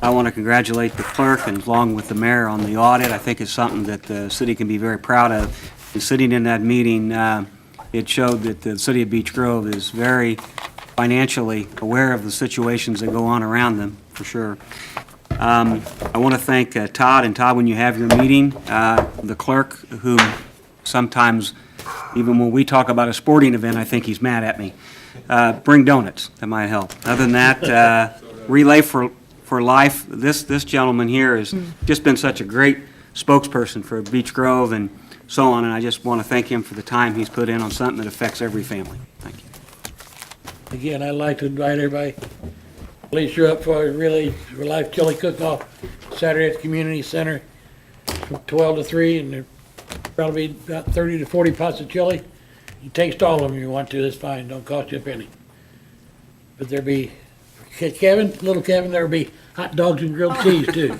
I want to congratulate the clerk and along with the mayor on the audit. I think it's something that the city can be very proud of. And sitting in that meeting, it showed that the city of Beech Grove is very financially aware of the situations that go on around them, for sure. I want to thank Todd, and Todd, when you have your meeting, the clerk, who sometimes, even when we talk about a sporting event, I think he's mad at me. Bring donuts, that might help. Other than that, Relay for Life, this gentleman here has just been such a great spokesperson for Beech Grove and so on, and I just want to thank him for the time he's put in on something that affects every family. Thank you. Again, I'd like to invite everybody, please you're up for a Relay for Life chili cook-off Saturday at the Community Center from 12 to 3, and there'll probably be about 30 to 40 pots of chili. You taste all of them if you want to, that's fine, don't cost you a penny. But there'll be, little Kevin, there'll be hot dogs and grilled cheese too.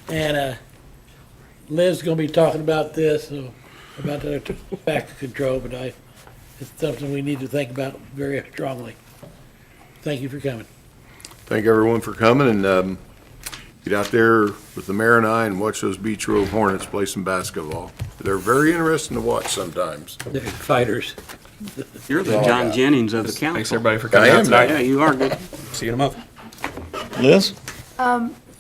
And Liz is gonna be talking about this, about the tobacco control, but it's something we need to think about very strongly. Thank you for coming. Thank everyone for coming, and get out there with the mayor and I and watch those Beech Grove Hornets play some basketball. They're very interesting to watch sometimes. They're fighters. You're the John Jennings of the council. Thanks, everybody, for coming I out am. tonight. Yeah, you are good. See you in a month. Liz?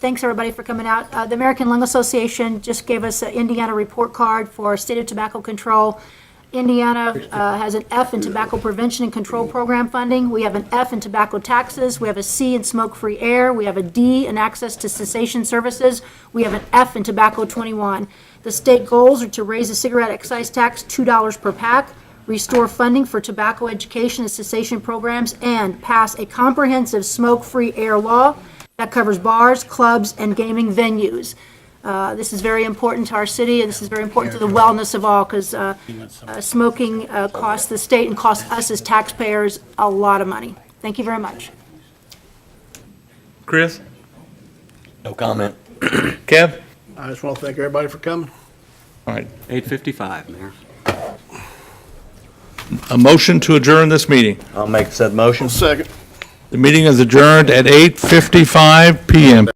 Thanks, everybody, for coming out. The American Lung Association just gave us an Indiana report card for state of tobacco control. Indiana has an F in tobacco prevention and control program funding. We have an F in tobacco taxes. We have a C in smoke-free air. We have a D in access to cessation services. We have an F in tobacco 21. The state goals are to raise the cigarette excise tax $2 per pack, restore funding for tobacco education and cessation programs, and pass a comprehensive smoke-free air law that covers bars, clubs, and gaming venues. This is very important to our city, and this is very important to the wellness of all, because smoking costs the state and costs us as taxpayers a lot of money. Thank you very much. Chris? No comment. Kev? I just want to thank everybody for coming. All right. 8:55, Mayor. A motion to adjourn this meeting. I'll make said motion. Second. The meeting is adjourned at 8:55 PM.